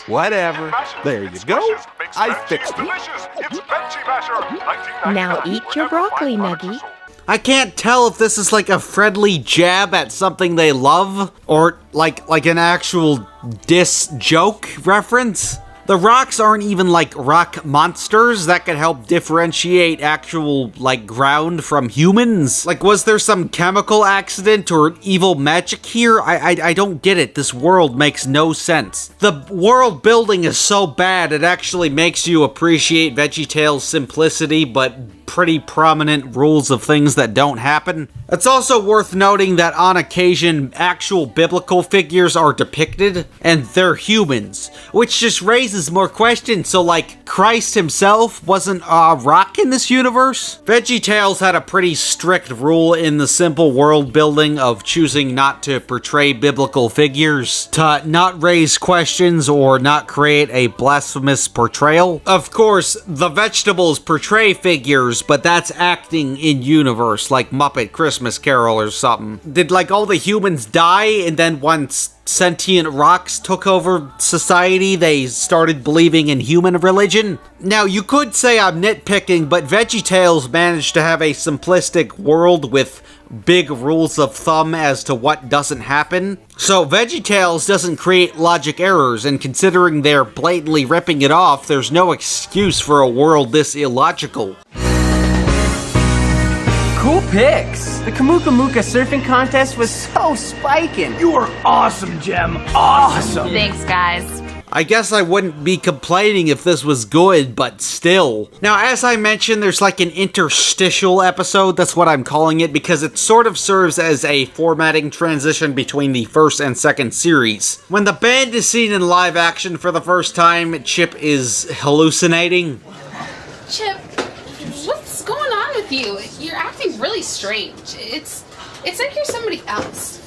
Whatever. There you go. I fixed it. Now eat your broccoli, Nuggy. I can't tell if this is like a friendly jab at something they love, or like an actual diss joke reference. The rocks aren't even like rock monsters that could help differentiate actual, like, ground from humans. Like, was there some chemical accident or evil magic here? I don't get it. This world makes no sense. The world building is so bad, it actually makes you appreciate VeggieTales' simplicity, but pretty prominent rules of things that don't happen. It's also worth noting that on occasion, actual biblical figures are depicted, and they're humans, which just raises more questions. So, like, Christ himself wasn't a rock in this universe? VeggieTales had a pretty strict rule in the simple world building of choosing not to portray biblical figures, to not raise questions or not create a blasphemous portrayal. Of course, the vegetables portray figures, but that's acting in universe, like Muppet Christmas Carol or something. Did like all the humans die, and then once sentient rocks took over society, they started believing in human religion? Now, you could say I'm nitpicking, but VeggieTales managed to have a simplistic world with big rules of thumb as to what doesn't happen. So VeggieTales doesn't create logic errors, and considering they're blatantly ripping it off, there's no excuse for a world this illogical. Cool pics. The Kamuka Muka surfing contest was so spiking. You are awesome, Gem. Awesome. Thanks, guys. I guess I wouldn't be complaining if this was good, but still. Now, as I mentioned, there's like an interstitial episode, that's what I'm calling it, because it sort of serves as a formatting transition between the first and second series. When the band is seen in live action for the first time, Chip is hallucinating. Chip, what's going on with you? You're acting really strange. It's like you're somebody else.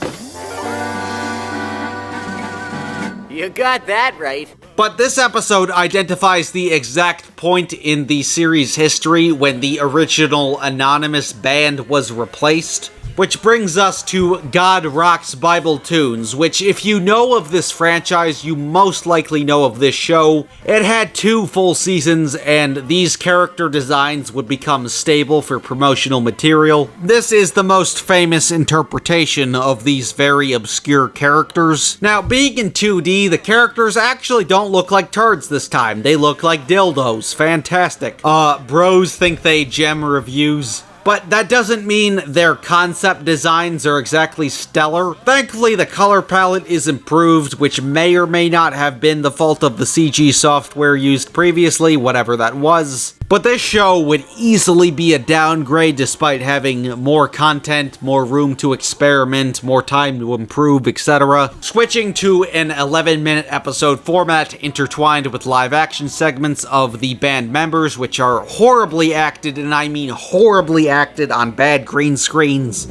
You got that right. But this episode identifies the exact point in the series' history when the original anonymous band was replaced. Which brings us to God Rocks Bible Tunes, which if you know of this franchise, you most likely know of this show. It had 2 full seasons, and these character designs would become stable for promotional material. This is the most famous interpretation of these very obscure characters. Now, being in 2D, the characters actually don't look like turds this time. They look like dildos. Fantastic. Bros think they gem reviews. But that doesn't mean their concept designs are exactly stellar. Thankfully, the color palette is improved, which may or may not have been the fault of the CG software used previously, whatever that was. But this show would easily be a downgrade despite having more content, more room to experiment, more time to improve, etc. Switching to an 11-minute episode format intertwined with live-action segments of the band members, which are horribly acted, and I mean horribly acted on bad green screens.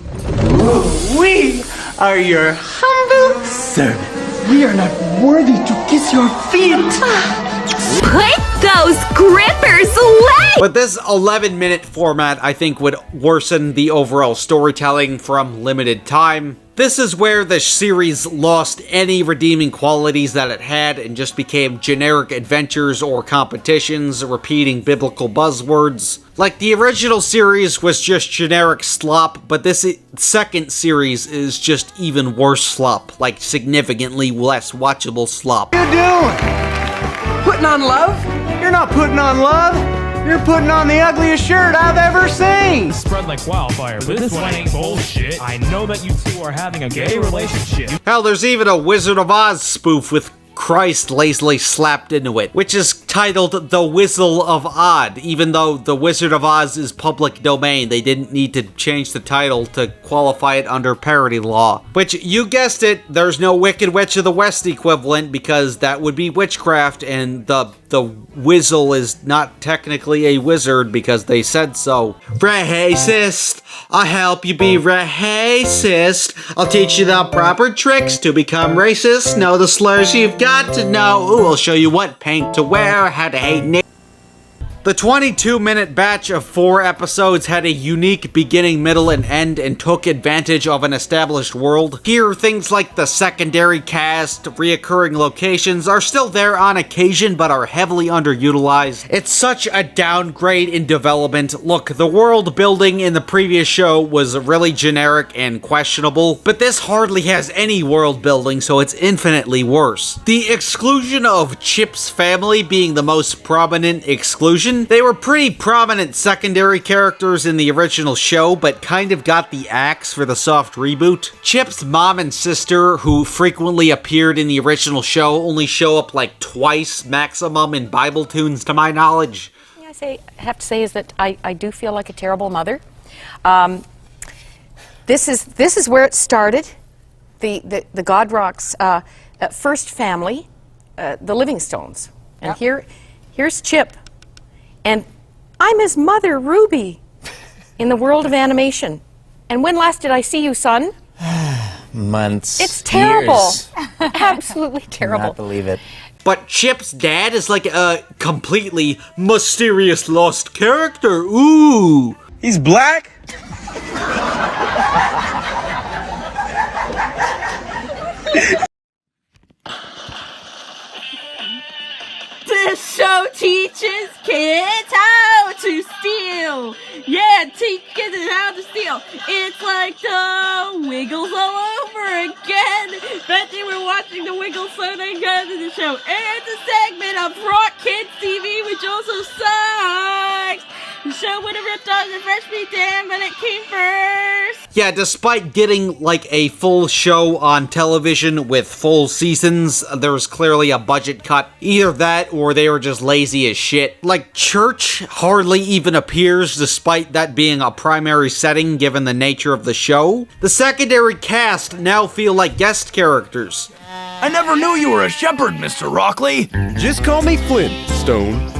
We are your humble servants. We are not worthy to kiss your feet. Put those grippers away! But this 11-minute format, I think, would worsen the overall storytelling from limited time. This is where the series lost any redeeming qualities that it had and just became generic adventures or competitions, repeating biblical buzzwords. Like, the original series was just generic slop, but this second series is just even worse slop, like significantly less watchable slop. What are you doing? Putting on love? You're not putting on love. You're putting on the ugliest shirt I've ever seen! Spread like wildfire, but this one ain't bullshit. I know that you two are having a gay relationship. Hell, there's even a Wizard of Oz spoof with Christ lazily slapped into it, which is titled The Whistle of Odd, even though The Wizard of Oz is public domain. They didn't need to change the title to qualify it under parody law. Which, you guessed it, there's no Wicked Witch of the West equivalent, because that would be witchcraft, and the Whizzle is not technically a wizard because they said so. Racist! I'll help you be racist. I'll teach you the proper tricks to become racist. Know the slurs you've got to know. Ooh, I'll show you what paint to wear, how to hate niggas. The 22-minute batch of 4 episodes had a unique beginning, middle, and end and took advantage of an established world. Here, things like the secondary cast, reoccurring locations are still there on occasion but are heavily underutilized. It's such a downgrade in development. Look, the world building in the previous show was really generic and questionable, but this hardly has any world building, so it's infinitely worse. The exclusion of Chip's family being the most prominent exclusion. They were pretty prominent secondary characters in the original show, but kind of got the axe for the soft reboot. Chip's mom and sister, who frequently appeared in the original show, only show up like twice maximum in Bible tunes to my knowledge. I have to say is that I do feel like a terrible mother. This is where it started. The God Rocks first family, the Livingstones. And here's Chip. And I'm his mother, Ruby, in the world of animation. And when last did I see you, son? Months. It's terrible. Years. Absolutely terrible. Cannot believe it. But Chip's dad is like a completely mysterious lost character. Ooh. He's black? This show teaches kids how to steal. Yeah, teach kids how to steal. It's like the Wiggles all over again. Bet they were watching the Wiggles so they got into the show. And it's a segment of Rock Kids TV, which also sucks. The show would have ripped off the Fresh Meat Dam, but it came first. Yeah, despite getting like a full show on television with full seasons, there was clearly a budget cut. Either that or they were just lazy as shit. Like, church hardly even appears despite that being a primary setting given the nature of the show. The secondary cast now feel like guest characters. I never knew you were a shepherd, Mr. Rockley. Just call me Flint, Stone.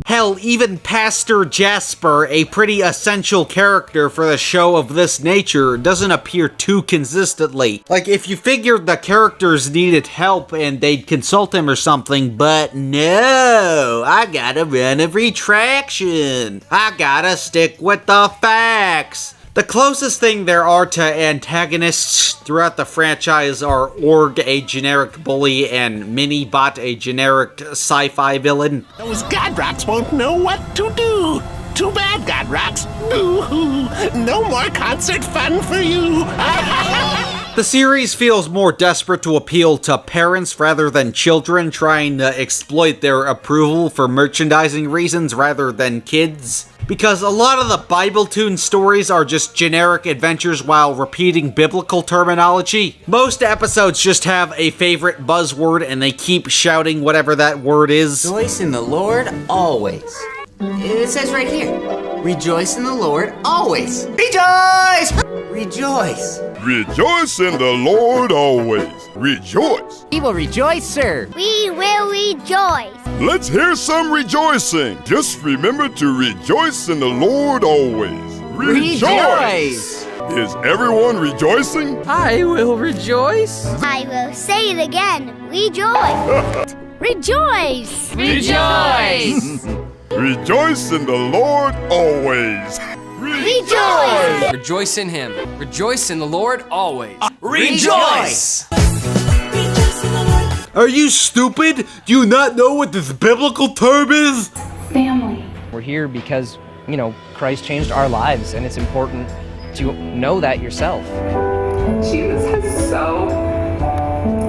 Hell, even Pastor Jasper, a pretty essential character for the show of this nature, doesn't appear too consistently. Like, if you figured the characters needed help and they'd consult him or something, but no, I gotta run a retraction. I gotta stick with the facts. The closest thing there are to antagonists throughout the franchise are Org, a generic bully, and Minibot, a generic sci-fi villain. Those Godrocks won't know what to do. Too bad, Godrocks. Boo-hoo. No more concert fun for you. The series feels more desperate to appeal to parents rather than children trying to exploit their approval for merchandising reasons rather than kids. because a lot of the Bibletoon stories are just generic adventures while repeating biblical terminology. Most episodes just have a favorite buzzword and they keep shouting whatever that word is. Rejoice in the Lord always. It says right here, rejoice in the Lord always. Rejoice! Rejoice. Rejoice in the Lord always. Rejoice. We will rejoice, sir. We will rejoice. Let's hear some rejoicing. Just remember to rejoice in the Lord always. Rejoice. Is everyone rejoicing? I will rejoice. I will say it again. Rejoice. Rejoice. Rejoice. Rejoice in the Lord always. Rejoice. Rejoice in him. Rejoice in the Lord always. Rejoice. Are you stupid? Do you not know what this biblical term is? Family. We're here because, Christ changed our lives, and it's important to know that yourself. Jesus has so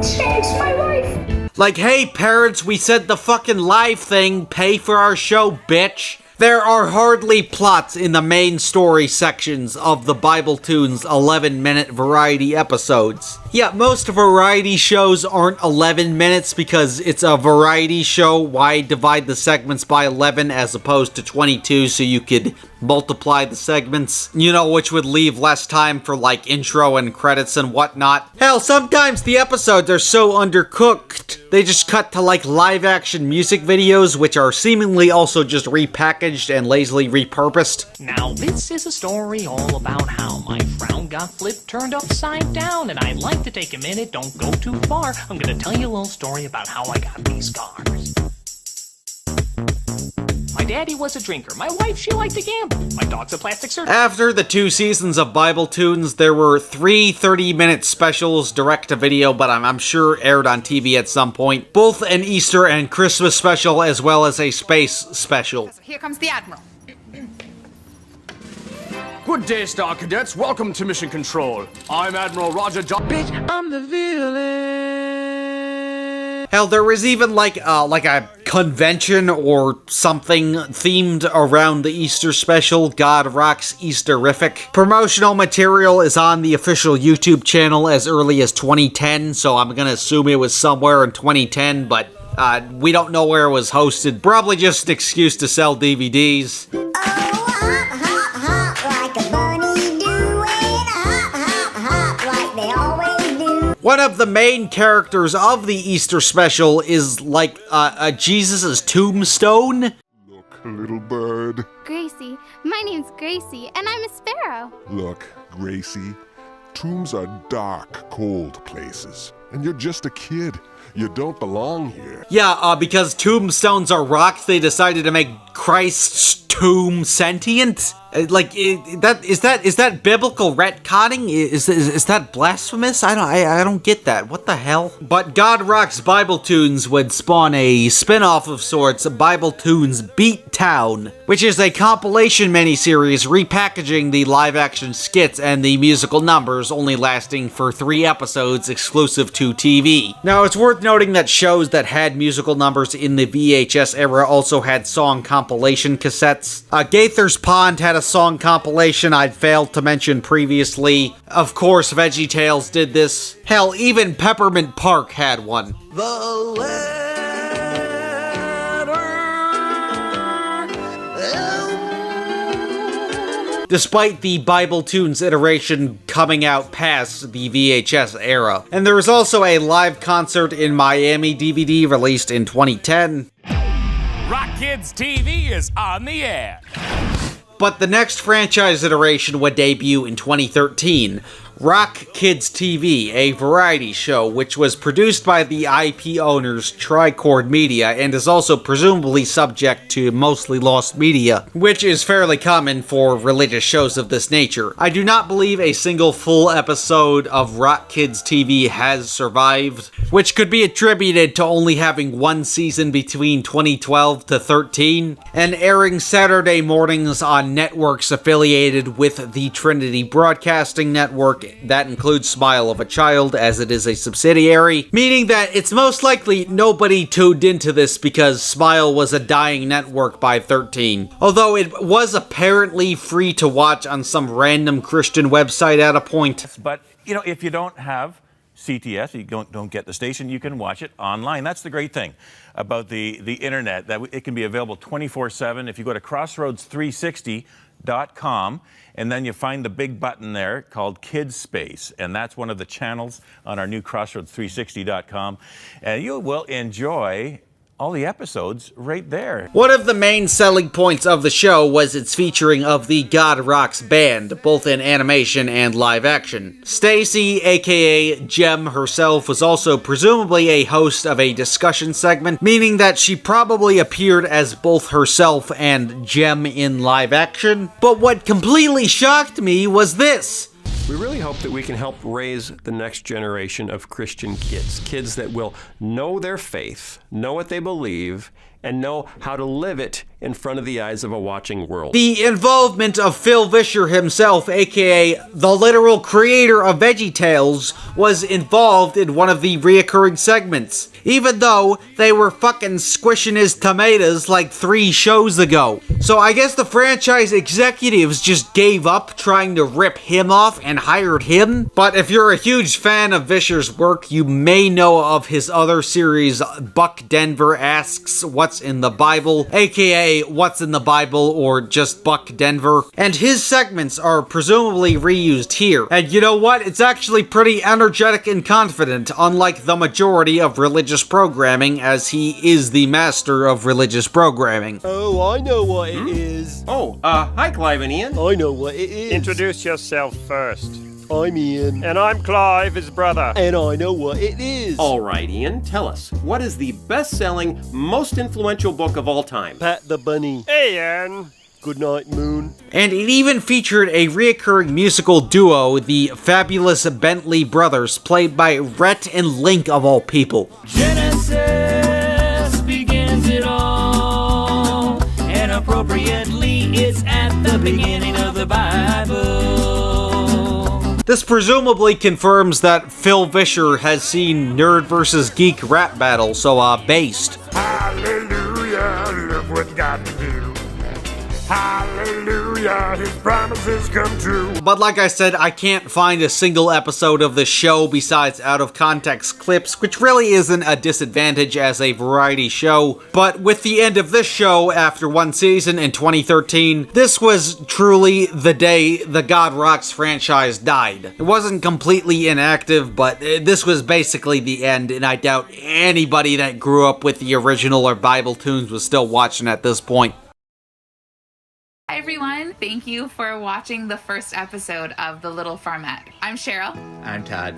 changed my life. Like, hey parents, we said the fucking live thing, pay for our show, bitch. There are hardly plots in the main story sections of the Bibletoons 11-minute variety episodes. Yeah, most variety shows aren't 11 minutes because it's a variety show. Why divide the segments by 11 as opposed to 22 so you could multiply the segments? Which would leave less time for like intro and credits and whatnot. Hell, sometimes the episodes are so undercooked, they just cut to like live action music videos, which are seemingly also just repackaged and lazily repurposed. Now this is a story all about how my frown got flipped, turned upside down, and I'd like to take a minute, don't go too far. I'm gonna tell you a little story about how I got these scars. My daddy was a drinker. My wife, she liked to gamble. My dog's a plastic surgeon. After the 2 seasons of Bibletoons, there were 3 30-minute specials direct-to-video, but I'm sure aired on TV at some point. Both an Easter and Christmas special, as well as a space special. Here comes the Admiral. Good day, Star Cadets. Welcome to Mission Control. I'm Admiral Roger John. Bitch, I'm the villain. Hell, there was even like a convention or something themed around the Easter special, God Rocks Easterific. Promotional material is on the official YouTube channel as early as 2010, so I'm gonna assume it was somewhere in 2010, but we don't know where it was hosted. Probably just an excuse to sell DVDs. One of the main characters of the Easter special is like Jesus' tombstone. Look, little bird. Gracie. My name's Gracie, and I'm a sparrow. Look, Gracie. Tombs are dark, cold places. And you're just a kid. You don't belong here. Yeah, because tombstones are rocks, they decided to make Christ's tomb sentient? Is that biblical retconning? Is that blasphemous? I don't get that. What the hell? But God Rocks Bibletoons would spawn a spin-off of sorts, Bibletoons Beat Town, which is a compilation miniseries repackaging the live-action skits and the musical numbers, only lasting for 3 episodes exclusive to TV. Now, it's worth noting that shows that had musical numbers in the VHS era also had song compilation cassettes. Gaither's Pond had a song compilation I'd failed to mention previously. Of course, VeggieTales did this. Hell, even Peppermint Park had one. Despite the Bibletoons iteration coming out past the VHS era. And there was also a live concert in Miami DVD released in 2010. Rock Kids TV is on the air. But the next franchise iteration would debut in 2013, Rock Kids TV, a variety show which was produced by the IP owners Tricord Media and is also presumably subject to mostly lost media, which is fairly common for religious shows of this nature. I do not believe a single full episode of Rock Kids TV has survived, which could be attributed to only having 1 season between 2012 to 13, and airing Saturday mornings on networks affiliated with the Trinity Broadcasting Network that includes Smile of a Child, as it is a subsidiary, meaning that it's most likely nobody tuned into this because Smile was a dying network by 13. Although it was apparently free to watch on some random Christian website at a point. But, you know, if you don't have CTS, you don't get the station, you can watch it online. That's the great thing about the internet, that it can be available 24/7. If you go to crossroads360.com, and then you find the big button there called Kids Space, and that's one of the channels on our new crossroads360.com, and you will enjoy all the episodes right there. One of the main selling points of the show was its featuring of the God Rocks band, both in animation and live action. Stacy, aka Jem herself, was also presumably a host of a discussion segment, meaning that she probably appeared as both herself and Jem in live action. But what completely shocked me was this. We really hope that we can help raise the next generation of Christian kids that will know their faith, know what they believe, and know how to live it in front of the eyes of a watching world. The involvement of Phil Vischer himself, aka the literal creator of VeggieTales, was involved in one of the reoccurring segments, even though they were fucking squishing his tomatoes like 3 shows ago. So I guess the franchise executives just gave up trying to rip him off and hired him. But if you're a huge fan of Vischer's work, you may know of his other series, Buck Denver Asks What's in the Bible, aka What's in the Bible, or just Buck Denver. And his segments are presumably reused here. And you know what? It's actually pretty energetic and confident, unlike the majority of religious programming, as he is the master of religious programming. Oh, I know what it is. Oh, hi Clive and Ian. I know what it is. Introduce yourself first. I'm Ian. And I'm Clive, his brother. And I know what it is. All right, Ian, tell us, what is the best-selling, most influential book of all time? Pat the Bunny. Ian. Good night, Moon. And it even featured a reoccurring musical duo, the fabulous Bentley brothers, played by Rhett and Link of all people. Genesis begins it all, and appropriately it's at the beginning of the Bible. This presumably confirms that Phil Vischer has seen Nerd vs. Geek rap battle, so based. Hallelujah, look what God can do. Hallelujah, his promises come true. But like I said, I can't find a single episode of the show besides out-of-context clips, which really isn't a disadvantage as a variety show. But with the end of this show, after one season in 2013, this was truly the day the God Rocks franchise died. It wasn't completely inactive, but this was basically the end, and I doubt anybody that grew up with the original or Bible tunes was still watching at this point. Hi everyone, thank you for watching the first episode of The Little Farmette. I'm Cheryl. I'm Todd.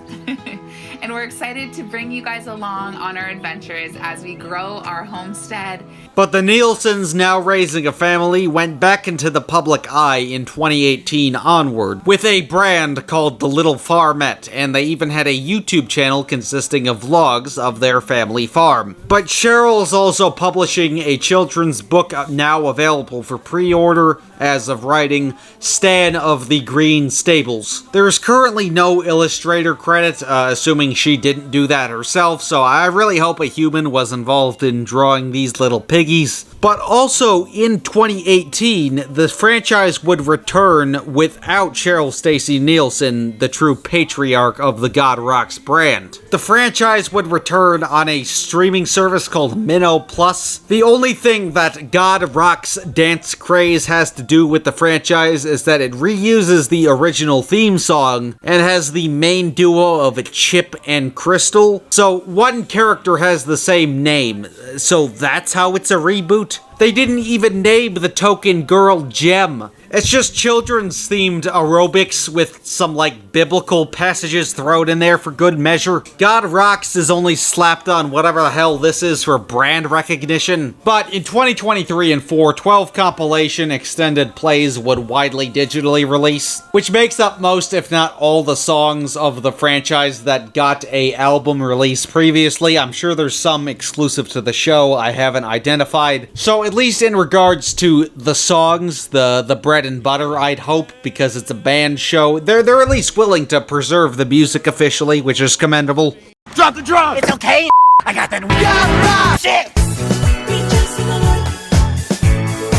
And we're excited to bring you guys along on our adventures as we grow our homestead. But the Nielsen's, now raising a family, went back into the public eye in 2018 onward, with a brand called The Little Farmette, and they even had a YouTube channel consisting of vlogs of their family farm. But Cheryl is also publishing a children's book now available for pre-order as of writing, Stan of the Green Stables. There is currently no illustrator credit, assuming she didn't do that herself, so I really hope a human was involved in drawing these little piggies. But also, in 2018, the franchise would return without Cheryl Stacy Nielsen, the true patriarch of the God Rocks brand. The franchise would return on a streaming service called Minnow Plus. The only thing that God Rocks Dance Craze has to do with the franchise is that it reuses the original theme song and has the main duo of Chip and Crystal. So one character has the same name, so that's how it's a reboot? They didn't even name the token girl Jem. It's just children's themed aerobics with some like biblical passages thrown in there for good measure. God Rocks is only slapped on whatever the hell this is for brand recognition. But in 2023 and 4, 12 compilation extended plays would widely digitally release, which makes up most if not all the songs of the franchise that got a album release previously. I'm sure there's some exclusive to the show I haven't identified. So at least in regards to the songs, the bread bread and butter, I'd hope, because it's a band show. They're at least willing to preserve the music officially, which is commendable. Drop the drum! It's okay. I got that. Shit.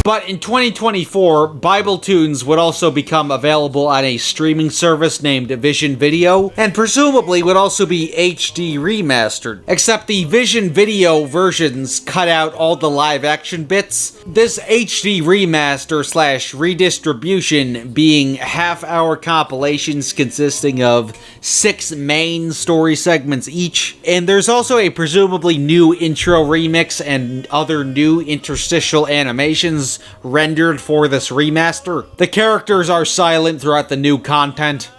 But in 2024, Bible Tunes would also become available on a streaming service named Vision Video, and presumably would also be HD remastered. Except the Vision Video versions cut out all the live action bits. This HD remaster / redistribution being half-hour compilations consisting of 6 main story segments each. And there's also a presumably new intro remix and other new interstitial animations rendered for this remaster. The characters are silent throughout the new content.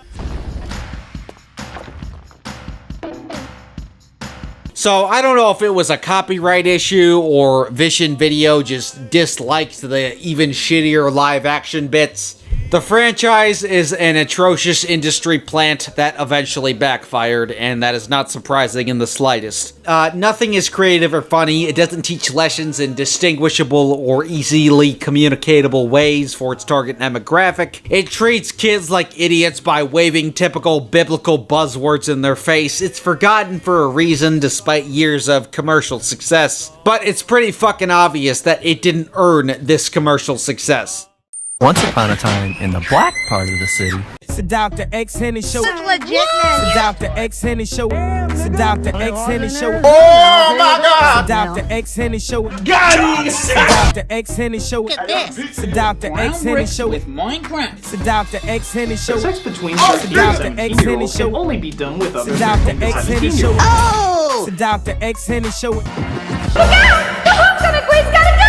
So I don't know if it was a copyright issue or Vision Video just disliked the even shittier live action bits. The franchise is an atrocious industry plant that eventually backfired, and that is not surprising in the slightest. Nothing is creative or funny. It doesn't teach lessons in distinguishable or easily communicatable ways for its target demographic. It treats kids like idiots by waving typical biblical buzzwords in their face. It's forgotten for a reason despite years of commercial success. But it's pretty fucking obvious that it didn't earn this commercial success. Once upon a time, in the black part of the city, It's a Dr. X Henny show. Such legitness. It's a Dr. X Henny show. It's a Dr. X Henny show. Oh my God! It's a Dr. X Henny show. Got it! It's a Dr. X Henny show. Look at this. It's a Dr. X Henny show. With Minecraft. It's a Dr. X Henny show. Sex between It's a 17 Dr. and X 17-year-olds Henny show. can only be done with It's other a Dr. X Henny show. Oh! It's a Dr. X Henny show. Look out! The homecoming queen's got a gun!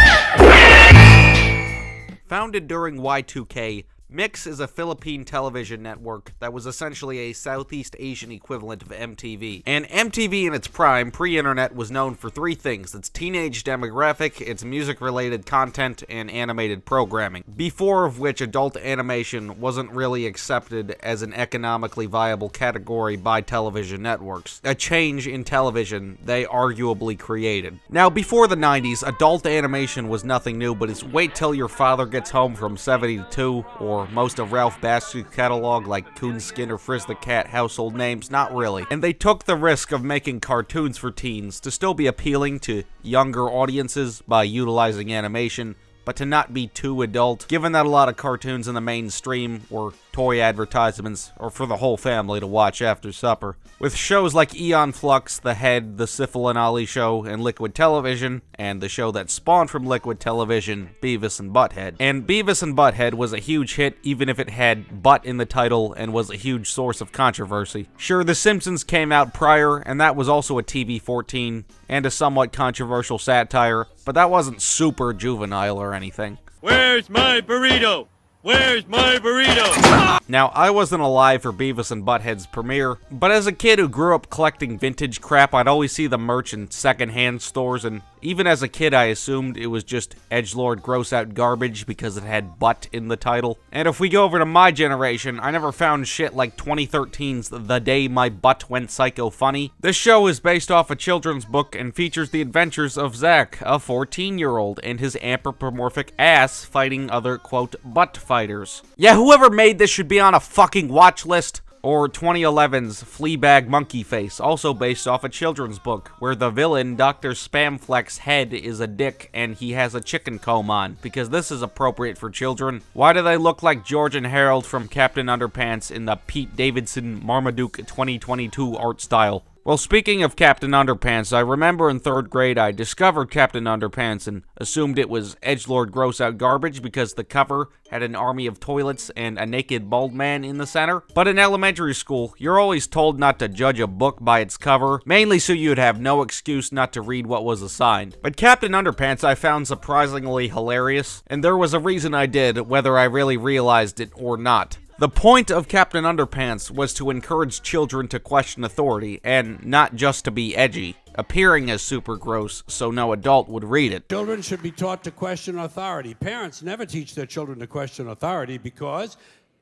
Founded during Y2K, Mix is a Philippine television network that was essentially a Southeast Asian equivalent of MTV. And MTV in its prime, pre-internet, was known for 3 things: its teenage demographic, its music-related content, and animated programming. Before of which adult animation wasn't really accepted as an economically viable category by television networks. A change in television they arguably created. Now, before the 90s, adult animation was nothing new, but it's wait till your father gets home from 72, or most of Ralph Bakshi's catalog like Coonskin or Frizz the Cat household names. Not really. And they took the risk of making cartoons for teens to still be appealing to younger audiences by utilizing animation, but to not be too adult, given that a lot of cartoons in the mainstream were toy advertisements or for the whole family to watch after supper. With shows like Eon Flux, The Head, The Syphil and Ollie Show, and Liquid Television, and the show that spawned from Liquid Television, Beavis and Butthead. And Beavis and Butthead was a huge hit even if it had butt in the title and was a huge source of controversy. Sure, The Simpsons came out prior, and that was also a TV-14 and a somewhat controversial satire, but that wasn't super juvenile or anything. Where's my burrito? Where's my burrito? Now, I wasn't alive for Beavis and Butthead's premiere, but as a kid who grew up collecting vintage crap, I'd always see the merch in secondhand stores, and even as a kid I assumed it was just edgelord gross-out garbage because it had butt in the title. And if we go over to my generation, I never found shit like 2013's The Day My Butt Went Psycho funny. This show is based off a children's book and features the adventures of Zach, a 14-year-old, and his anthropomorphic ass fighting other, quote, butt fighters. Yeah, whoever made this should be on a fucking watch list. Or 2011's Fleabag Monkey Face, also based off a children's book, where the villain, Dr. Spamfleck's head is a dick and he has a chicken comb on, because this is appropriate for children. Why do they look like George and Harold from Captain Underpants in the Pete Davidson Marmaduke 2022 art style? Well, speaking of Captain Underpants, I remember in 3rd grade I discovered Captain Underpants and assumed it was edgelord gross-out garbage because the cover had an army of toilets and a naked bald man in the center. But in elementary school, you're always told not to judge a book by its cover, mainly so you'd have no excuse not to read what was assigned. But Captain Underpants I found surprisingly hilarious, and there was a reason I did, whether I really realized it or not. The point of Captain Underpants was to encourage children to question authority, and not just to be edgy, appearing as super gross so no adult would read it. Children should be taught to question authority. Parents never teach their children to question authority because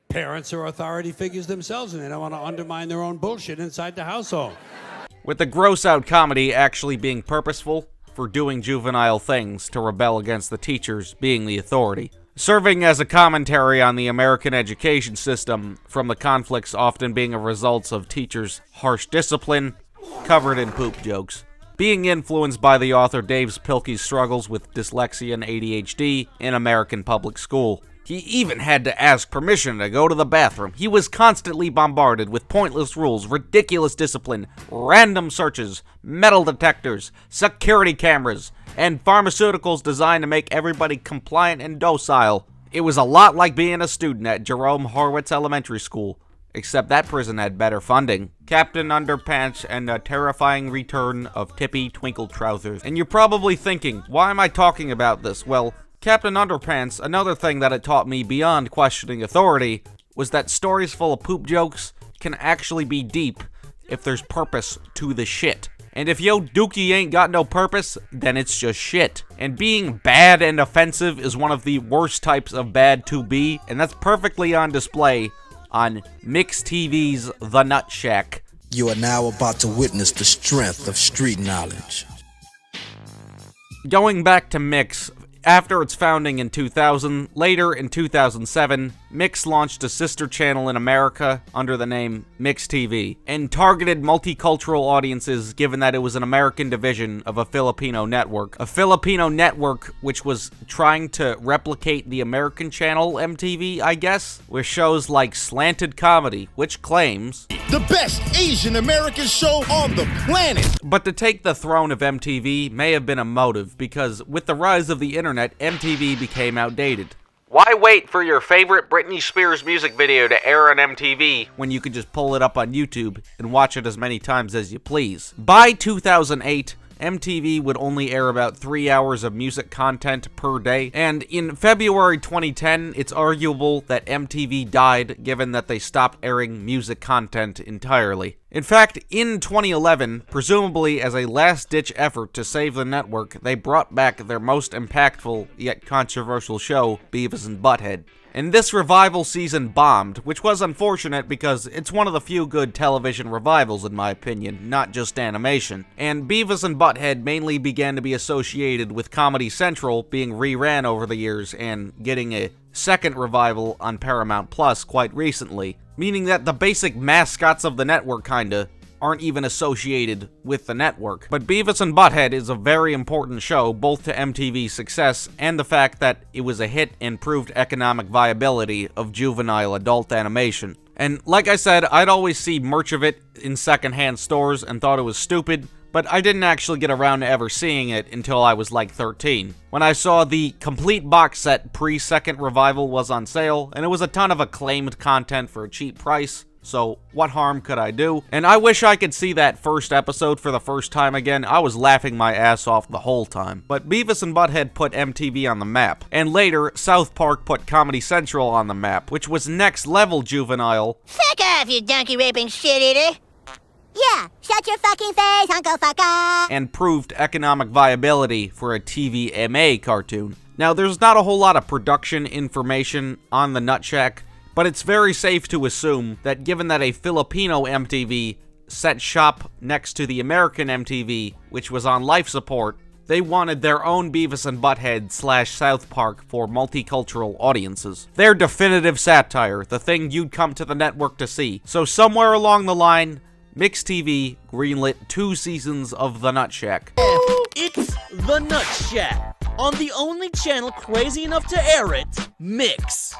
parents are authority figures themselves and they don't want to undermine their own bullshit inside the household. With the gross-out comedy actually being purposeful for doing juvenile things to rebel against the teachers being the authority. serving as a commentary on the American education system, from the conflicts often being a result of teachers' harsh discipline, covered in poop jokes. Being influenced by the author Dave Pilkey's struggles with dyslexia and ADHD in American public school. He even had to ask permission to go to the bathroom. He was constantly bombarded with pointless rules, ridiculous discipline, random searches, metal detectors, security cameras, and pharmaceuticals designed to make everybody compliant and docile. It was a lot like being a student at Jerome Horwitz Elementary School, except that prison had better funding, Captain Underpants, and a terrifying return of Tippy Twinkle Trousers. And you're probably thinking, why am I talking about this? Well, Captain Underpants, another thing that it taught me beyond questioning authority, was that stories full of poop jokes can actually be deep if there's purpose to the shit. And if yo dookie ain't got no purpose, then it's just shit. And being bad and offensive is one of the worst types of bad to be, and that's perfectly on display on Mix TV's The Nut Shack. You are now about to witness the strength of street knowledge. Going back to Mix, after its founding in 2000, later in 2007, Mix launched a sister channel in America under the name Mix TV, and targeted multicultural audiences given that it was an American division of a Filipino network. A Filipino network which was trying to replicate the American channel MTV, I guess, with shows like Slanted Comedy, which claims the best Asian American show on the planet. But to take the throne of MTV may have been a motive, because with the rise of the internet, MTV became outdated. Why wait for your favorite Britney Spears music video to air on MTV when you could just pull it up on YouTube and watch it as many times as you please? By 2008, MTV would only air about 3 hours of music content per day, and in February 2010, it's arguable that MTV died given that they stopped airing music content entirely. In fact, in 2011, presumably as a last-ditch effort to save the network, they brought back their most impactful yet controversial show, Beavis and Butthead. And this revival season bombed, which was unfortunate because it's one of the few good television revivals in my opinion, not just animation. And Beavis and Butthead mainly began to be associated with Comedy Central being reran over the years and getting a second revival on Paramount Plus quite recently, meaning that the basic mascots of the network kinda aren't even associated with the network. But Beavis and Butthead is a very important show, both to MTV's success and the fact that it was a hit and proved economic viability of juvenile adult animation. And like I said, I'd always see merch of it in secondhand stores and thought it was stupid, but I didn't actually get around to ever seeing it until I was like 13, when I saw the complete box set pre-second revival was on sale, and it was a ton of acclaimed content for a cheap price. So what harm could I do? And I wish I could see that first episode for the first time again. I was laughing my ass off the whole time. But Beavis and Butthead put MTV on the map. And later, South Park put Comedy Central on the map, which was next level juvenile. Fuck off, you donkey raping shit eater! Yeah, shut your fucking face, Uncle Fucker! And proved economic viability for a TVMA cartoon. Now, there's not a whole lot of production information on the Nut Shack, but it's very safe to assume that given that a Filipino MTV set shop next to the American MTV, which was on life support, they wanted their own Beavis and Butthead / South Park for multicultural audiences. Their definitive satire, the thing you'd come to the network to see. So somewhere along the line, Mix TV greenlit 2 seasons of The Nut Shack. It's The Nut Shack, on the only channel crazy enough to air it, Mix.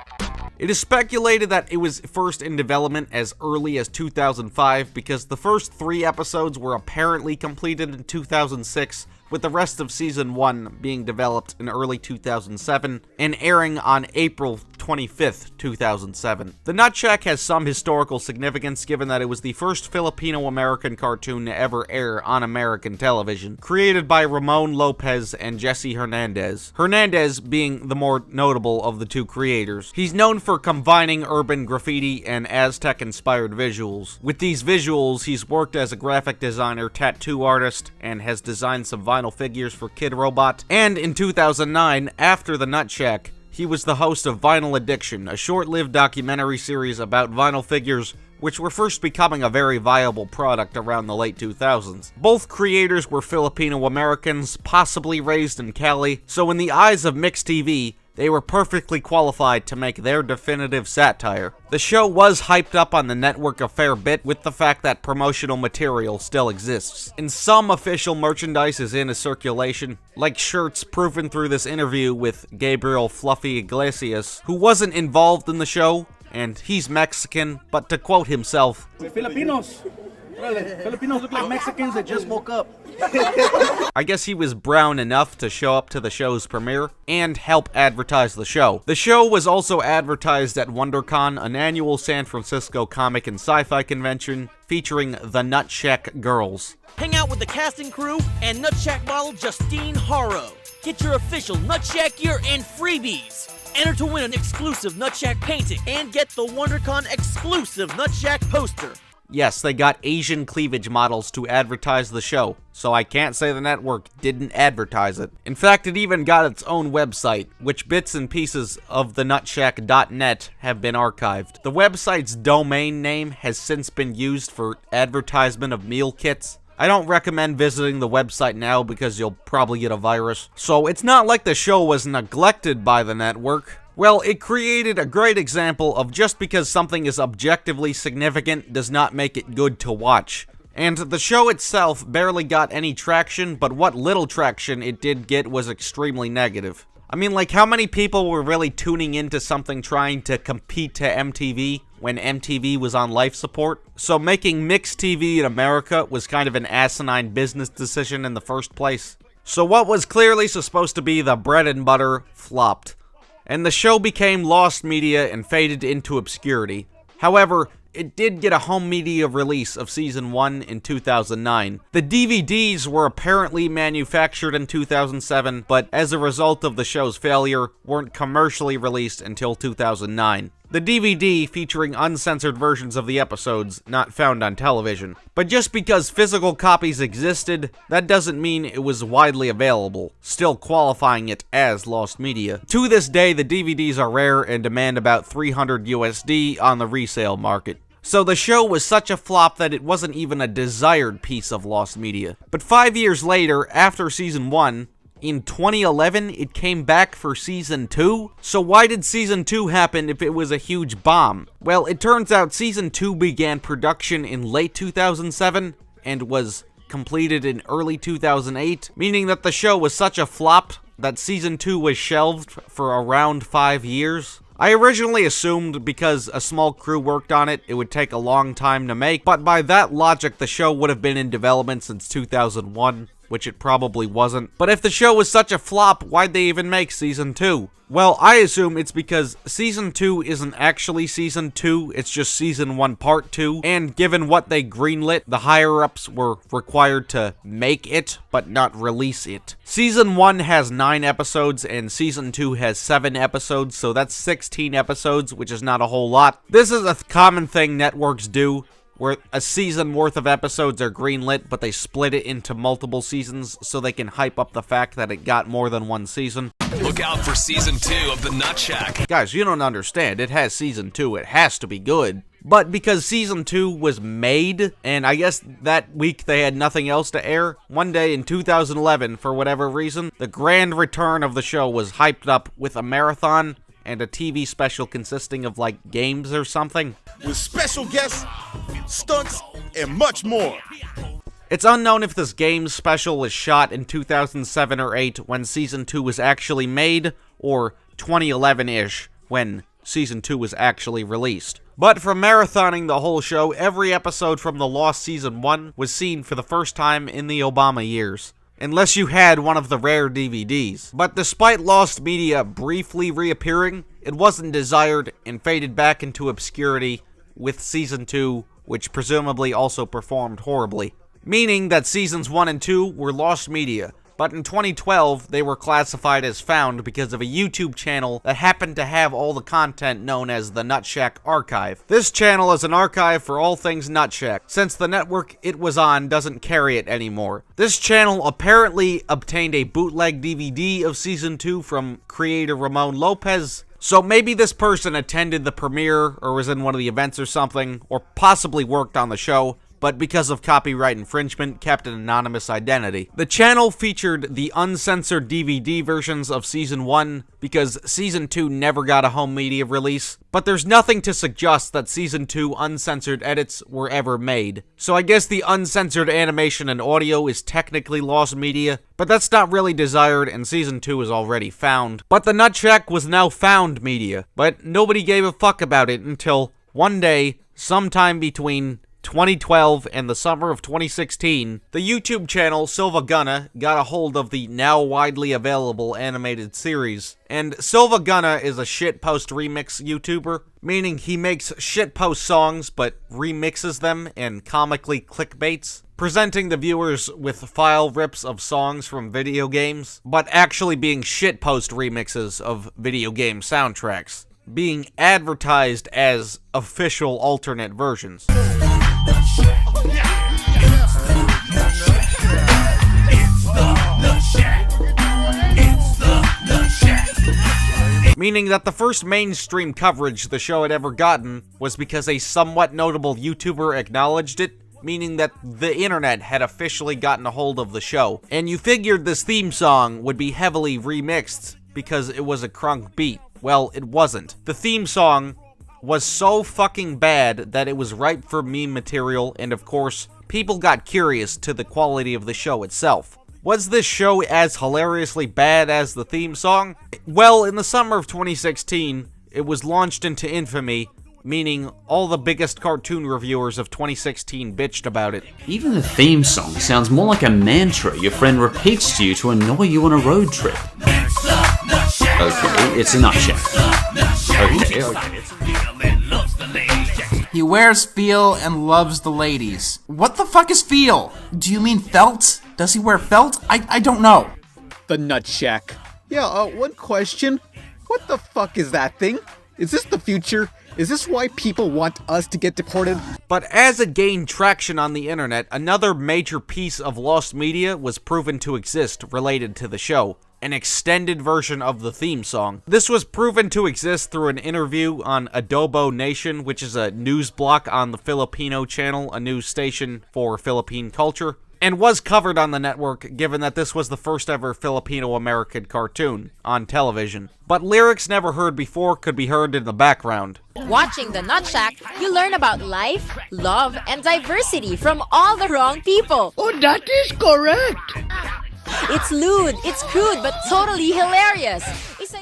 It is speculated that it was first in development as early as 2005 because the first 3 episodes were apparently completed in 2006, with the rest of Season 1 being developed in early 2007 and airing on April 25th, 2007. The Nut Shack has some historical significance given that it was the first Filipino-American cartoon to ever air on American television, created by Ramon Lopez and Jesse Hernandez. Hernandez being the more notable of the 2 creators. He's known for combining urban graffiti and Aztec-inspired visuals. With these visuals, he's worked as a graphic designer, tattoo artist, and has designed some vinyl figures for Kid Robot. And in 2009, after The Nut Shack, he was the host of Vinyl Addiction, a short-lived documentary series about vinyl figures which were first becoming a very viable product around the late 2000s. Both creators were Filipino Americans, possibly raised in Cali, so in the eyes of Mix TV, They were perfectly qualified to make their definitive satire. The show was hyped up on the network a fair bit with the fact that promotional material still exists. And some official merchandise is in circulation, like shirts proven through this interview with Gabriel Fluffy Iglesias, who wasn't involved in the show, and he's Mexican, but to quote himself, Filipinos look like Mexicans that just woke up. I guess he was brown enough to show up to the show's premiere and help advertise the show. The show was also advertised at WonderCon, an annual San Francisco comic and sci-fi convention featuring the Nutshack Girls. Hang out with the casting crew and Nutshack model Justine Haro. Get your official Nutshack gear and freebies. Enter to win an exclusive Nutshack painting and get the WonderCon exclusive Nutshack poster. Yes, they got Asian cleavage models to advertise the show, so I can't say the network didn't advertise it. In fact, it even got its own website, which bits and pieces of the nutshack.net have been archived. The website's domain name has since been used for advertisement of meal kits. I don't recommend visiting the website now because you'll probably get a virus. So it's not like the show was neglected by the network. Well, it created a great example of just because something is objectively significant does not make it good to watch. And the show itself barely got any traction, but what little traction it did get was extremely negative. I mean, like, how many people were really tuning into something trying to compete to MTV when MTV was on life support? So making mixed TV in America was kind of an asinine business decision in the first place. So what was clearly supposed to be the bread and butter flopped, and the show became lost media and faded into obscurity. However, it did get a home media release of Season 1 in 2009. The DVDs were apparently manufactured in 2007, but as a result of the show's failure, weren't commercially released until 2009. The DVD featuring uncensored versions of the episodes not found on television. But just because physical copies existed, that doesn't mean it was widely available, still qualifying it as lost media. To this day, the DVDs are rare and demand about $300 USD on the resale market. So the show was such a flop that it wasn't even a desired piece of lost media. But 5 years later, after Season 1, in 2011, it came back for Season 2? So why did Season 2 happen if it was a huge bomb? Well, it turns out Season 2 began production in late 2007 and was completed in early 2008, meaning that the show was such a flop that Season 2 was shelved for around 5 years. I originally assumed because a small crew worked on it, it would take a long time to make, but by that logic, the show would have been in development since 2001. Which it probably wasn't. But if the show was such a flop, why'd they even make Season 2? Well, I assume it's because Season 2 isn't actually Season 2, it's just Season 1 Part 2, and given what they greenlit, the higher-ups were required to make it, but not release it. Season 1 has 9 episodes, and Season 2 has 7 episodes, so that's 16 episodes, which is not a whole lot. This is a common thing networks do, where a season worth of episodes are greenlit, but they split it into multiple seasons so they can hype up the fact that it got more than one season. Look out for Season 2 of The Nut Shack. Guys, you don't understand. It has Season 2. It has to be good. But because Season 2 was made, and I guess that week they had nothing else to air, one day in 2011, for whatever reason, the grand return of the show was hyped up with a marathon and a TV special consisting of, like, games or something. With special guests, stunts, and much more. It's unknown if this games special was shot in 2007 or 8 when Season 2 was actually made, or 2011-ish when Season 2 was actually released. But from marathoning the whole show, every episode from the lost Season 1 was seen for the first time in the Obama years. Unless you had one of the rare DVDs. But despite lost media briefly reappearing, it wasn't desired and faded back into obscurity with Season 2, which presumably also performed horribly. Meaning that Seasons 1 and 2 were lost media, but in 2012, they were classified as found because of a YouTube channel that happened to have all the content known as the Nutshack Archive. This channel is an archive for all things Nutshack, since the network it was on doesn't carry it anymore. This channel apparently obtained a bootleg DVD of Season 2 from creator Ramon Lopez, so maybe this person attended the premiere or was in one of the events or something, or possibly worked on the show, but because of copyright infringement, kept an anonymous identity. The channel featured the uncensored DVD versions of Season 1 because Season 2 never got a home media release, but there's nothing to suggest that Season 2 uncensored edits were ever made. So I guess the uncensored animation and audio is technically lost media, but that's not really desired and Season 2 is already found. But the Nutcheck was now found media, but nobody gave a fuck about it until one day, sometime between 2012 and the summer of 2016, the YouTube channel Silva Gunna got a hold of the now widely available animated series. And Silva Gunna is a shitpost remix YouTuber, meaning he makes shitpost songs but remixes them and comically clickbaits, presenting the viewers with file rips of songs from video games, but actually being shitpost remixes of video game soundtracks, being advertised as official alternate versions. Meaning that the first mainstream coverage the show had ever gotten was because a somewhat notable YouTuber acknowledged it, meaning that the internet had officially gotten a hold of the show. And you figured this theme song would be heavily remixed because it was a crunk beat. Well, it wasn't. The theme song was so fucking bad that it was ripe for meme material, and of course, people got curious to the quality of the show itself. Was this show as hilariously bad as the theme song? Well, in the summer of 2016, it was launched into infamy, meaning all the biggest cartoon reviewers of 2016 bitched about it. Even the theme song sounds more like a mantra your friend repeats to you to annoy you on a road trip. Okay, it's a nutshell. Okay. He wears feel and loves the ladies. What the fuck is feel? Do you mean felt? Does he wear felt? I don't know. The Nut Shack. Yeah, one question. What the fuck is that thing? Is this the future? Is this why people want us to get deported? But as it gained traction on the internet, another major piece of lost media was proven to exist related to the show. An extended version of the theme song. This was proven to exist through an interview on Adobo Nation, which is a news block on the Filipino channel, a news station for Philippine culture, and was covered on the network given that this was the first ever Filipino-American cartoon on television. But lyrics never heard before could be heard in the background. Watching the Nut Shack, you learn about life, love, and diversity from all the wrong people. Oh, that is correct. It's lewd, it's crude, but totally hilarious.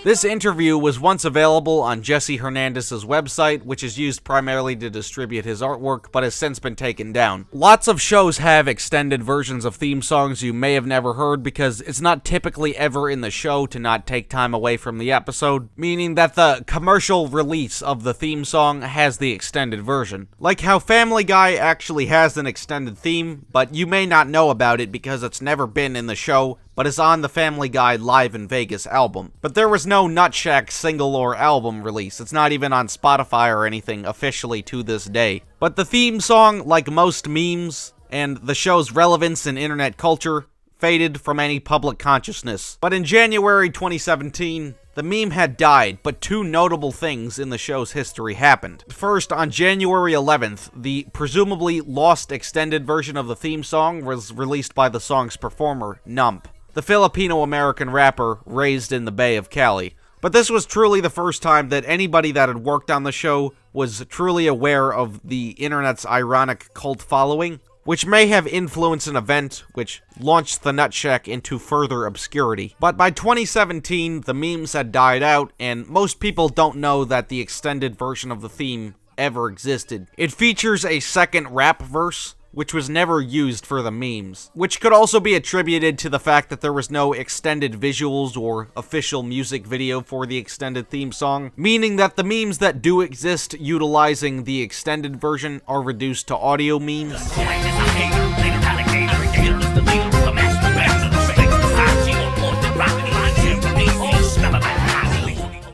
This interview was once available on Jesse Hernandez's website, which is used primarily to distribute his artwork, but has since been taken down. Lots of shows have extended versions of theme songs you may have never heard because it's not typically ever in the show to not take time away from the episode, meaning that the commercial release of the theme song has the extended version. Like how Family Guy actually has an extended theme, but you may not know about it because it's never been in the show, but is on the Family Guy Live in Vegas album. But there was no Nut Shack single or album release. It's not even on Spotify or anything officially to this day. But the theme song, like most memes, and the show's relevance in internet culture, faded from any public consciousness. But in January 2017, the meme had died, but two notable things in the show's history happened. First, on January 11th, the presumably lost extended version of the theme song was released by the song's performer, Nump, the Filipino-American rapper raised in the Bay of Cali. But this was truly the first time that anybody that had worked on the show was truly aware of the internet's ironic cult following, which may have influenced an event which launched the Nut Shack into further obscurity. But by 2017, the memes had died out, and most people don't know that the extended version of the theme ever existed. It features a second rap verse, which was never used for the memes, which could also be attributed to the fact that there was no extended visuals or official music video for the extended theme song, meaning that the memes that do exist utilizing the extended version are reduced to audio memes.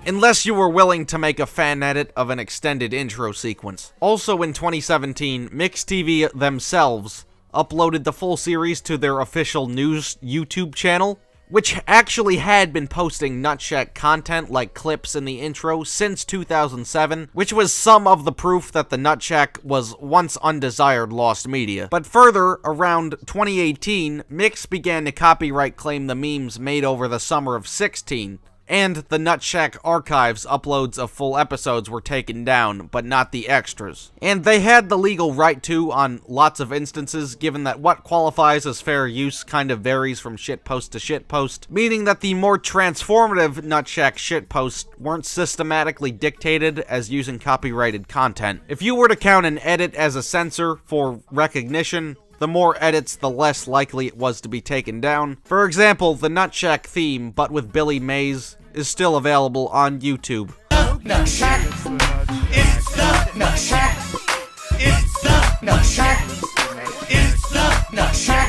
Unless you were willing to make a fan edit of an extended intro sequence. Also in 2017, MixTV themselves uploaded the full series to their official news YouTube channel, which actually had been posting Nutshack content like clips in the intro since 2007, which was some of the proof that the Nutshack was once undesired lost media. But further, around 2018, Mix began to copyright claim the memes made over the summer of 16, and the Nutshack archives uploads of full episodes were taken down, but not the extras. And they had the legal right to on lots of instances, given that what qualifies as fair use kind of varies from shitpost to shitpost, meaning that the more transformative Nutshack shitposts weren't systematically dictated as using copyrighted content. If you were to count an edit as a censor for recognition, the more edits, the less likely it was to be taken down. For example, the Nutshack theme, but with Billy Mays, is still available on YouTube. Nutshack. It's the Nutshack. It's the Nutshack. It's the Nutshack.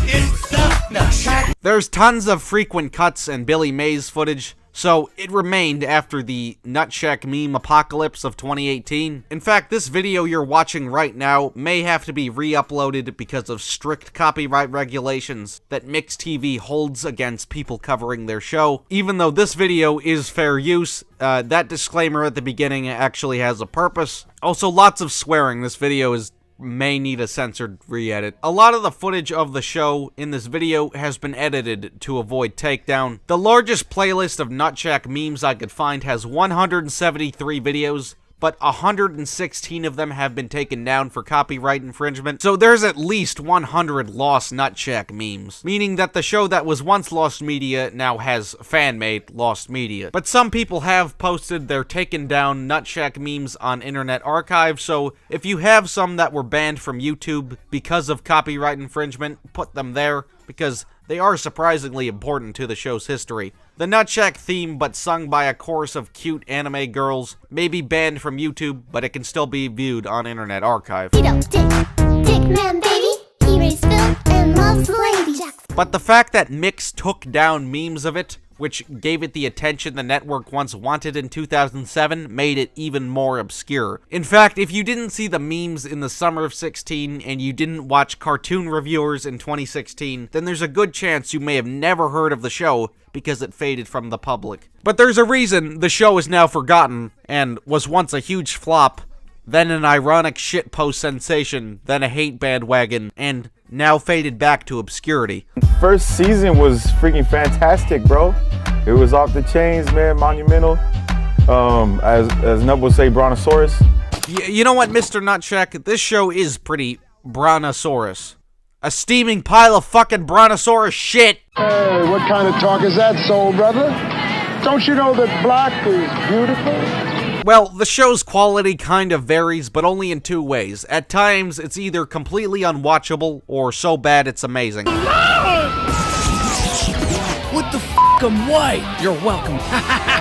It's the Nutshack. There's tons of frequent cuts and Billy Mays footage, so it remained after the Nutshack meme apocalypse of 2018. In fact, this video you're watching right now may have to be re-uploaded because of strict copyright regulations that Mix TV holds against people covering their show. Even though this video is fair use, that disclaimer at the beginning actually has a purpose. Also, lots of swearing. This video may need a censored re-edit. A lot of the footage of the show in this video has been edited to avoid takedown. The largest playlist of Nutshack memes I could find has 173 videos, but 116 of them have been taken down for copyright infringement. So there's at least 100 lost Nutshack memes, meaning that the show that was once lost media now has fan-made lost media. But some people have posted their taken down Nutshack memes on Internet Archive, so if you have some that were banned from YouTube because of copyright infringement, put them there, because they are surprisingly important to the show's history. The Nutshack theme, but sung by a chorus of cute anime girls, may be banned from YouTube, but it can still be viewed on Internet Archive. Dickman, baby. He raised Phil and loves the ladies. But the fact that Mix took down memes of it, which gave it the attention the network once wanted in 2007, made it even more obscure. In fact, if you didn't see the memes in the summer of 16 and you didn't watch cartoon reviewers in 2016, then there's a good chance you may have never heard of the show because it faded from the public. But there's a reason the show is now forgotten and was once a huge flop, then an ironic shitpost sensation, then a hate bandwagon, and now faded back to obscurity. First season was freaking fantastic, bro. It was off the chains, man, monumental. As Nub would say, brontosaurus. You know what, Mr. Nutshack? This show is pretty brontosaurus. A steaming pile of fucking brontosaurus shit. Hey, what kind of talk is that, soul brother? Don't you know that black is beautiful? Well, the show's quality kind of varies, but only in two ways. At times, it's either completely unwatchable, or so bad it's amazing. What the f***, I'm white. You're welcome.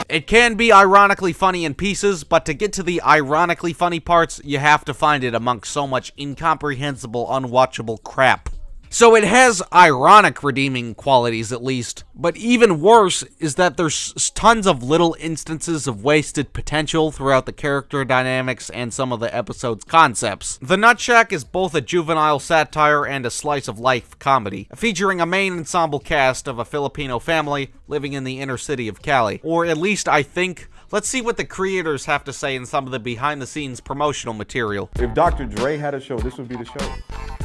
It can be ironically funny in pieces, but to get to the ironically funny parts, you have to find it amongst so much incomprehensible, unwatchable crap. So it has ironic redeeming qualities at least, but even worse is that there's tons of little instances of wasted potential throughout the character dynamics and some of the episode's concepts. The Nutshack is both a juvenile satire and a slice of life comedy, featuring a main ensemble cast of a Filipino family living in the inner city of Cali, or at least I think. Let's see what the creators have to say in some of the behind-the-scenes promotional material. If Dr. Dre had a show, this would be the show.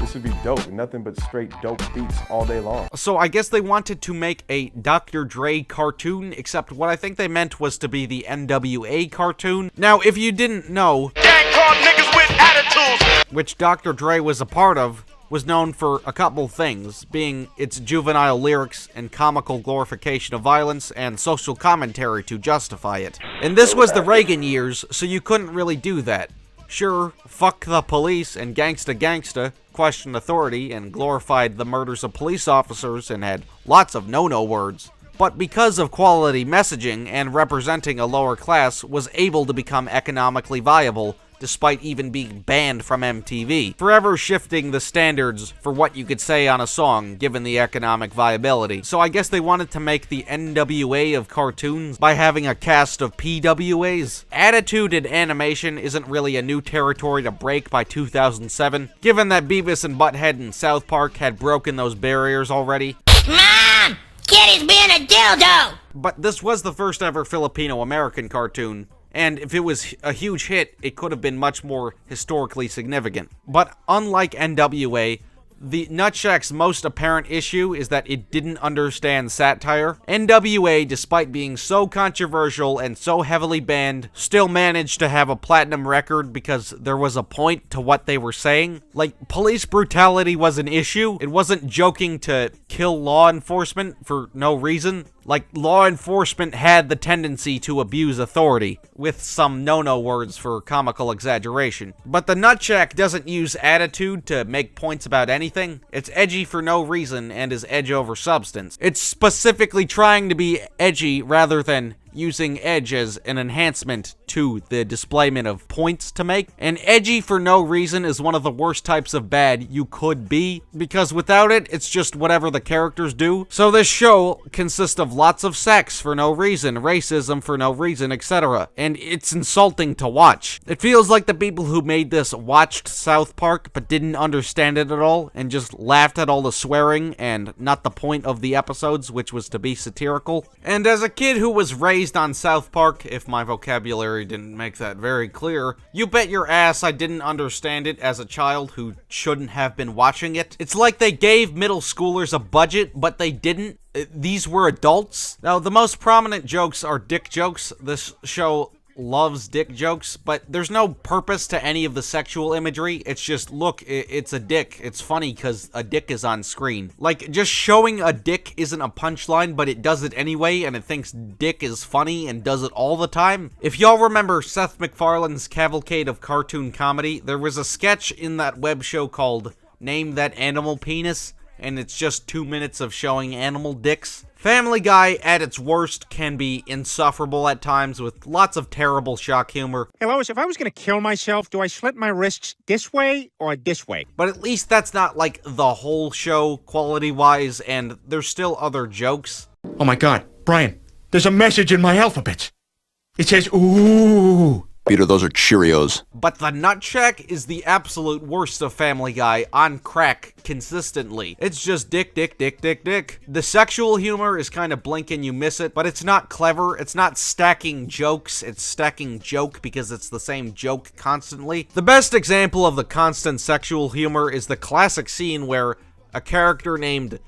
This would be dope. Nothing but straight dope beats all day long. So I guess they wanted to make a Dr. Dre cartoon, except what I think they meant was to be the NWA cartoon. Now, if you didn't know, Gang called niggas with attitudes, which Dr. Dre was a part of, was known for a couple things, being its juvenile lyrics and comical glorification of violence and social commentary to justify it. And this was the Reagan years, so you couldn't really do that. Sure, fuck the police and gangsta questioned authority and glorified the murders of police officers and had lots of no-no words. But because of quality messaging and representing a lower class, was able to become economically viable, despite even being banned from MTV, forever shifting the standards for what you could say on a song, given the economic viability. So I guess they wanted to make the NWA of cartoons by having a cast of PWAs. Attitude in animation isn't really a new territory to break by 2007, given that Beavis and Butthead and South Park had broken those barriers already. Man! Kid is being a dildo! But this was the first ever Filipino-American cartoon, and if it was a huge hit, it could have been much more historically significant. But unlike NWA, the Nutshack's most apparent issue is that it didn't understand satire. NWA, despite being so controversial and so heavily banned, still managed to have a platinum record because there was a point to what they were saying. Like, police brutality was an issue. It wasn't joking to kill law enforcement for no reason. Like, law enforcement had the tendency to abuse authority, with some no-no words for comical exaggeration. But the Nutshack doesn't use attitude to make points about anything. It's edgy for no reason and is edge over substance. It's specifically trying to be edgy rather than using edge as an enhancement to the displayment of points to make. And edgy for no reason is one of the worst types of bad you could be, because without it, it's just whatever the characters do. So this show consists of lots of sex for no reason, racism for no reason, etc. And it's insulting to watch. It feels like the people who made this watched South Park but didn't understand it at all and just laughed at all the swearing and not the point of the episodes, which was to be satirical. And as a kid who was raised on South Park, if my vocabulary didn't make that very clear, you bet your ass I didn't understand it as a child who shouldn't have been watching it. It's like they gave middle schoolers a budget, but they didn't. These were adults. Now, the most prominent jokes are dick jokes. This show loves dick jokes, but there's no purpose to any of the sexual imagery. It's just, look, it's a dick. It's funny because a dick is on screen. Like, just showing a dick isn't a punchline, but it does it anyway, and it thinks dick is funny and does it all the time. If y'all remember Seth MacFarlane's Cavalcade of Cartoon Comedy, there was a sketch in that web show called Name That Animal Penis, and it's just 2 minutes of showing animal dicks. Family Guy, at its worst, can be insufferable at times with lots of terrible shock humor. Hey, Lois, if I was gonna kill myself, do I slit my wrists this way or this way? But at least that's not like the whole show quality-wise, and there's still other jokes. Oh my god, Brian, there's a message in my alphabet. It says, ooh. Peter, those are Cheerios. But the Nutshack is the absolute worst of Family Guy on crack consistently. It's just dick, dick, dick, dick, dick. The sexual humor is kind of blink and you miss it, but it's not clever. It's not stacking jokes. It's stacking joke because it's the same joke constantly. The best example of the constant sexual humor is the classic scene where a character named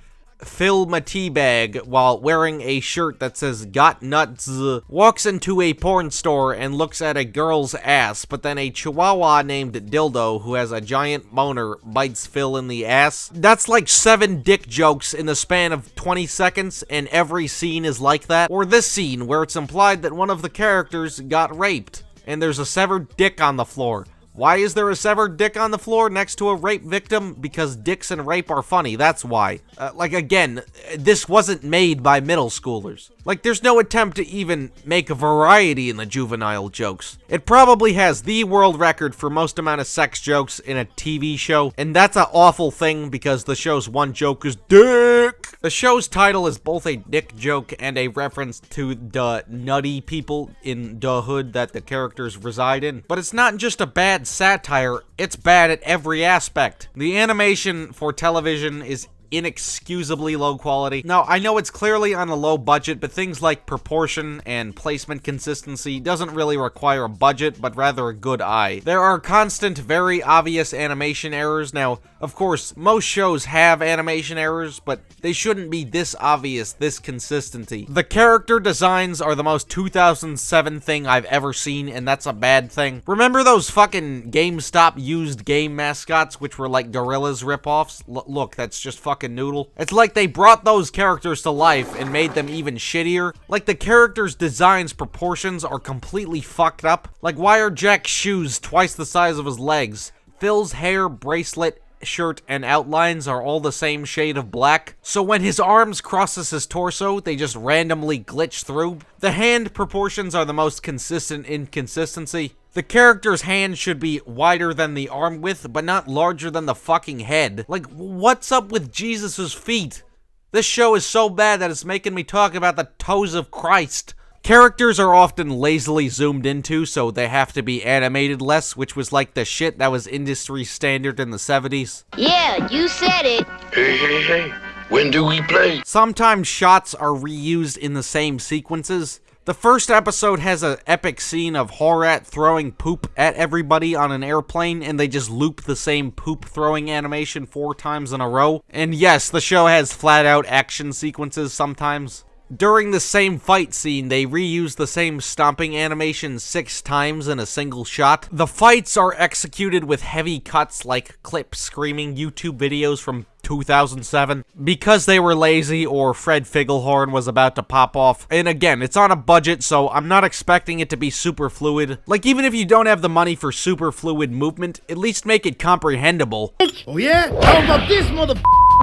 Fill my teabag while wearing a shirt that says "Got Nuts" walks into a porn store and looks at a girl's ass, but then a chihuahua named Dildo who has a giant boner bites Phil in the ass. That's like 7 dick jokes in the span of 20 seconds, and every scene is like that. Or this scene where it's implied that one of the characters got raped, and there's a severed dick on the floor. Why is there a severed dick on the floor next to a rape victim? Because dicks and rape are funny, that's why. Like, again, this wasn't made by middle schoolers. Like, there's no attempt to even make a variety in the juvenile jokes. It probably has the world record for most amount of sex jokes in a TV show, and that's an awful thing because the show's one joke is dick! The show's title is both a dick joke and a reference to the nutty people in the hood that the characters reside in. But it's not just a bad satire, it's bad at every aspect. The animation for television is inexcusably low quality. Now, I know it's clearly on a low budget, but things like proportion and placement consistency doesn't really require a budget, but rather a good eye. There are constant, very obvious animation errors. Now, of course, most shows have animation errors, but they shouldn't be this obvious, this consistency. The character designs are the most 2007 thing I've ever seen, and that's a bad thing. Remember those fucking GameStop used game mascots, which were like Gorillas ripoffs? Look, that's just fucking noodle. It's like they brought those characters to life and made them even shittier. Like, the character's design's proportions are completely fucked up. Like, why are Jack's shoes twice the size of his legs? Phil's hair, bracelet, shirt, and outlines are all the same shade of black. So when his arms crosses his torso, they just randomly glitch through. The hand proportions are the most consistent inconsistency. The character's hand should be wider than the arm width, but not larger than the fucking head. Like, what's up with Jesus's feet? This show is so bad that it's making me talk about the toes of Christ. Characters are often lazily zoomed into, so they have to be animated less, which was like the shit that was industry standard in the 70s. Yeah, you said it. Hey, hey, hey. When do we play? Sometimes shots are reused in the same sequences. The first episode has an epic scene of Horat throwing poop at everybody on an airplane, and they just loop the same poop throwing animation 4 times in a row. And yes, the show has flat-out action sequences sometimes. During the same fight scene, they reuse the same stomping animation 6 times in a single shot. The fights are executed with heavy cuts like Clip screaming YouTube videos from 2007 because they were lazy or Fred Figglehorn was about to pop off. And again, it's on a budget, so I'm not expecting it to be super fluid. Like, even if you don't have the money for super fluid movement, at least make it comprehensible. Oh yeah? How about this mother?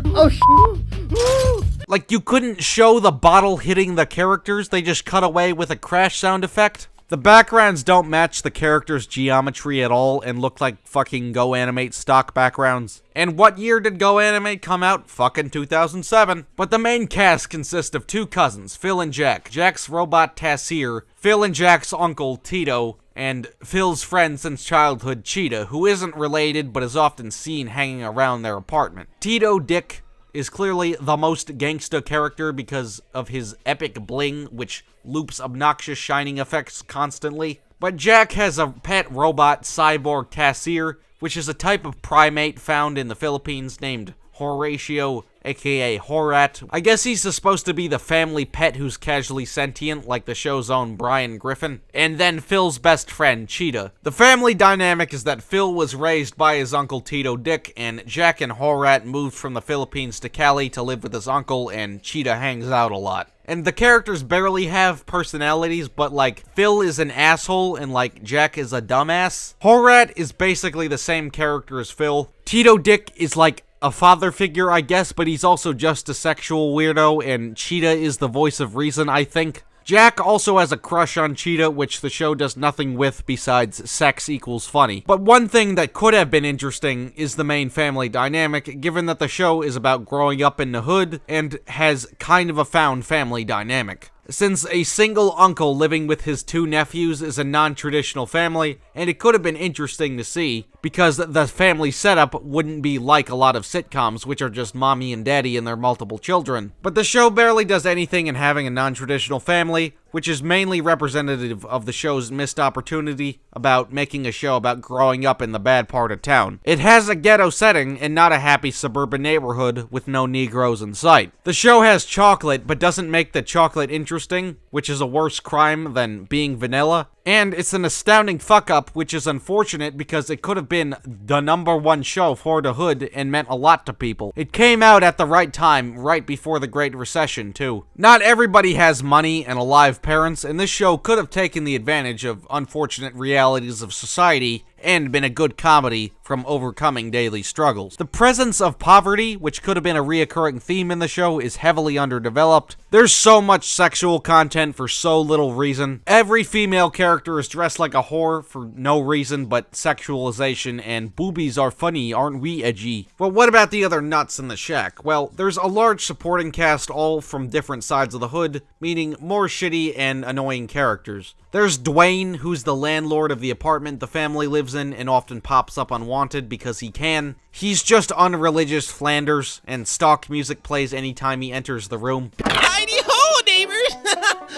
Oh Like, you couldn't show the bottle hitting the characters, they just cut away with a crash sound effect. The backgrounds don't match the characters' geometry at all and look like fucking GoAnimate stock backgrounds. And what year did GoAnimate come out? Fucking 2007. But the main cast consists of 2 cousins, Phil and Jack, Jack's robot Tassir, Phil and Jack's uncle Tito, and Phil's friend since childhood Cheetah, who isn't related but is often seen hanging around their apartment. Tito Dick is clearly the most gangsta character because of his epic bling, which loops obnoxious shining effects constantly. But Jack has a pet robot, cyborg Tassir, which is a type of primate found in the Philippines named Horatio, aka Horat. I guess he's supposed to be the family pet who's casually sentient, like the show's own Brian Griffin. And then Phil's best friend, Cheetah. The family dynamic is that Phil was raised by his uncle Tito Dick, and Jack and Horat moved from the Philippines to Cali to live with his uncle, and Cheetah hangs out a lot. And the characters barely have personalities, but like, Phil is an asshole and like, Jack is a dumbass. Horat is basically the same character as Phil. Tito Dick is like a father figure, I guess, but he's also just a sexual weirdo, and Cheetah is the voice of reason, I think. Jack also has a crush on Cheetah, which the show does nothing with besides sex equals funny. But one thing that could have been interesting is the main family dynamic, given that the show is about growing up in the hood and has kind of a found family dynamic. Since a single uncle living with his 2 nephews is a non-traditional family, and it could have been interesting to see, because the family setup wouldn't be like a lot of sitcoms, which are just mommy and daddy and their multiple children. But the show barely does anything in having a non-traditional family, which is mainly representative of the show's missed opportunity about making a show about growing up in the bad part of town. It has a ghetto setting and not a happy suburban neighborhood with no Negroes in sight. The show has chocolate, but doesn't make the chocolate interesting, which is a worse crime than being vanilla. And it's an astounding fuck-up, which is unfortunate because it could have been the #1 show for the hood and meant a lot to people. It came out at the right time, right before the Great Recession, too. Not everybody has money and alive parents, and this show could have taken the advantage of unfortunate realities of society and been a good comedy from overcoming daily struggles. The presence of poverty, which could have been a reoccurring theme in the show, is heavily underdeveloped. There's so much sexual content for so little reason. Every female character is dressed like a whore for no reason but sexualization, and boobies are funny, aren't we, edgy? But what about the other nuts in the shack? Well, there's a large supporting cast all from different sides of the hood, meaning more shitty and annoying characters. There's Dwayne, who's the landlord of the apartment the family lives in and often pops up unwanted because he can. He's just unreligious Flanders, and stock music plays anytime he enters the room. Heidi-ho, neighbors!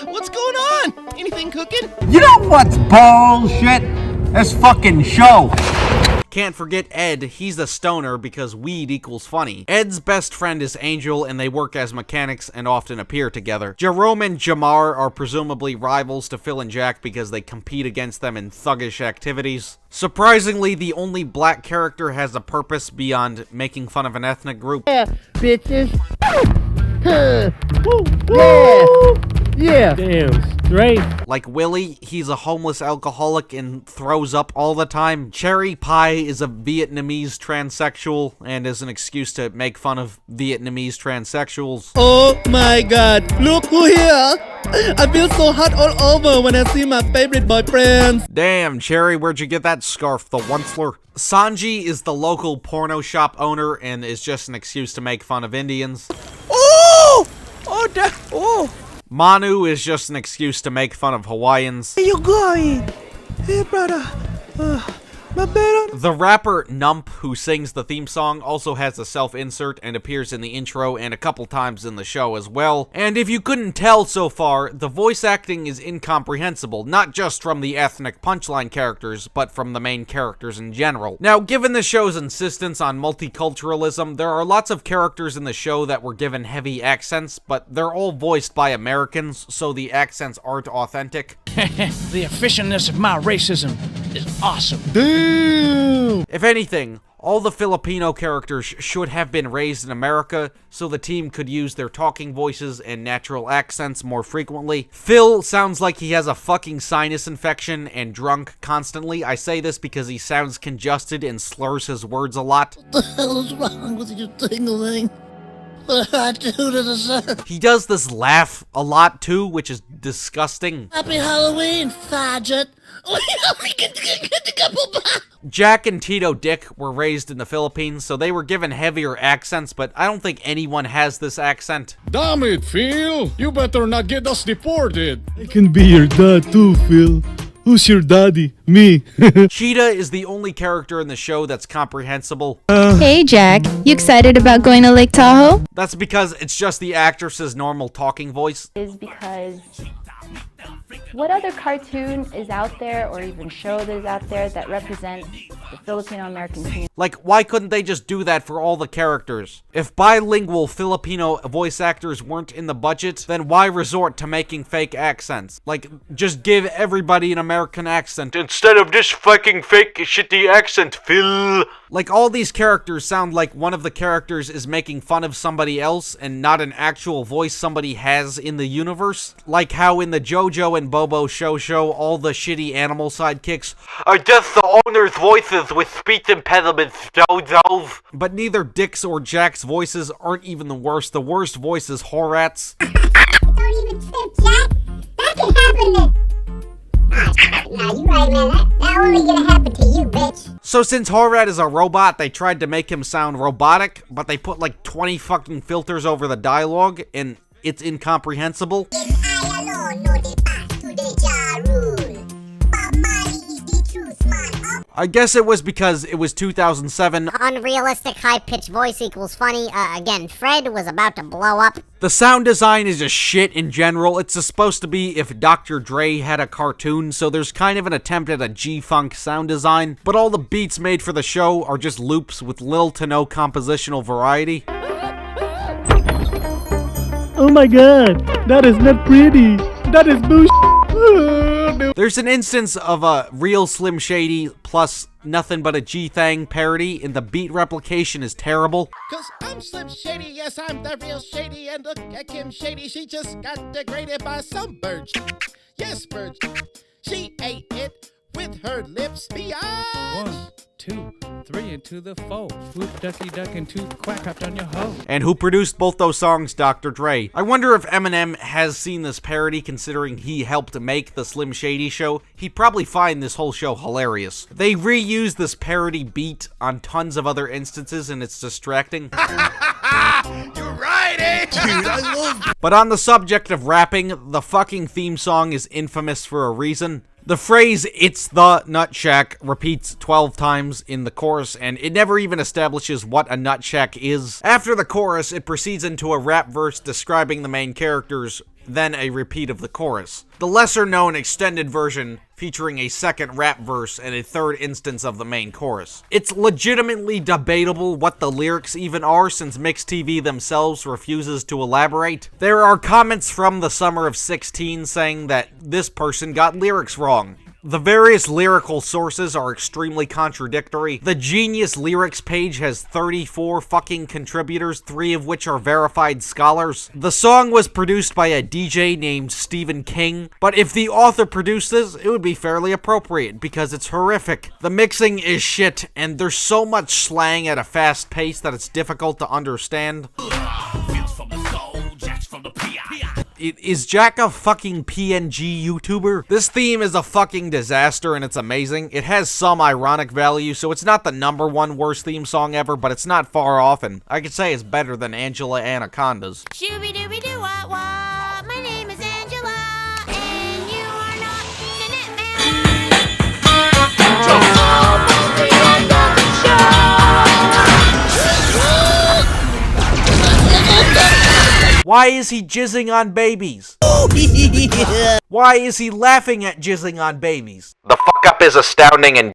What's going on? Anything cooking? You know what's bullshit? This fucking show. Can't forget Ed, he's the stoner because weed equals funny. Ed's best friend is Angel, and they work as mechanics and often appear together. Jerome and Jamar are presumably rivals to Phil and Jack because they compete against them in thuggish activities. Surprisingly, the only black character has a purpose beyond making fun of an ethnic group. Yeah, bitches. Yeah. Damn, straight. Like Willie, he's a homeless alcoholic and throws up all the time. Cherry Pie is a Vietnamese transsexual and is an excuse to make fun of Vietnamese transsexuals. Oh my god, look who here! I feel so hot all over when I see my favorite boyfriends. Damn, Cherry, where'd you get that scarf, the Onceler? Sanji is the local porno shop owner and is just an excuse to make fun of Indians. Oh! Oh! Manu is just an excuse to make fun of Hawaiians. Where you going? Hey, brother. My better The rapper Nump, who sings the theme song, also has a self-insert and appears in the intro and a couple times in the show as well. And if you couldn't tell so far, the voice acting is incomprehensible, not just from the ethnic punchline characters, but from the main characters in general. Now, given the show's insistence on multiculturalism, there are lots of characters in the show that were given heavy accents, but they're all voiced by Americans, so the accents aren't authentic. The efficientness of my racism is awesome. Damn! If anything, all the Filipino characters should have been raised in America, so the team could use their talking voices and natural accents more frequently. Phil sounds like he has a fucking sinus infection and drunk constantly. I say this because he sounds congested and slurs his words a lot. What the hell is wrong with you, Tingling? What I do to deserve? He does this laugh a lot too, which is disgusting. Happy Halloween, fadget. Jack and Tito Dick were raised in the Philippines, so they were given heavier accents, but I don't think anyone has this accent. Damn it, Phil! You better not get us deported! I can be your dad too, Phil. Who's your daddy? Me. Cheetah is the only character in the show that's comprehensible. Hey Jack, you excited about going to Lake Tahoe? That's because it's just the actress's normal talking voice. Is because what other cartoon is out there, or even show that is out there, that represents the Filipino-American community? Like, why couldn't they just do that for all the characters? If bilingual Filipino voice actors weren't in the budget, then why resort to making fake accents? Like, just give everybody an American accent instead of this fucking fake shitty accent, Phil. Like, all these characters sound like one of the characters is making fun of somebody else and not an actual voice somebody has in the universe. Like how in the JoJo and Bobo show all the shitty animal sidekicks are just the owner's voices with speech impediments, JoJo's. But neither Dick's or Jack's voices aren't even the worst. The worst voice is Horat's. Don't even trip, Jack. That can happen to... Nah, you right, man. That only gonna happen to you, bitch. So since Horat is a robot, they tried to make him sound robotic, but they put like 20 fucking filters over the dialogue, and it's incomprehensible. I alone know the path to the Ja Rule. Bob Marley is the truth, man. I guess it was because it was 2007. Unrealistic high-pitched voice equals funny. Again, Fred was about to blow up. The sound design is just shit in general. It's supposed to be if Dr. Dre had a cartoon, so there's kind of an attempt at a G-Funk sound design, but all the beats made for the show are just loops with little to no compositional variety. Oh my god, that is not pretty. That is bullshit. There's an instance of a real Slim Shady plus Nothing But a G-Thang parody, and the beat replication is terrible. Cause I'm Slim Shady, yes, I'm the real Shady, and look at Kim Shady, she just got degraded by some bird. Yes, bird. She ate it with her lips. Biatch. 1, 2, 3 into the fold. Whoop, ducky, duck, and two quack hopped on your hoe. And who produced both those songs? Dr. Dre. I wonder if Eminem has seen this parody, considering he helped make the Slim Shady show. He'd probably find this whole show hilarious. They reuse this parody beat on tons of other instances, and it's distracting. You're right, eh? Dude, I love. But on the subject of rapping, the fucking theme song is infamous for a reason. The phrase, "It's the Nut Shack," repeats 12 times in the chorus, and it never even establishes what a nut shack is. After the chorus, it proceeds into a rap verse describing the main characters, then a repeat of the chorus. The lesser-known extended version featuring a second rap verse and a third instance of the main chorus. It's legitimately debatable what the lyrics even are, since MixTV themselves refuses to elaborate. There are comments from the summer of 16 saying that this person got lyrics wrong. The various lyrical sources are extremely contradictory. The Genius Lyrics page has 34 fucking contributors, 3 of which are verified scholars. The song was produced by a DJ named Stephen King, but if the author produced this, it would be fairly appropriate because it's horrific. The mixing is shit, and there's so much slang at a fast pace that it's difficult to understand. Is Jack a fucking PNG YouTuber? This theme is a fucking disaster and it's amazing. It has some ironic value, so it's not the #1 worst theme song ever, but it's not far off, and I could say it's better than Angela Anaconda's. Shooby-dooby-doo-wah-wah. My name is Angela, and you are not in it, man. Why is he jizzing on babies? Why is he laughing at jizzing on babies? The fuck up is astounding and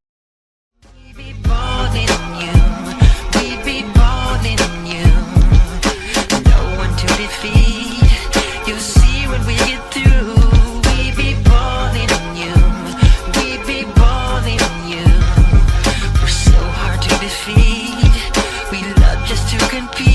Compete.